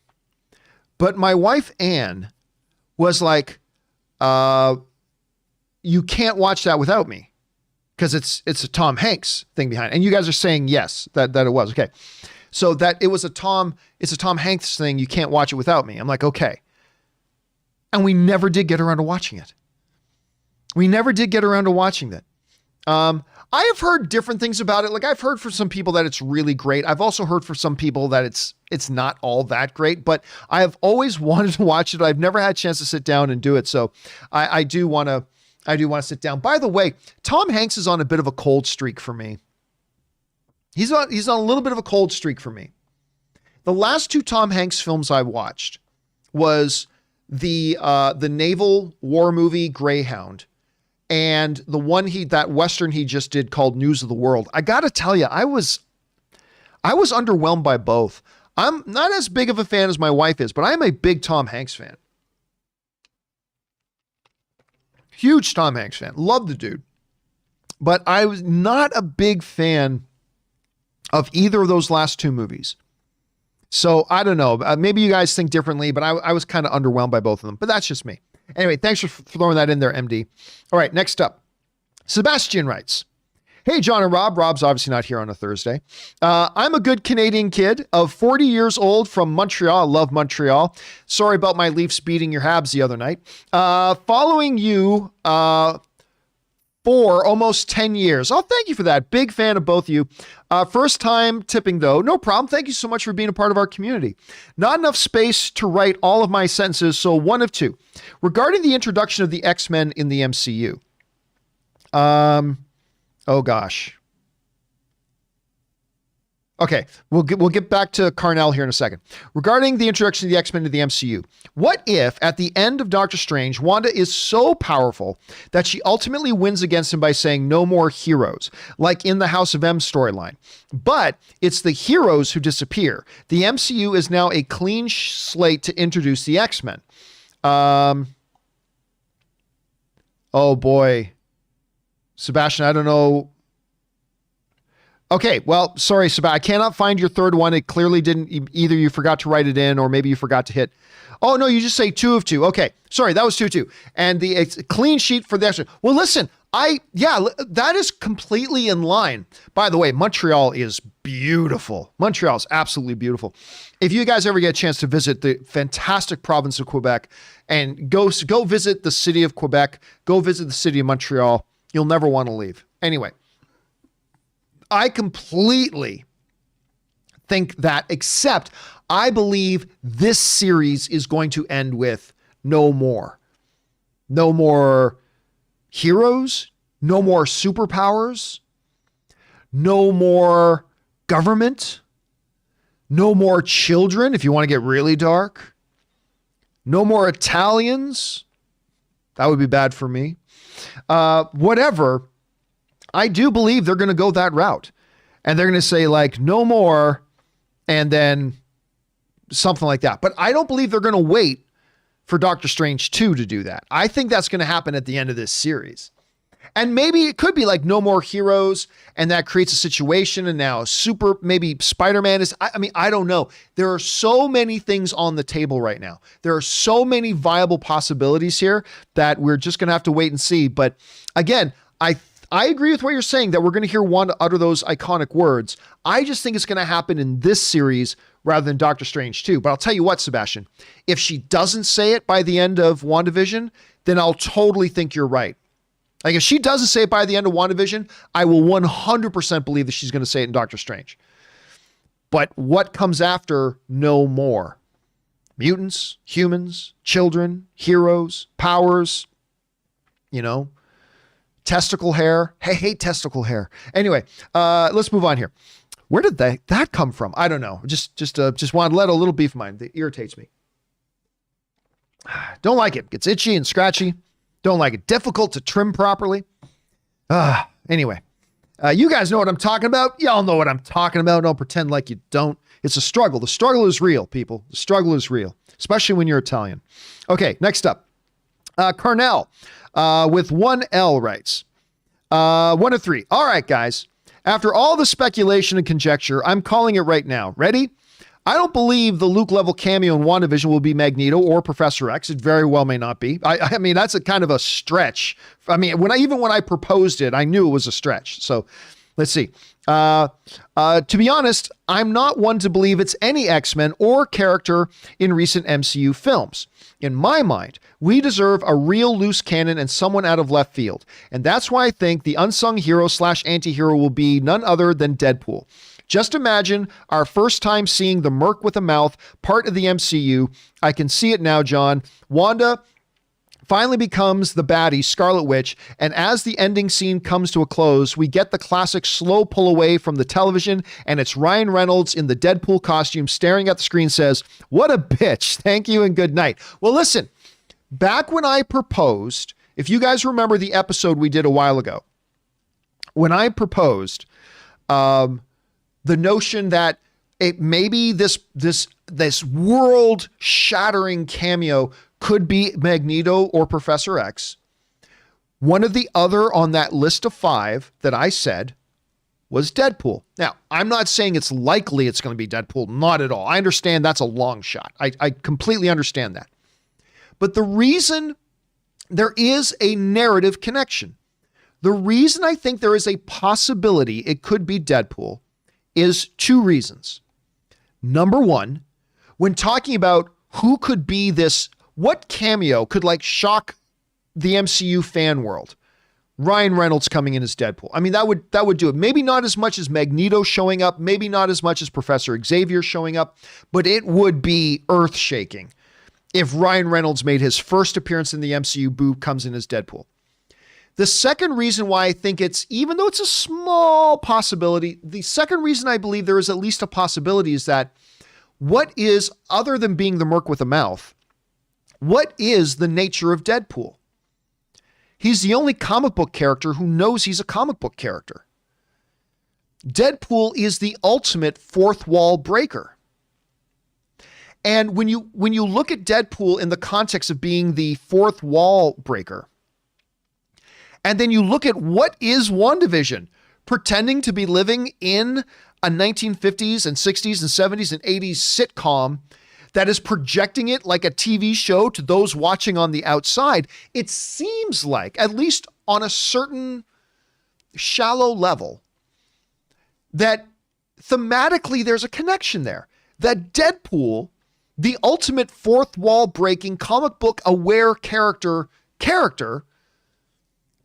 [SPEAKER 1] But my wife, Ann, was like, you can't watch that without me because it's a Tom Hanks thing behind it. And you guys are saying yes, that it was. Okay. So that it's a Tom Hanks thing. You can't watch it without me. I'm like, okay. And we never did get around to watching it. I have heard different things about it. I've heard from some people that it's really great. I've also heard from some people that it's not all that great, but I have always wanted to watch it. I've never had a chance to sit down and do it. So I do want to sit down. By the way, Tom Hanks is on a bit of a cold streak for me. He's on a little bit of a cold streak for me. The last 2 Tom Hanks films I watched was the naval war movie Greyhound, and the one that Western he just did called News of the World. I got to tell you, I was underwhelmed by both. I'm not as big of a fan as my wife is, but I'm a big Tom Hanks fan. Huge Tom Hanks fan. Love the dude. But I was not a big fan of either of those last 2 movies. So I don't know. Maybe you guys think differently, but I was kind of underwhelmed by both of them. But that's just me. Anyway, thanks for throwing that in there, MD. All right, next up. Sebastian writes, hey, John and Rob. Rob's obviously not here on a Thursday. I'm a good Canadian kid of 40 years old from Montreal. I love Montreal. Sorry about my Leafs beating your Habs the other night. Following you for almost 10 years. Oh, thank you for that. Big fan of both of you. First time tipping, though. No problem. Thank you so much for being a part of our community. Not enough space to write all of my sentences, so one of two. Regarding the introduction of the X-Men in the MCU. Oh gosh. Okay, we'll get back to Carnell here in a second. Regarding the introduction of the X-Men to the MCU, what if at the end of Doctor Strange, Wanda is so powerful that she ultimately wins against him by saying no more heroes, like in the House of M storyline? But it's the heroes who disappear. The MCU is now a clean slate to introduce the X-Men. Oh boy. Sebastian, I don't know. Okay, well, sorry, Sebastian. I cannot find your third one. It clearly didn't. Either you forgot to write it in or maybe you forgot to hit. Oh, no, you just say 2 of 2. Okay, sorry, that was 2 of 2. And it's a clean sheet for the extra. Well, listen, that is completely in line. By the way, Montreal is beautiful. Montreal is absolutely beautiful. If you guys ever get a chance to visit the fantastic province of Quebec and go visit the city of Quebec, go visit the city of Montreal, you'll never want to leave. Anyway. I completely think that, except I believe this series is going to end with no more. No more heroes, no more superpowers, no more government, no more children, if you want to get really dark, no more Italians. That would be bad for me. Whatever. I do believe they're going to go that route, and they're going to say like no more and then something like that. But I don't believe they're going to wait for Doctor Strange 2 to do that. I think that's going to happen at the end of this series. And maybe it could be like no more heroes, and that creates a situation, and now maybe Spider-Man is, I don't know. There are so many things on the table right now. There are so many viable possibilities here that we're just going to have to wait and see. But again, I agree with what you're saying, that we're going to hear Wanda utter those iconic words. I just think it's going to happen in this series rather than Doctor Strange 2. But I'll tell you what, Sebastian, if she doesn't say it by the end of WandaVision, then I'll totally think you're right. Like if she doesn't say it by the end of WandaVision, I will 100% believe that she's going to say it in Doctor Strange. But what comes after? No more. Mutants, humans, children, heroes, powers, testicle hair. I hate testicle hair. Anyway, let's move on here. Where did that come from? I don't know. Just wanted to let a little beef of mine. It irritates me. Don't like it. Gets itchy and scratchy. Don't like it. Difficult to trim properly. Anyway, you guys know what I'm talking about. Y'all know what I'm talking about. Don't pretend like you don't. It's a struggle. The struggle is real, people. The struggle is real, especially when you're Italian. Okay, next up. Carnell with 1L writes, 1 of 3. All right, guys. After all the speculation and conjecture, I'm calling it right now. Ready? I don't believe the Luke level cameo in WandaVision will be Magneto or Professor X. It very well may not be. I mean, that's a kind of a stretch. I mean, when I proposed it, I knew it was a stretch. So let's see. To be honest, I'm not one to believe it's any X-Men or character in recent MCU films. In my mind, we deserve a real loose cannon and someone out of left field. And that's why I think the unsung hero / anti-hero will be none other than Deadpool. Just imagine our first time seeing the Merc with a mouth part of the MCU. I can see it now, John. Wanda finally becomes the baddie, Scarlet Witch, and as the ending scene comes to a close, we get the classic slow pull away from the television, and it's Ryan Reynolds in the Deadpool costume staring at the screen, says, "What a bitch. Thank you and good night." Well, listen, back when I proposed, if you guys remember the episode we did a while ago, when I proposed, the notion that it maybe this world-shattering cameo could be Magneto or Professor X. One of the other on that list of 5 that I said was Deadpool. Now, I'm not saying it's likely it's going to be Deadpool. Not at all. I understand that's a long shot. I completely understand that. But the reason there is a narrative connection, the reason I think there is a possibility it could be Deadpool is two reasons. Number one, when talking about who could be this, what cameo could like shock the MCU fan world? Ryan Reynolds coming in as Deadpool. I mean, that would do it. Maybe not as much as Magneto showing up, maybe not as much as Professor Xavier showing up, but it would be earth-shaking if Ryan Reynolds made his first appearance in the MCU, Boo comes in as Deadpool. The second reason why I think it's, even though it's a small possibility, the second reason I believe there is at least a possibility is that what is, other than being the merc with a mouth, what is the nature of Deadpool? He's the only comic book character who knows he's a comic book character. Deadpool is the ultimate fourth wall breaker. And when you look at Deadpool in the context of being the fourth wall breaker, and then you look at what is WandaVision, pretending to be living in a 1950s and 60s and 70s and 80s sitcom that is projecting it like a TV show to those watching on the outside, it seems like, at least on a certain shallow level, that thematically there's a connection there. That Deadpool, the ultimate fourth wall breaking, comic book aware character,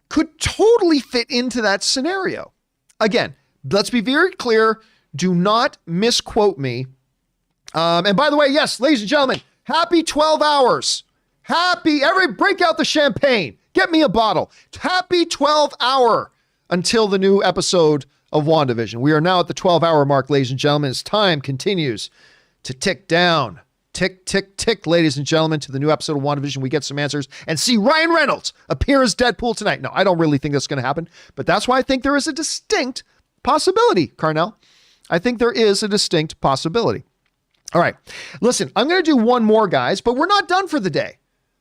[SPEAKER 1] could totally fit into that scenario. Again, let's be very clear. Do not misquote me. And by the way, yes, ladies and gentlemen, happy 12 hours. Break out the champagne. Get me a bottle. Happy 12 hour until the new episode of WandaVision. We are now at the 12-hour mark, ladies and gentlemen, as time continues to tick down. Tick, tick, tick, ladies and gentlemen, to the new episode of WandaVision. We get some answers and see Ryan Reynolds appear as Deadpool tonight. No, I don't really think that's going to happen, but that's why I think there is a distinct possibility, Carnell. I think there is a distinct possibility. All right, listen, I'm going to do one more, guys, but we're not done for the day.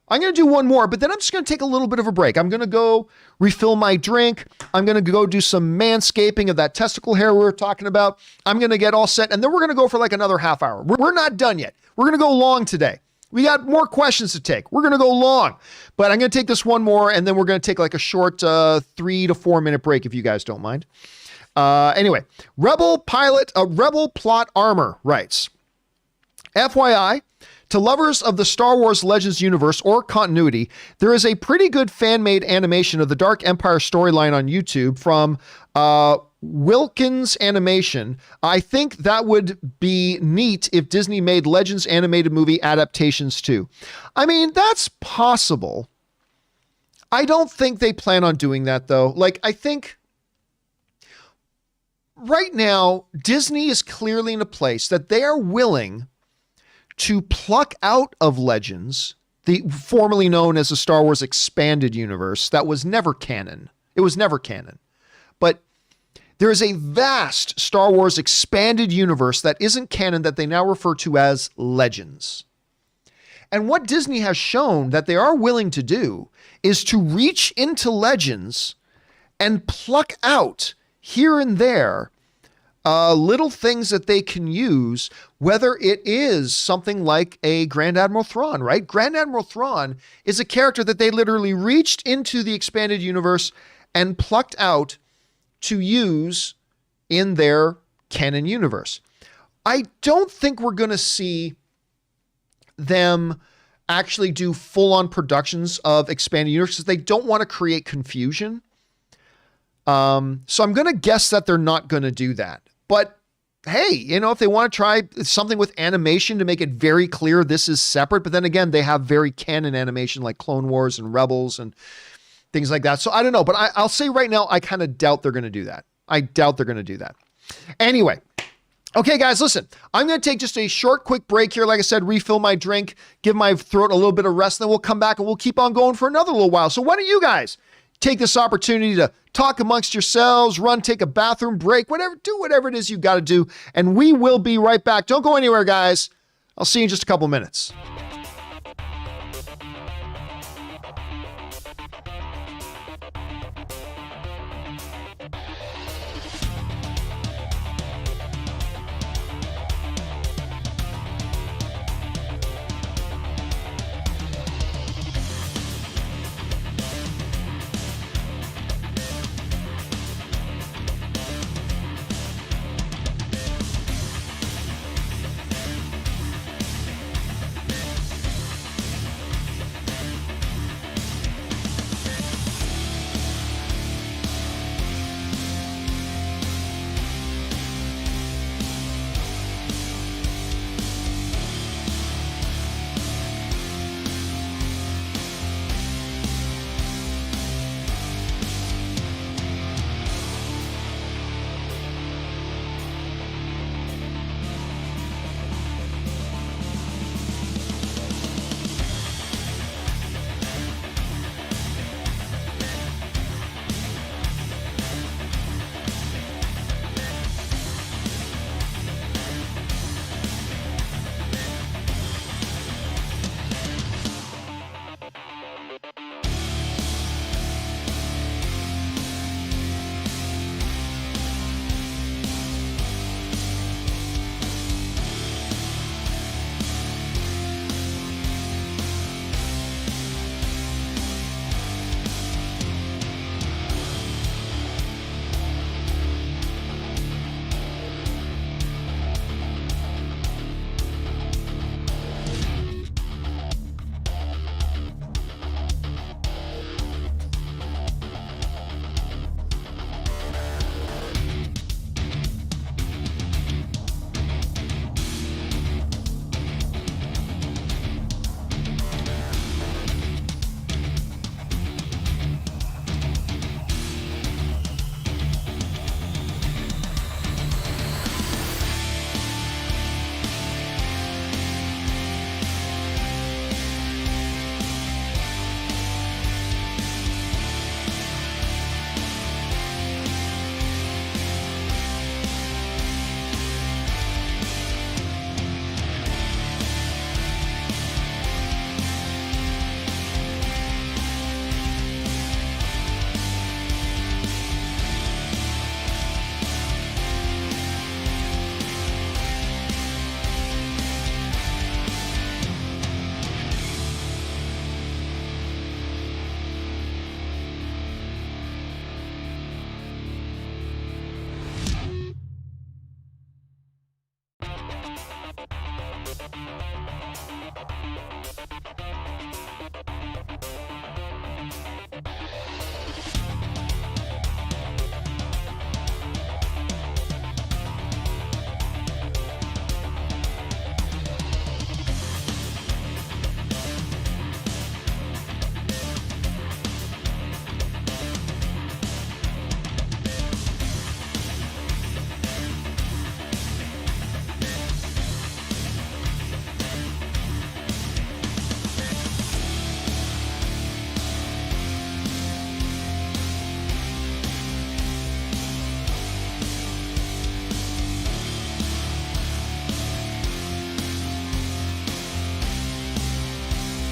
[SPEAKER 1] I'm going to do one more, but then I'm just going to take a little bit of a break. I'm going to go refill my drink. I'm going to go do some manscaping of that testicle hair we were talking about. I'm going to get all set, and then we're going to go for like another half hour. We're not done yet. We're going to go long today. We got more questions to take. We're going to go long, but I'm going to take this one more, and then we're going to take like a short 3 to 4 minute break if you guys don't mind. Anyway, Rebel Plot Armor writes, FYI, to lovers of the Star Wars Legends universe or continuity, there is a pretty good fan-made animation of the Dark Empire storyline on YouTube from Wilkins Animation. I think that would be neat if Disney made Legends animated movie adaptations too. I mean, that's possible. I don't think they plan on doing that though. Like, I think right now, Disney is clearly in a place that they are willing to pluck out of Legends, the formerly known as the Star Wars Expanded Universe, that was never canon. It was never canon. But there is a vast Star Wars Expanded Universe that isn't canon that they now refer to as Legends. And what Disney has shown that they are willing to do is to reach into Legends and pluck out here and there little things that they can use, whether it is something like a Grand Admiral Thrawn, right? Grand Admiral Thrawn is a character that they literally reached into the expanded universe and plucked out to use in their canon universe. I don't think we're going to see them actually do full-on productions of expanded universe because they don't want to create confusion. So I'm going to guess that they're not going to do that. But hey, if they want to try something with animation to make it very clear this is separate, but then again, they have very canon animation like Clone Wars and Rebels and things like that. So I don't know, but I'll say right now, I kind of doubt they're going to do that. I doubt they're going to do that. Anyway. Okay, guys, listen, I'm going to take just a short, quick break here. Like I said, refill my drink, give my throat a little bit of rest, then we'll come back and we'll keep on going for another little while. So why don't you guys take this opportunity to talk amongst yourselves, run, take a bathroom break, do whatever it is you got to do. And we will be right back. Don't go anywhere, guys. I'll see you in just a couple minutes.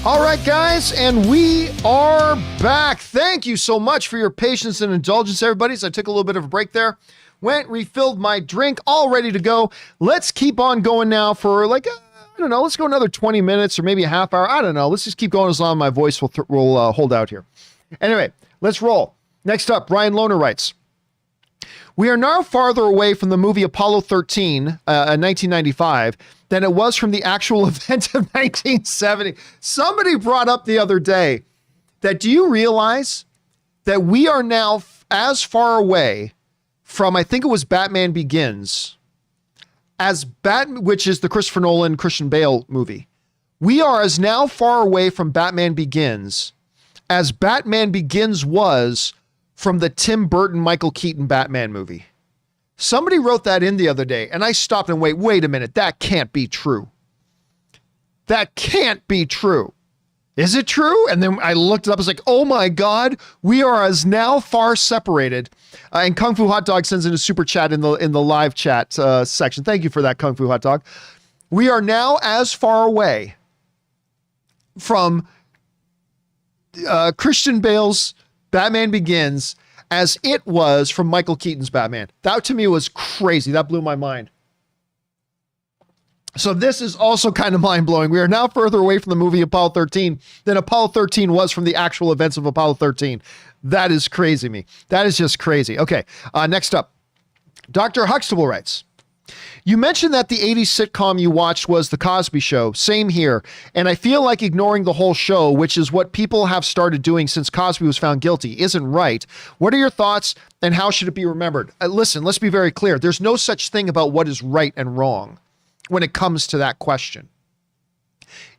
[SPEAKER 1] All right, guys, and we are back. Thank you so much for your patience and indulgence, everybody. So I took a little bit of a break there, went, refilled my drink, all ready to go. Let's keep on going now for I don't know, let's go another 20 minutes or maybe a half hour. I don't know. Let's just keep going as long as my voice will hold out here. Anyway, let's roll. Next up, Brian Lohner writes, we are now farther away from the movie Apollo 13 in 1995 than it was from the actual event of 1970. Somebody brought up the other day that, do you realize that we are now as far away from, I think it was Batman Begins, which is the Christopher Nolan, Christian Bale movie. We are as now far away from Batman Begins as Batman Begins was from the Tim Burton, Michael Keaton Batman movie. Somebody wrote that in the other day, and I stopped and wait a minute, that can't be true. That can't be true. Is it true? And then I looked it up, I was like, oh my God, we are as now far separated. And Kung Fu Hot Dog sends in a super chat in the live chat section. Thank you for that, Kung Fu Hot Dog. We are now as far away from Christian Bale's Batman Begins as it was from Michael Keaton's Batman. That to me was crazy. That blew my mind. So this is also kind of mind-blowing. We are now further away from the movie Apollo 13 than Apollo 13 was from the actual events of Apollo 13. That is crazy me. That is just crazy. Okay, next up. Dr. Huxtable writes, you mentioned that the 80s sitcom you watched was The Cosby Show. Same here. And I feel like ignoring the whole show, which is what people have started doing since Cosby was found guilty, isn't right. What are your thoughts and how should it be remembered? Listen, let's be very clear. There's no such thing about what is right and wrong when it comes to that question.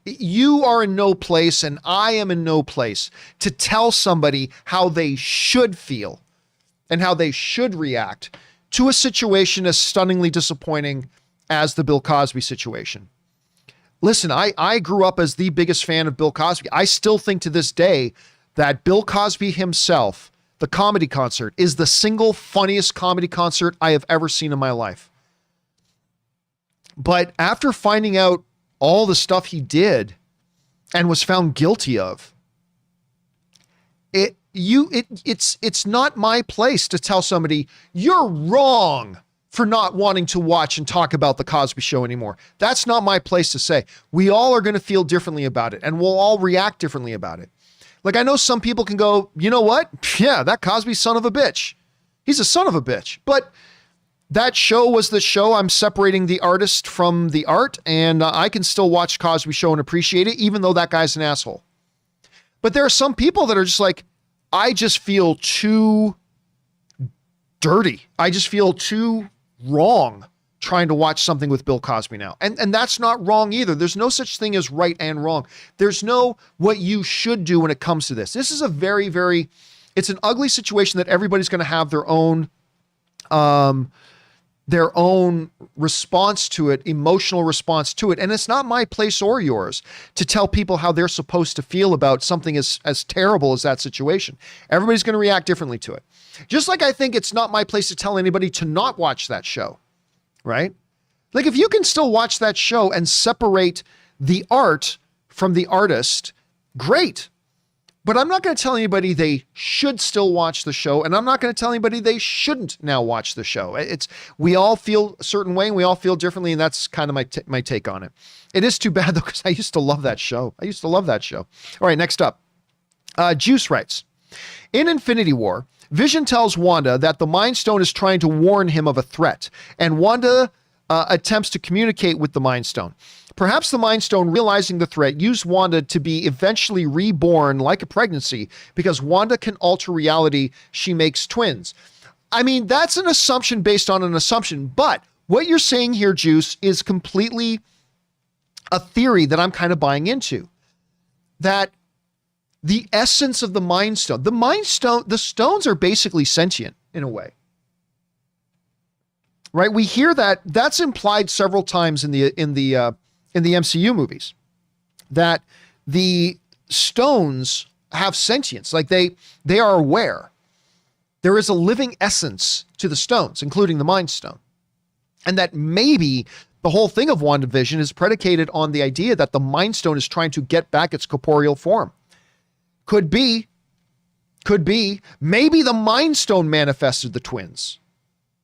[SPEAKER 1] You are in no place and I am in no place to tell somebody how they should feel and how they should react to a situation as stunningly disappointing as the Bill Cosby situation. Listen, I grew up as the biggest fan of Bill Cosby. I still think to this day that Bill Cosby himself, the comedy concert, is the single funniest comedy concert I have ever seen in my life. But after finding out all the stuff he did and was found guilty of, it's not my place to tell somebody you're wrong for not wanting to watch and talk about the Cosby Show anymore. That's not my place to say. We all are going to feel differently about it and we'll all react differently about it. Like, I know some people can go, you know what? Yeah, that Cosby son of a bitch. He's a son of a bitch. But that show was the show. I'm separating the artist from the art, and I can still watch Cosby Show and appreciate it, even though that guy's an asshole. But there are some people that are just like, I just feel too dirty. I just feel too wrong trying to watch something with Bill Cosby now. And that's not wrong either. There's no such thing as right and wrong. There's no what you should do when it comes to this. This is a very, very, it's an ugly situation that everybody's going to have their own response to it, emotional response to it. And it's not my place or yours to tell people how they're supposed to feel about something as terrible as that situation. Everybody's going to react differently to it. Just like I think it's not my place to tell anybody to not watch that show, right? Like, if you can still watch that show and separate the art from the artist, great. But I'm not going to tell anybody they should still watch the show, and I'm not going to tell anybody they shouldn't now watch the show. We all feel a certain way, and we all feel differently, and that's kind of my take on it. It is too bad, though, because I used to love that show. All right, next up. Juice writes, in Infinity War, Vision tells Wanda that the Mind Stone is trying to warn him of a threat, and Wanda attempts to communicate with the Mind Stone. Perhaps the Mind Stone, realizing the threat, used Wanda to be eventually reborn like a pregnancy because Wanda can alter reality. She makes twins. I mean, that's an assumption based on an assumption, but what you're saying here, Juice, is completely a theory that I'm kind of buying into. That the essence of the Mind Stone, the stones are basically sentient in a way. Right? We hear that's implied several times in the MCU movies, that the stones have sentience, like they are aware. There is a living essence to the stones, including the Mind Stone. And that maybe The whole thing of WandaVision is predicated on the idea that the Mind Stone is trying to get back its corporeal form. Could be. Maybe the Mind Stone manifested the twins.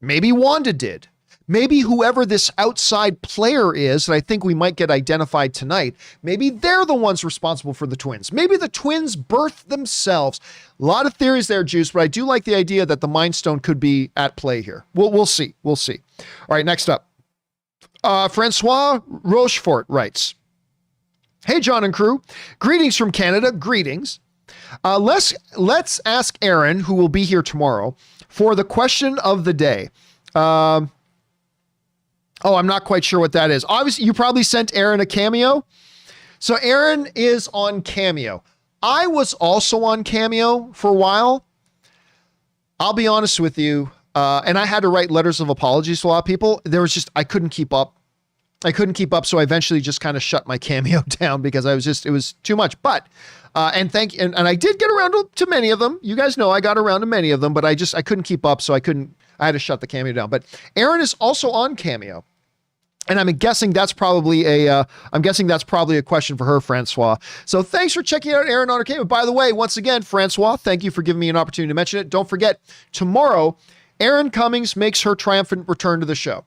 [SPEAKER 1] Maybe Wanda did. Maybe whoever this outside player is, and I think we might get identified tonight, maybe they're the ones responsible for the twins. Maybe the twins birthed themselves. A lot of theories there, Juice, but I do like the idea that the Mind Stone could be at play here. We'll see. We'll see. All right, next up. Francois Rochefort writes, "Hey, John and crew. Greetings from Canada. Greetings. Let's ask Aaron, who will be here tomorrow, for the question of the day." I'm not quite sure what that is. Obviously, you probably sent Aaron a Cameo. So Aaron is on Cameo. I was also on Cameo for a while. I'll be honest with you. And I had to write letters of apologies to a lot of people. I couldn't keep up. So I eventually just kind of shut my Cameo down because it was too much. But, and I did get around to many of them. You guys know I got around to many of them, but I couldn't keep up. So I had to shut the Cameo down. But Aaron is also on Cameo. And I'm guessing that's probably a question for her, Francois. So thanks for checking out Aaron on her Cameo. By the way, once again, Francois, thank you for giving me an opportunity to mention it. Don't forget, tomorrow, Erin Cummings makes her triumphant return to the show.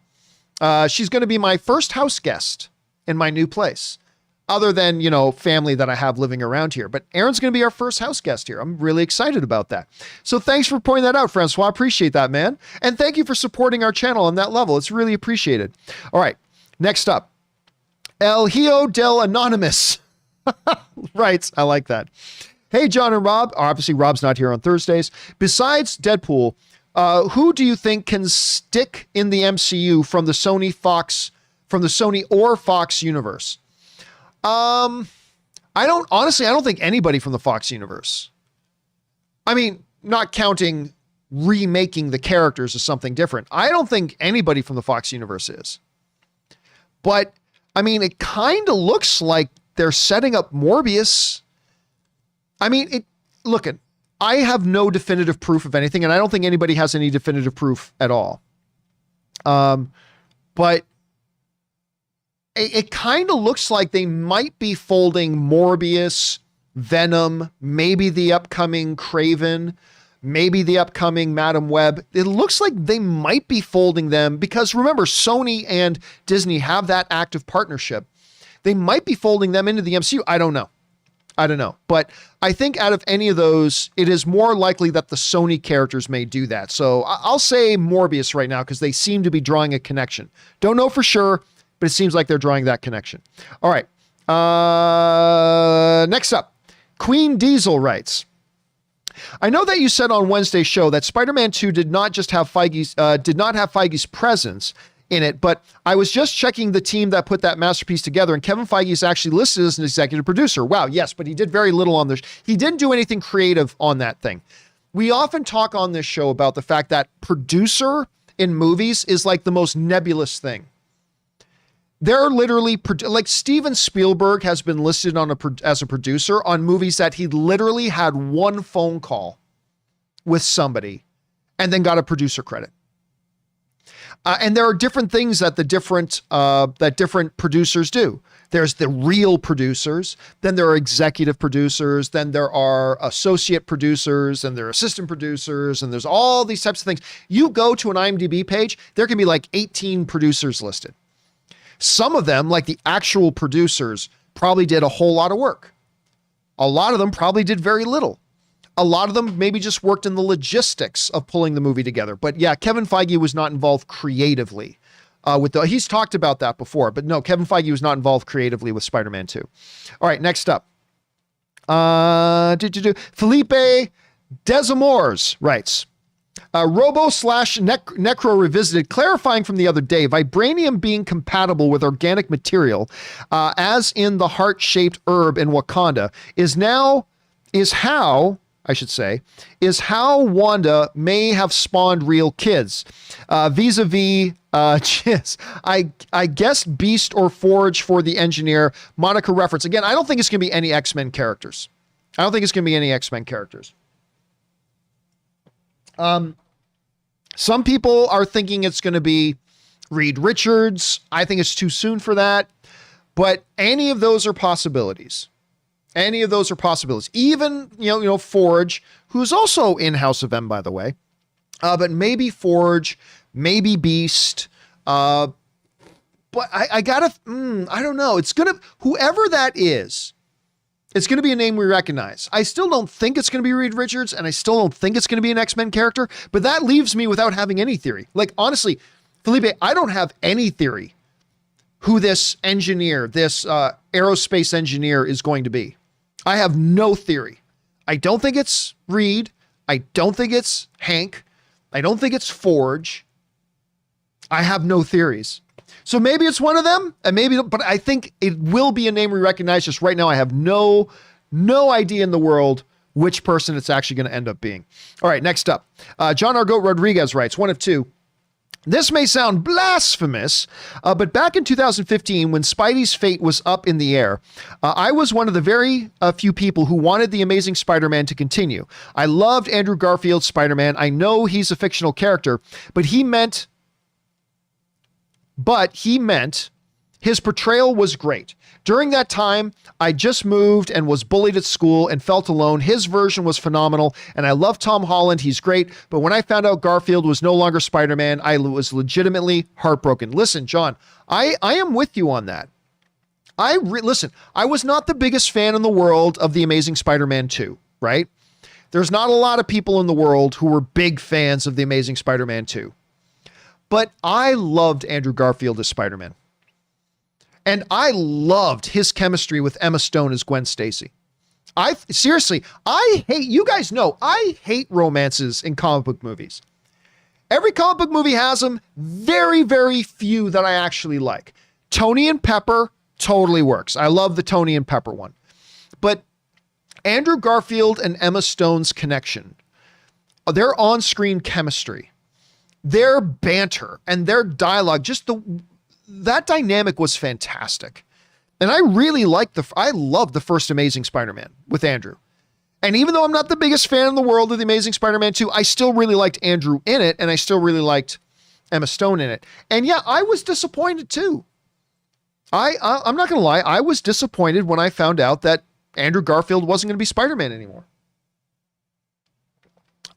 [SPEAKER 1] She's going to be my first house guest in my new place, other than, family that I have living around here. But Erin's going to be our first house guest here. I'm really excited about that. So thanks for pointing that out, Francois. Appreciate that, man. And thank you for supporting our channel on that level. It's really appreciated. All right, next up. El Hio del Anonymous writes, I like that. "Hey, John and Rob." Obviously, Rob's not here on Thursdays. "Besides Deadpool, who do you think can stick in the MCU from the Sony or Fox universe?" I don't think anybody from the Fox universe. I mean, not counting remaking the characters is something different. I don't think anybody from the Fox universe is. But, I mean, it kind of looks like they're setting up Morbius. I mean, I have no definitive proof of anything, and I don't think anybody has any definitive proof at all. But it kind of looks like they might be folding Morbius, Venom, maybe the upcoming Kraven, maybe the upcoming Madam Web. It looks like they might be folding them because, remember, Sony and Disney have that active partnership. They might be folding them into the MCU. I don't know. But I think out of any of those, it is more likely that the Sony characters may do that. So I'll say Morbius right now because they seem to be drawing a connection. Don't know for sure, but it seems like they're drawing that connection. All right. Next up, Queen Diesel writes, "I know that you said on Wednesday's show that Spider-Man 2 did not have Feige's presence in it, but I was just checking the team that put that masterpiece together, and Kevin Feige is actually listed as an executive producer." Wow, yes, but he did very little on this. He didn't do anything creative on that thing. We often talk on this show about the fact that producer in movies is like the most nebulous thing. They're literally, like Steven Spielberg has been listed as a producer on movies that he literally had one phone call with somebody and then got a producer credit. And there are different things that different producers do. There's the real producers, then there are executive producers, then there are associate producers, and there are assistant producers, and there's all these types of things. You go to an IMDb page, there can be like 18 producers listed. Some of them, like the actual producers, probably did a whole lot of work. A lot of them probably did very little. A lot of them maybe just worked in the logistics of pulling the movie together. But yeah, Kevin Feige was not involved creatively he's talked about that before, but no, Kevin Feige was not involved creatively with Spider-Man 2. All right, next up. Felipe Desamores writes, Robo/Necro Revisited, clarifying from the other day, vibranium being compatible with organic material, as in the heart-shaped herb in Wakanda, is how Wanda may have spawned real kids. Vis-a-vis, I guess Beast or Forge for the Engineer, Monica reference. Again, I don't think it's going to be any X-Men characters. Some people are thinking it's going to be Reed Richards, I think it's too soon for that. But any of those are possibilities. Any of those are possibilities. Even, Forge, who's also in House of M, by the way. But maybe Forge, maybe Beast. But I gotta, I don't know. Whoever that is, it's going to be a name we recognize. I still don't think it's going to be Reed Richards, and I still don't think it's going to be an X-Men character, but that leaves me without having any theory. Like, honestly, Felipe, I don't have any theory who this engineer, this aerospace engineer is going to be. I have no theory. I don't think it's Reed. I don't think it's Hank. I don't think it's Forge. I have no theories. So maybe it's one of them, but I think it will be a name we recognize. Just right now, I have no idea in the world which person it's actually going to end up being. All right, next up. John Argot Rodriguez writes, one of two. This may sound blasphemous, but back in 2015, when Spidey's fate was up in the air, I was one of the very few people who wanted The Amazing Spider-Man to continue. I loved Andrew Garfield's Spider-Man. I know he's a fictional character, but he meant his portrayal was great. During that time, I just moved and was bullied at school and felt alone. His version was phenomenal, and I love Tom Holland. He's great. But when I found out Garfield was no longer Spider-Man, I was legitimately heartbroken. Listen, John, I am with you on that. Listen, I was not the biggest fan in the world of The Amazing Spider-Man 2, right? There's not a lot of people in the world who were big fans of The Amazing Spider-Man 2. But I loved Andrew Garfield as Spider-Man. And I loved his chemistry with Emma Stone as Gwen Stacy. I hate romances in comic book movies. Every comic book movie has them. Very, very few that I actually like. Tony and Pepper totally works. I love the Tony and Pepper one. But Andrew Garfield and Emma Stone's connection, their on-screen chemistry, their banter and their dialogue, that dynamic was fantastic. And I really loved the first Amazing Spider-Man with Andrew. And even though I'm not the biggest fan in the world of The Amazing Spider-Man 2, I still really liked Andrew in it, and I still really liked Emma Stone in it. And yeah, I was disappointed too. I'm not going to lie. I was disappointed when I found out that Andrew Garfield wasn't going to be Spider-Man anymore.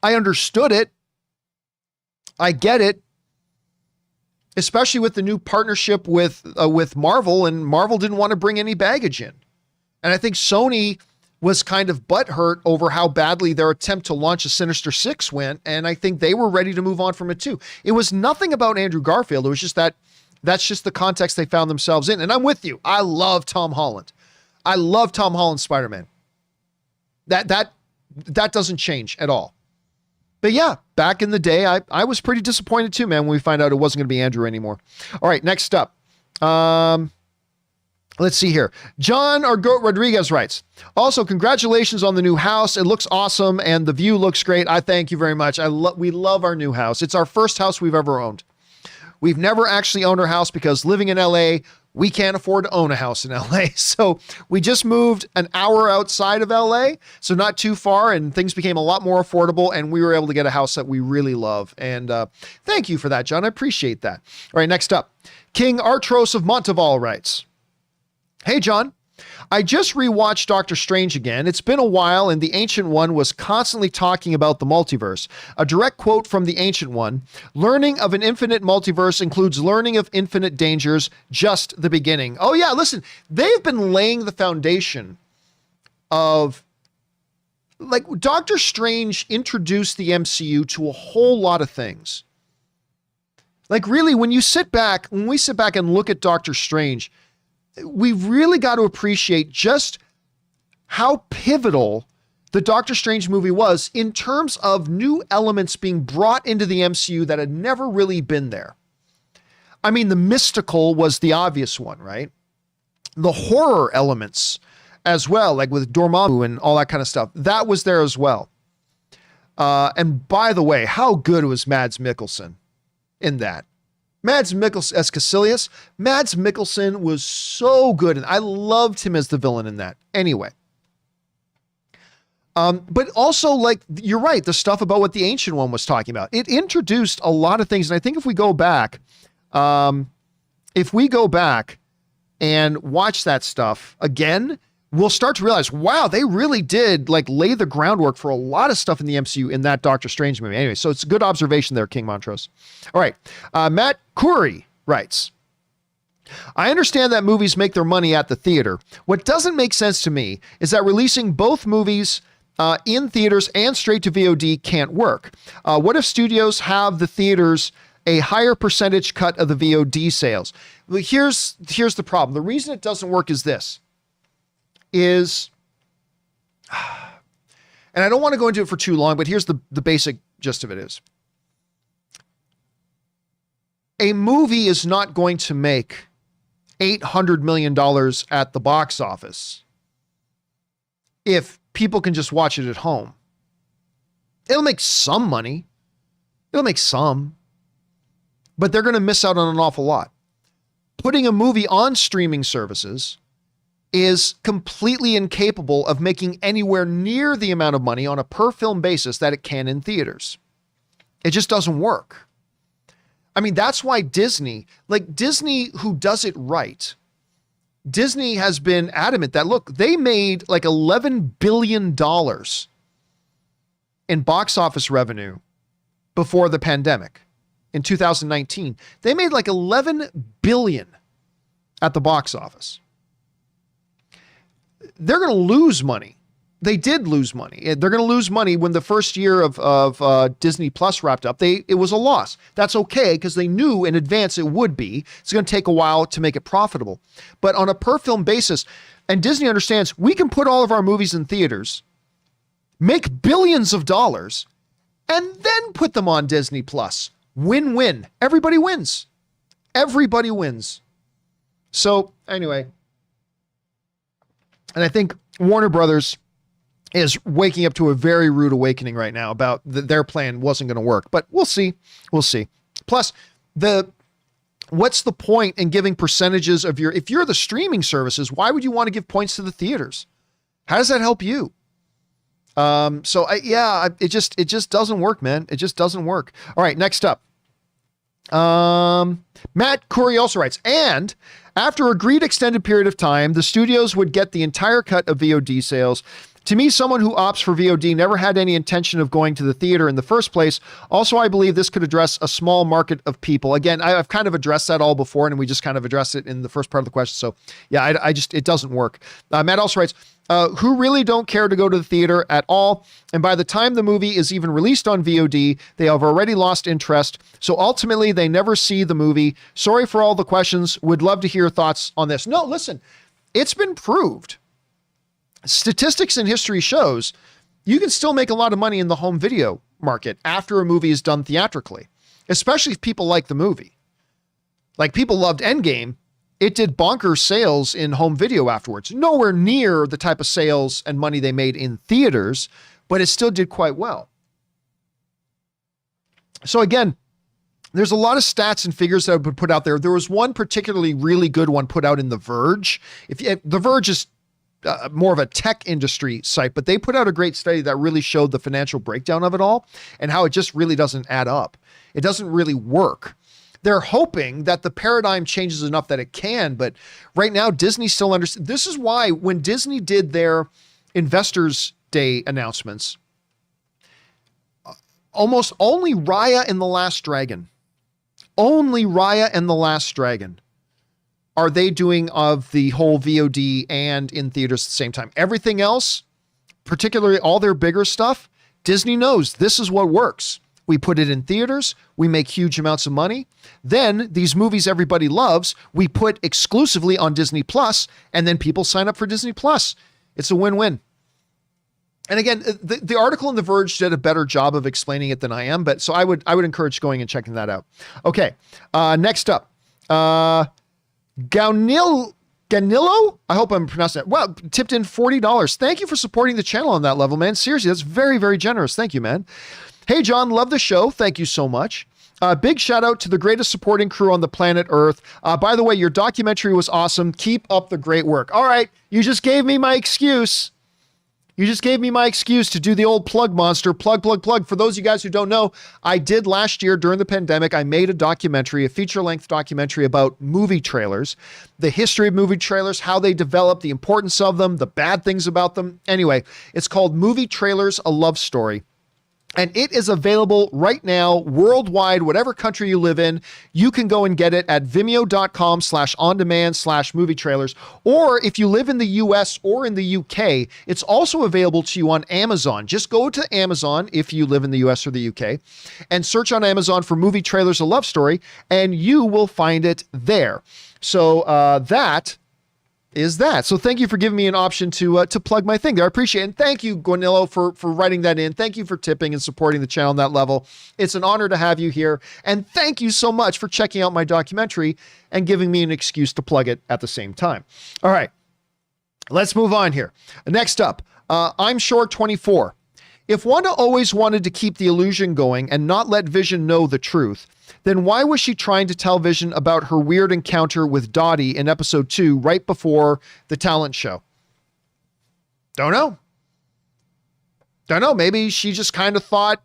[SPEAKER 1] I understood it. I get it. Especially with the new partnership with Marvel, and Marvel didn't want to bring any baggage in. And I think Sony was kind of butthurt over how badly their attempt to launch a Sinister Six went, and I think they were ready to move on from it too. It was nothing about Andrew Garfield. It was just that's just the context they found themselves in. And I'm with you. I love Tom Holland. I love Tom Holland's Spider-Man. That doesn't change at all. But yeah, back in the day, I was pretty disappointed too, man, when we find out it wasn't going to be Andrew anymore. All right, next up. Let's see here. John Argot Rodriguez writes, also, congratulations on the new house. It looks awesome, and the view looks great. I thank you very much. We love our new house. It's our first house we've ever owned. We've never actually owned our house because living in LA, we can't afford to own a house in LA. So we just moved an hour outside of LA, so not too far, and things became a lot more affordable, and we were able to get a house that we really love. And thank you for that, John. I appreciate that. All right, next up. King Artros of Monteval writes, hey, John. I just rewatched Doctor Strange again. It's been a while, and the Ancient One was constantly talking about the multiverse. A direct quote from the Ancient One, learning of an infinite multiverse includes learning of infinite dangers, just the beginning. Oh yeah, listen, they've been laying the foundation of, like, Doctor Strange introduced the MCU to a whole lot of things. Like, really, when we sit back and look at Doctor Strange, we've really got to appreciate just how pivotal the Doctor Strange movie was in terms of new elements being brought into the MCU that had never really been there. I mean, the mystical was the obvious one, right? The horror elements as well, like with Dormammu and all that kind of stuff, that was there as well. And by the way, how good was Mads Mikkelsen in that? Mads Mikkelsen as Caecilius. Mads Mikkelsen was so good, and I loved him as the villain in that. Anyway. But also, like, you're right, the stuff about what the Ancient One was talking about. It introduced a lot of things, and I think if we go back, if we go back and watch that stuff again, we'll start to realize, wow, they really did like lay the groundwork for a lot of stuff in the MCU in that Doctor Strange movie. Anyway, so it's a good observation there, King Montrose. All right. Matt Curry writes, I understand that movies make their money at the theater. What doesn't make sense to me is that releasing both movies in theaters and straight to VOD can't work. What if studios have the theaters a higher percentage cut of the VOD sales? Well, here's the problem. The reason it doesn't work is this. And I don't want to go into it for too long, but here's the basic gist of it is. A movie is not going to make $800 million at the box office if people can just watch it at home. It'll make some money. It'll make some. But they're going to miss out on an awful lot. Putting a movie on streaming services is completely incapable of making anywhere near the amount of money on a per film basis that it can in theaters. It just doesn't work. I mean, that's why Disney, who does it right, Disney has been adamant that, look, they made like $11 billion in box office revenue before the pandemic in 2019. They made like $11 billion at the box office. They're going to lose money. They did lose money. They're going to lose money when the first year of Disney Plus wrapped up. It was a loss. That's okay because they knew in advance it would be. It's going to take a while to make it profitable. But on a per film basis, and Disney understands we can put all of our movies in theaters, make billions of dollars, and then put them on Disney Plus. Win-win. Everybody wins. Everybody wins. So anyway, and I think Warner Brothers is waking up to a very rude awakening right now about their plan wasn't going to work, but we'll see. We'll see. Plus, what's the point in giving percentages of if you're the streaming services, why would you want to give points to the theaters? How does that help you? It just doesn't work, man. It just doesn't work. All right, next up. Matt Curry also writes, and after agreed extended period of time, the studios would get the entire cut of VOD sales. To me, someone who opts for VOD never had any intention of going to the theater in the first place. Also, I believe this could address a small market of people. Again, I've kind of addressed that all before, and we just kind of addressed it in the first part of the question. So yeah, it doesn't work. Matt also writes, who really don't care to go to the theater at all. And by the time the movie is even released on VOD, they have already lost interest. So ultimately, they never see the movie. Sorry for all the questions. Would love to hear your thoughts on this. No, listen, it's been proved. Statistics and history shows you can still make a lot of money in the home video market after a movie is done theatrically, especially if people like the movie. Like people loved Endgame. It did bonkers sales in home video afterwards. Nowhere near the type of sales and money they made in theaters, but it still did quite well. So again, there's a lot of stats and figures that have been put out there. There was one particularly really good one put out in The Verge. The Verge is more of a tech industry site, but they put out a great study that really showed the financial breakdown of it all and how it just really doesn't add up. It doesn't really work. They're hoping that the paradigm changes enough that it can, but right now Disney still understands. This is why when Disney did their Investors Day announcements, almost only Raya and the Last Dragon are they doing of the whole VOD and in theaters at the same time. Everything else, particularly all their bigger stuff, Disney knows this is what works. We put it in theaters, we make huge amounts of money. Then these movies everybody loves, we put exclusively on Disney Plus, and then people sign up for Disney Plus. It's a win-win. And again, the article in The Verge did a better job of explaining it than I am, but so I would encourage going and checking that out. Okay, next up. Ganillo, I hope I'm pronouncing it. Well, tipped in $40. Thank you for supporting the channel on that level, man. Seriously, that's very, very generous. Thank you, man. Hey, John, love the show. Thank you so much. Big shout out to the greatest supporting crew on the planet Earth. By the way, your documentary was awesome. Keep up the great work. All right, you just gave me my excuse. You just gave me my excuse to do the old plug monster, plug. For those of you guys who don't know, I did last year during the pandemic, I made a documentary, a feature-length documentary about movie trailers, the history of movie trailers, how they develop, the importance of them, the bad things about them. Anyway, it's called Movie Trailers, A Love Story. And it is available right now worldwide, whatever country you live in. You can go and get it at vimeo.com/on-demand/movie trailers. Or if you live in the US or in the UK, it's also available to you on Amazon. Just go to Amazon if you live in the US or the UK and search on Amazon for Movie Trailers, A Love Story, and you will find it there. So that is that. So thank you for giving me an option to plug my thing there. I appreciate it. And thank you, Guanillo, for writing that in. Thank you for tipping and supporting the channel on that level. It's an honor to have you here. And thank you so much for checking out my documentary and giving me an excuse to plug it at the same time. All right, let's move on here. Next up, I'm Sure 24. If Wanda always wanted to keep the illusion going and not let Vision know the truth, then why was she trying to tell Vision about her weird encounter with Dottie in episode 2 right before the talent show? Don't know. Maybe she just kind of thought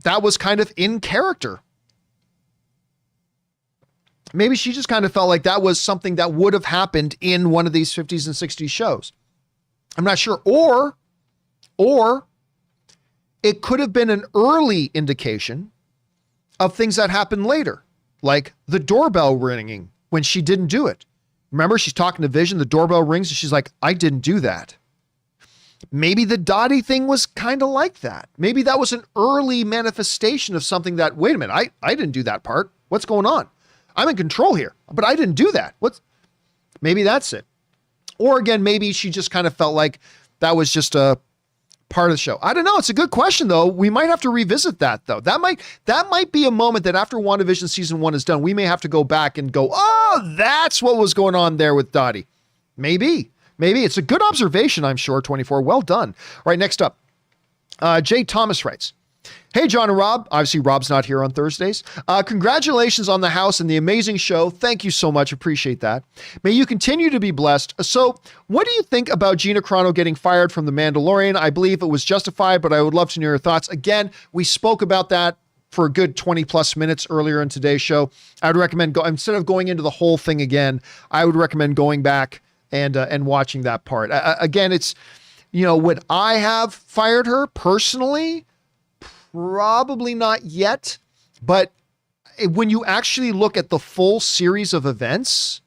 [SPEAKER 1] that was kind of in character. Maybe she just kind of felt like that was something that would have happened in one of these 50s and 60s shows. I'm not sure. Or it could have been an early indication of things that happened later, like the doorbell ringing when she didn't do it. Remember, she's talking to Vision, the doorbell rings, and she's like, I didn't do that. Maybe the Dottie thing was kind of like that. Maybe that was an early manifestation of something that, wait a minute, I didn't do that part. What's going on? I'm in control here, but I didn't do that. Maybe that's it. Or again, maybe she just kind of felt like that was just a part of the show. I don't know. It's a good question though. We might have to revisit that though. That might be a moment that after WandaVision season 1 is done, we may have to go back and go, oh, that's what was going on there with Dottie. Maybe it's a good observation. I'm Sure 24. Well done. All right. Next up, Jay Thomas writes, hey, John and Rob. Obviously, Rob's not here on Thursdays. Congratulations on the house and the amazing show. Thank you so much. Appreciate that. May you continue to be blessed. So what do you think about Gina Carano getting fired from The Mandalorian? I believe it was justified, but I would love to know your thoughts. Again, we spoke about that for a good 20 plus minutes earlier in today's show. I would recommend instead of going into the whole thing again, I would recommend going back and watching that part. Again, it's, would I have fired her personally? Probably not yet, but when you actually look at the full series of events,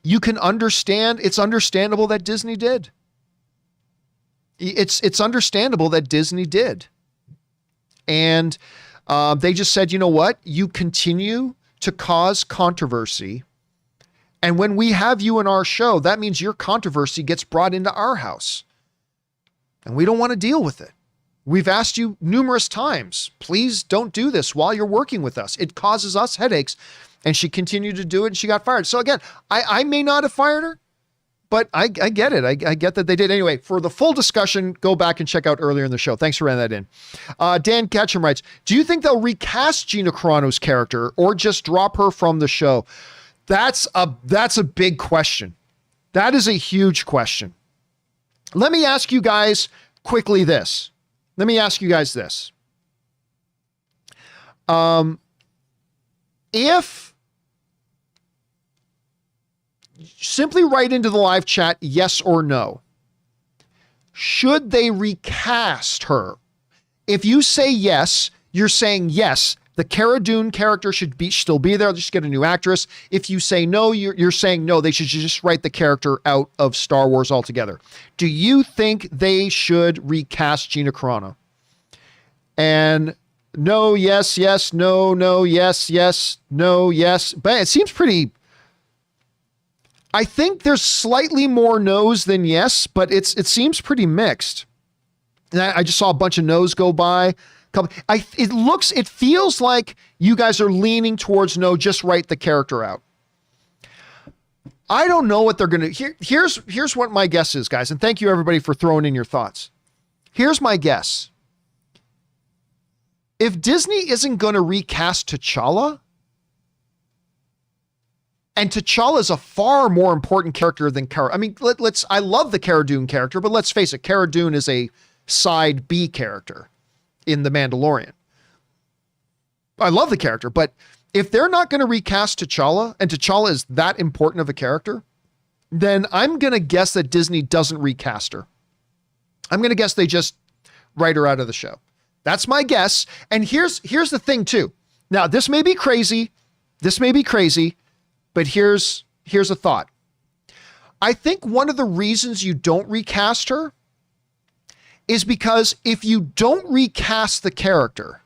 [SPEAKER 1] you can understand, it's understandable that Disney did. It's understandable that Disney did. And they just said, you know what? You continue to cause controversy. And when we have you in our show, that means your controversy gets brought into our house. And we don't want to deal with it. We've asked you numerous times, please don't do this while you're working with us. It causes us headaches. And she continued to do it and she got fired. So again, I may not have fired her, but I get it. I get that they did. Anyway, for the full discussion, go back and check out earlier in the show. Thanks for running that in. Dan Ketchum writes, do you think they'll recast Gina Carano's character or just drop her from the show? That's a big question. That is a huge question. Let me ask you guys quickly this. Let me ask you guys this. If simply write into the live chat, yes or no. Should they recast her? If you say yes, you're saying yes, the Cara Dune character should still be there. Just get a new actress. If you say no, you're saying no, they should just write the character out of Star Wars altogether. Do you think they should recast Gina Carano? And no, yes, yes, no, no, yes, yes, no, yes. But it seems pretty... I think there's slightly more no's than yes, but it seems pretty mixed. And I just saw a bunch of no's go by. It feels like you guys are leaning towards no, just write the character out. I don't know what they're going to... Here's what my guess is, guys. And thank you, everybody, for throwing in your thoughts. Here's my guess. If Disney isn't going to recast T'Challa, And T'Challa is a far more important character than Cara. I mean, I love the Cara Dune character, but let's face it, Cara Dune is a side B character in The Mandalorian. I love the character, but if they're not going to recast T'Challa, and T'Challa is that important of a character, then I'm going to guess that Disney doesn't recast her. I'm going to guess they just write her out of the show. That's my guess. And here's the thing too. Now, this may be crazy. But here's a thought. I think one of the reasons you don't recast her is because if you don't recast the character,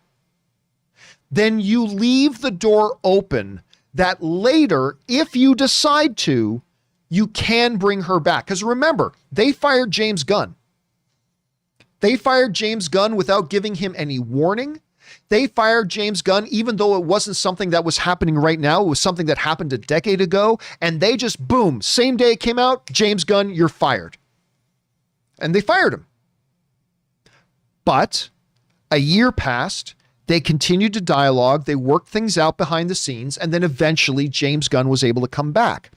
[SPEAKER 1] then you leave the door open that later, if you decide to, you can bring her back. Because remember, they fired James Gunn. They fired James Gunn without giving him any warning. They fired James Gunn, even though it wasn't something that was happening right now. It was something that happened a decade ago. And they just, boom, same day it came out, James Gunn, you're fired. And they fired him. But a year passed. They continued to dialogue. They worked things out behind the scenes. And then eventually James Gunn was able to come back.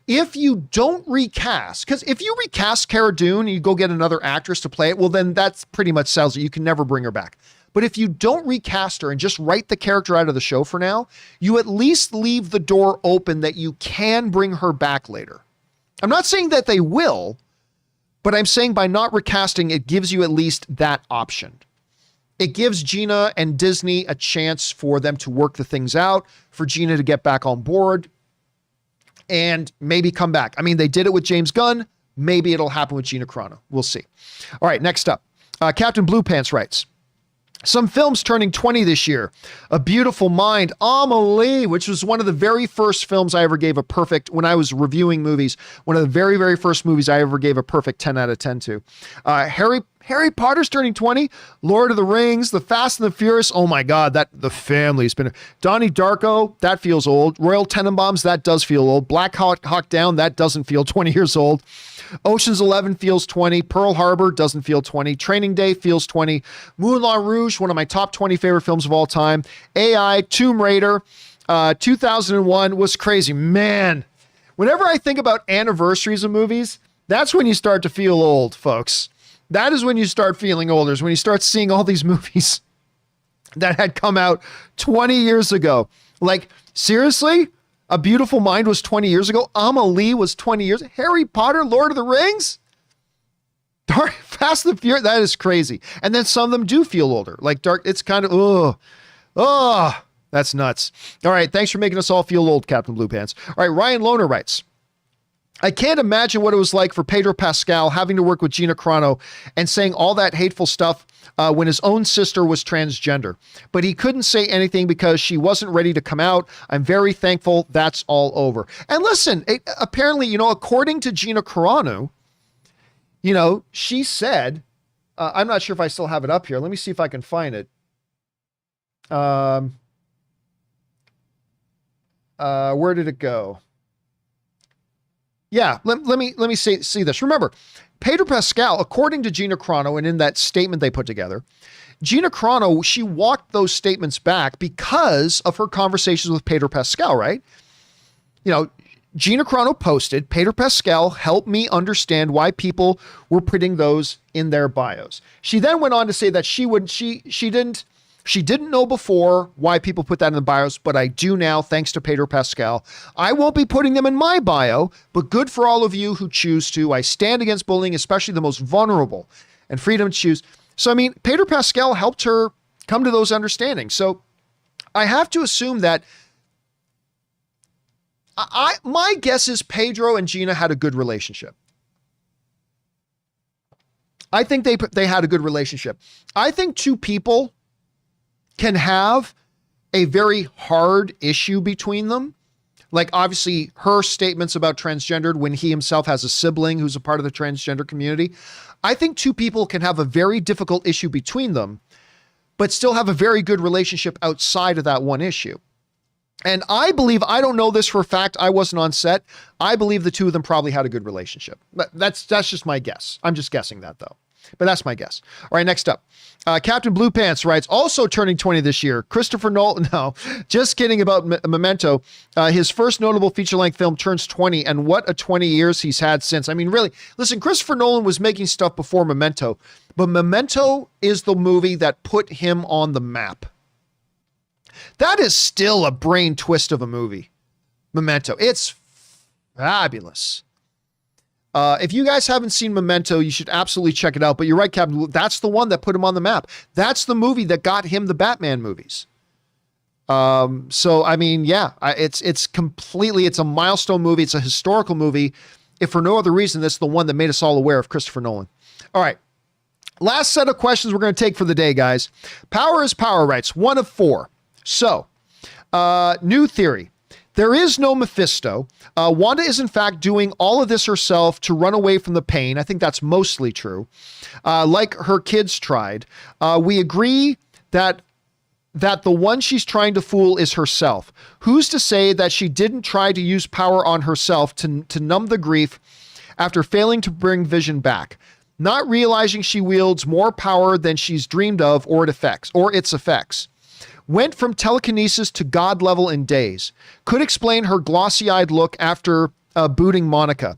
[SPEAKER 1] If you don't recast, because if you recast Cara Dune and you go get another actress to play it, well, then that's pretty much sells it. You can never bring her back. But if you don't recast her and just write the character out of the show for now, you at least leave the door open that you can bring her back later. I'm not saying that they will, but I'm saying by not recasting, it gives you at least that option. It gives Gina and Disney a chance for them to work the things out, for Gina to get back on board and maybe come back. I mean, they did it with James Gunn. Maybe it'll happen with Gina Carano. We'll see. All right, next up. Captain Blue Pants writes, some films turning 20 this year. A Beautiful Mind, Amelie, which was one of the very first films I ever gave a perfect, when I was reviewing movies, one of the very, very first movies I ever gave a perfect 10 out of 10 to. Harry Potter's turning 20. Lord of the Rings, The Fast and the Furious. Oh my God, the family's been. Donnie Darko, that feels old. Royal Tenenbaums, that does feel old. Black Hawk Down, that doesn't feel 20 years old. Ocean's 11 feels 20. Pearl Harbor doesn't feel 20. Training Day feels 20. Moulin Rouge, one of my top 20 favorite films of all time. AI, Tomb Raider, 2001 was crazy. Man, whenever I think about anniversaries of movies, that's when you start to feel old, folks. That is when you start feeling older, is when you start seeing all these movies that had come out 20 years ago. Like, seriously? A Beautiful Mind was 20 years ago. Amelie was 20 years. Harry Potter, Lord of the Rings, Fast and the Furious. That is crazy. And then some of them do feel older. Like Dark. It's kind of, that's nuts. All right. Thanks for making us all feel old, Captain Blue Pants. All right. Ryan Lohner writes, I can't imagine what it was like for Pedro Pascal having to work with Gina Carano and saying all that hateful stuff when his own sister was transgender. But he couldn't say anything because she wasn't ready to come out. I'm very thankful that's all over. And listen, apparently, according to Gina Carano, she said, I'm not sure if I still have it up here. Let me see if I can find it. Where did it go? Yeah, let me see this. Remember, Pedro Pascal, according to Gina Carano, and in that statement they put together, Gina Carano, she walked those statements back because of her conversations with Pedro Pascal, right? Gina Carano posted, Pedro Pascal helped me understand why people were putting those in their bios. She then went on to say that she didn't know before why people put that in the bios, but I do now, thanks to Pedro Pascal. I won't be putting them in my bio, but good for all of you who choose to. I stand against bullying, especially the most vulnerable, and freedom to choose. So, I mean, Pedro Pascal helped her come to those understandings. So I have to assume that my guess is Pedro and Gina had a good relationship. I think they had a good relationship. I think two people can have a very hard issue between them. Like, obviously, her statements about transgendered when he himself has a sibling who's a part of the transgender community. I think two people can have a very difficult issue between them, but still have a very good relationship outside of that one issue. And I believe, I don't know this for a fact, I wasn't on set, I believe the two of them probably had a good relationship. That's just my guess. I'm just guessing that, though. But that's my guess. All right, next up. Captain Blue Pants writes, also turning 20 this year. Christopher Nolan, no, just kidding about Memento. His first notable feature-length film turns 20, and what a 20 years he's had since. I mean, really, listen, Christopher Nolan was making stuff before Memento, but Memento is the movie that put him on the map. That is still a brain twist of a movie. Memento. It's fabulous. If you guys haven't seen Memento, you should absolutely check it out. But you're right, Captain. That's the one that put him on the map. That's the movie that got him the Batman movies. So, I mean, yeah, it's completely, it's a milestone movie. It's a historical movie. If for no other reason, that's the one that made us all aware of Christopher Nolan. All right. Last set of questions we're going to take for the day, guys. Power is Power writes, 1 of 4. So, new theory. There is no Mephisto. Wanda is in fact doing all of this herself to run away from the pain. I think that's mostly true. Like her kids tried. We agree that the one she's trying to fool is herself. Who's to say that she didn't try to use power on herself to numb the grief after failing to bring Vision back, not realizing she wields more power than she's dreamed of or its effects. Went from telekinesis to God level in days. Could explain her glossy-eyed look after booting Monica.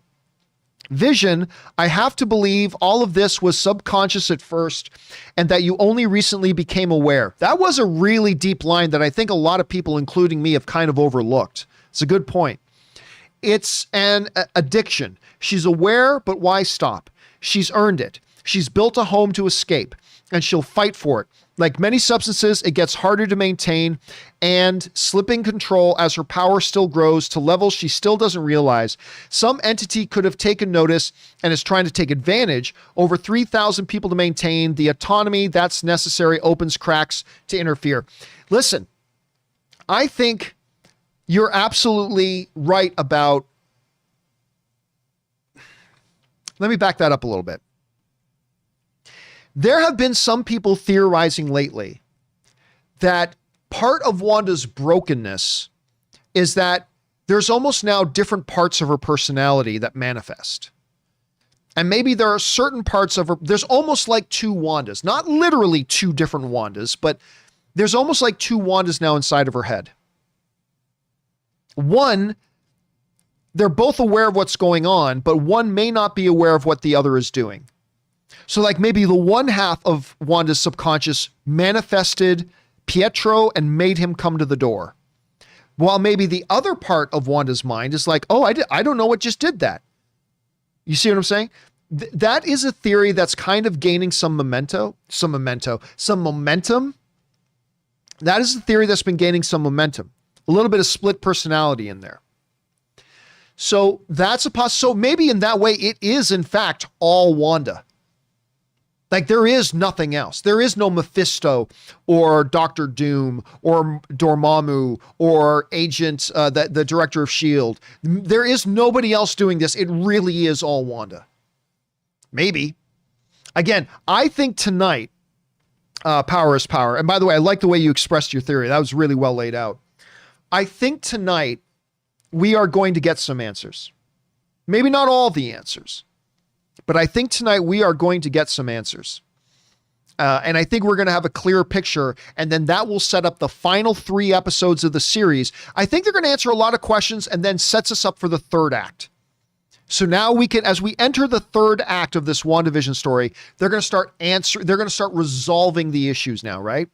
[SPEAKER 1] Vision, I have to believe all of this was subconscious at first and that you only recently became aware. That was a really deep line that I think a lot of people, including me, have kind of overlooked. It's a good point. It's an addiction. She's aware, but why stop? She's earned it. She's built a home to escape, and she'll fight for it. Like many substances, it gets harder to maintain and slipping control as her power still grows to levels she still doesn't realize. Some entity could have taken notice and is trying to take advantage. Over 3,000 people to maintain the autonomy that's necessary opens cracks to interfere. Listen, I think you're absolutely right about... Let me back that up a little bit. There have been some people theorizing lately that part of Wanda's brokenness is that there's almost now different parts of her personality that manifest. And maybe there are certain parts of her, there's almost like two Wandas, not literally two different Wandas, but there's almost like two Wandas now inside of her head. One, they're both aware of what's going on, but one may not be aware of what the other is doing. So like maybe the one half of Wanda's subconscious manifested Pietro and made him come to the door. While maybe the other part of Wanda's mind is like, oh, I don't know what just did that. You see what I'm saying? That is a theory that's kind of gaining some momentum. That is a theory that's been gaining some momentum. A little bit of split personality in there. So that's so maybe in that way, it is in fact all Wanda. Like there is nothing else. There is no Mephisto or Doctor Doom or Dormammu or Agent, the director of S.H.I.E.L.D. There is nobody else doing this. It really is all Wanda. Maybe. Again, I think tonight, power is power. And by the way, I like the way you expressed your theory. That was really well laid out. I think tonight we are going to get some answers. Maybe not all the answers. But I think tonight we are going to get some answers. And I think we're going to have a clearer picture. And then that will set up the final 3 episodes of the series. I think they're going to answer a lot of questions and then sets us up for the 3rd act. So now we can, as we enter the 3rd act of this WandaVision story, they're going to start resolving the issues now, right?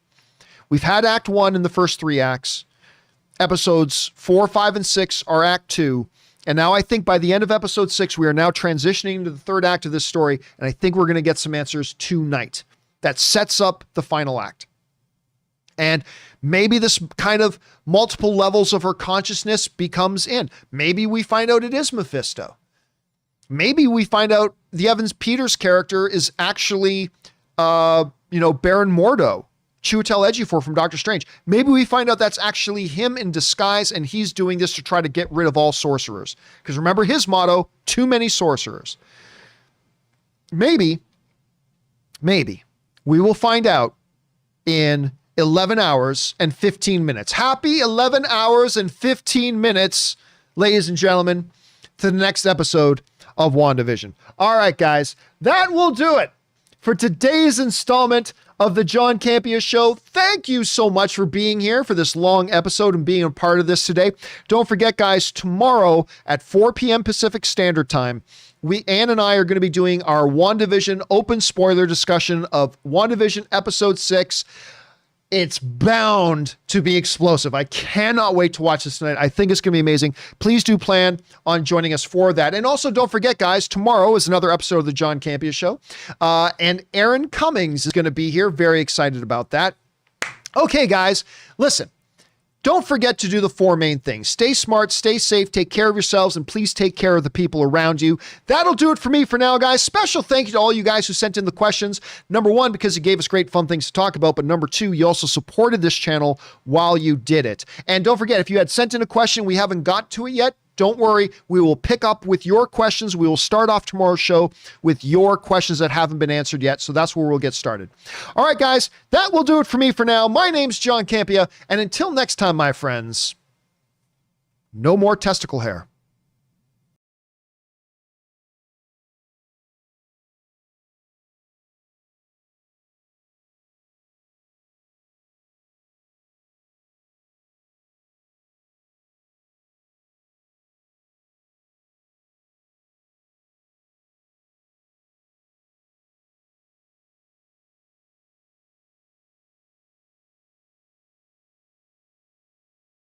[SPEAKER 1] We've had Act 1 in the first 3 acts. Episodes 4, 5, and 6 are Act 2. And now I think by the end of episode 6, we are now transitioning to the 3rd act of this story. And I think we're going to get some answers tonight that sets up the final act. And maybe this kind of multiple levels of her consciousness becomes in. Maybe we find out it is Mephisto. Maybe we find out the Evans Peters character is actually, Baron Mordo. Chiwetel Ejiofor from Doctor Strange. Maybe we find out that's actually him in disguise and he's doing this to try to get rid of all sorcerers. Because remember his motto, too many sorcerers. Maybe we will find out in 11 hours and 15 minutes. Happy 11 hours and 15 minutes, ladies and gentlemen, to the next episode of WandaVision. All right, guys, that will do it for today's installment of the John Campea Show. Thank you so much for being here for this long episode and being a part of this today. Don't forget, guys, tomorrow at 4 p.m. Pacific Standard Time, Ann and I are going to be doing our WandaVision open spoiler discussion of WandaVision Episode 6. It's bound to be explosive. I cannot wait to watch this tonight. I think it's going to be amazing. Please do plan on joining us for that. And also don't forget, guys, tomorrow is another episode of the John Campea Show. And Aaron Cummings is going to be here. Very excited about that. Okay, guys, listen. Don't forget to do the 4 main things. Stay smart, stay safe, take care of yourselves, and please take care of the people around you. That'll do it for me for now, guys. Special thank you to all you guys who sent in the questions. Number 1, because you gave us great fun things to talk about, but number 2, you also supported this channel while you did it. And don't forget, if you had sent in a question, we haven't got to it yet, don't worry, we will pick up with your questions. We will start off tomorrow's show with your questions that haven't been answered yet. So that's where we'll get started. All right, guys, that will do it for me for now. My name's John Campea, and until next time, my friends, no more testicle hair.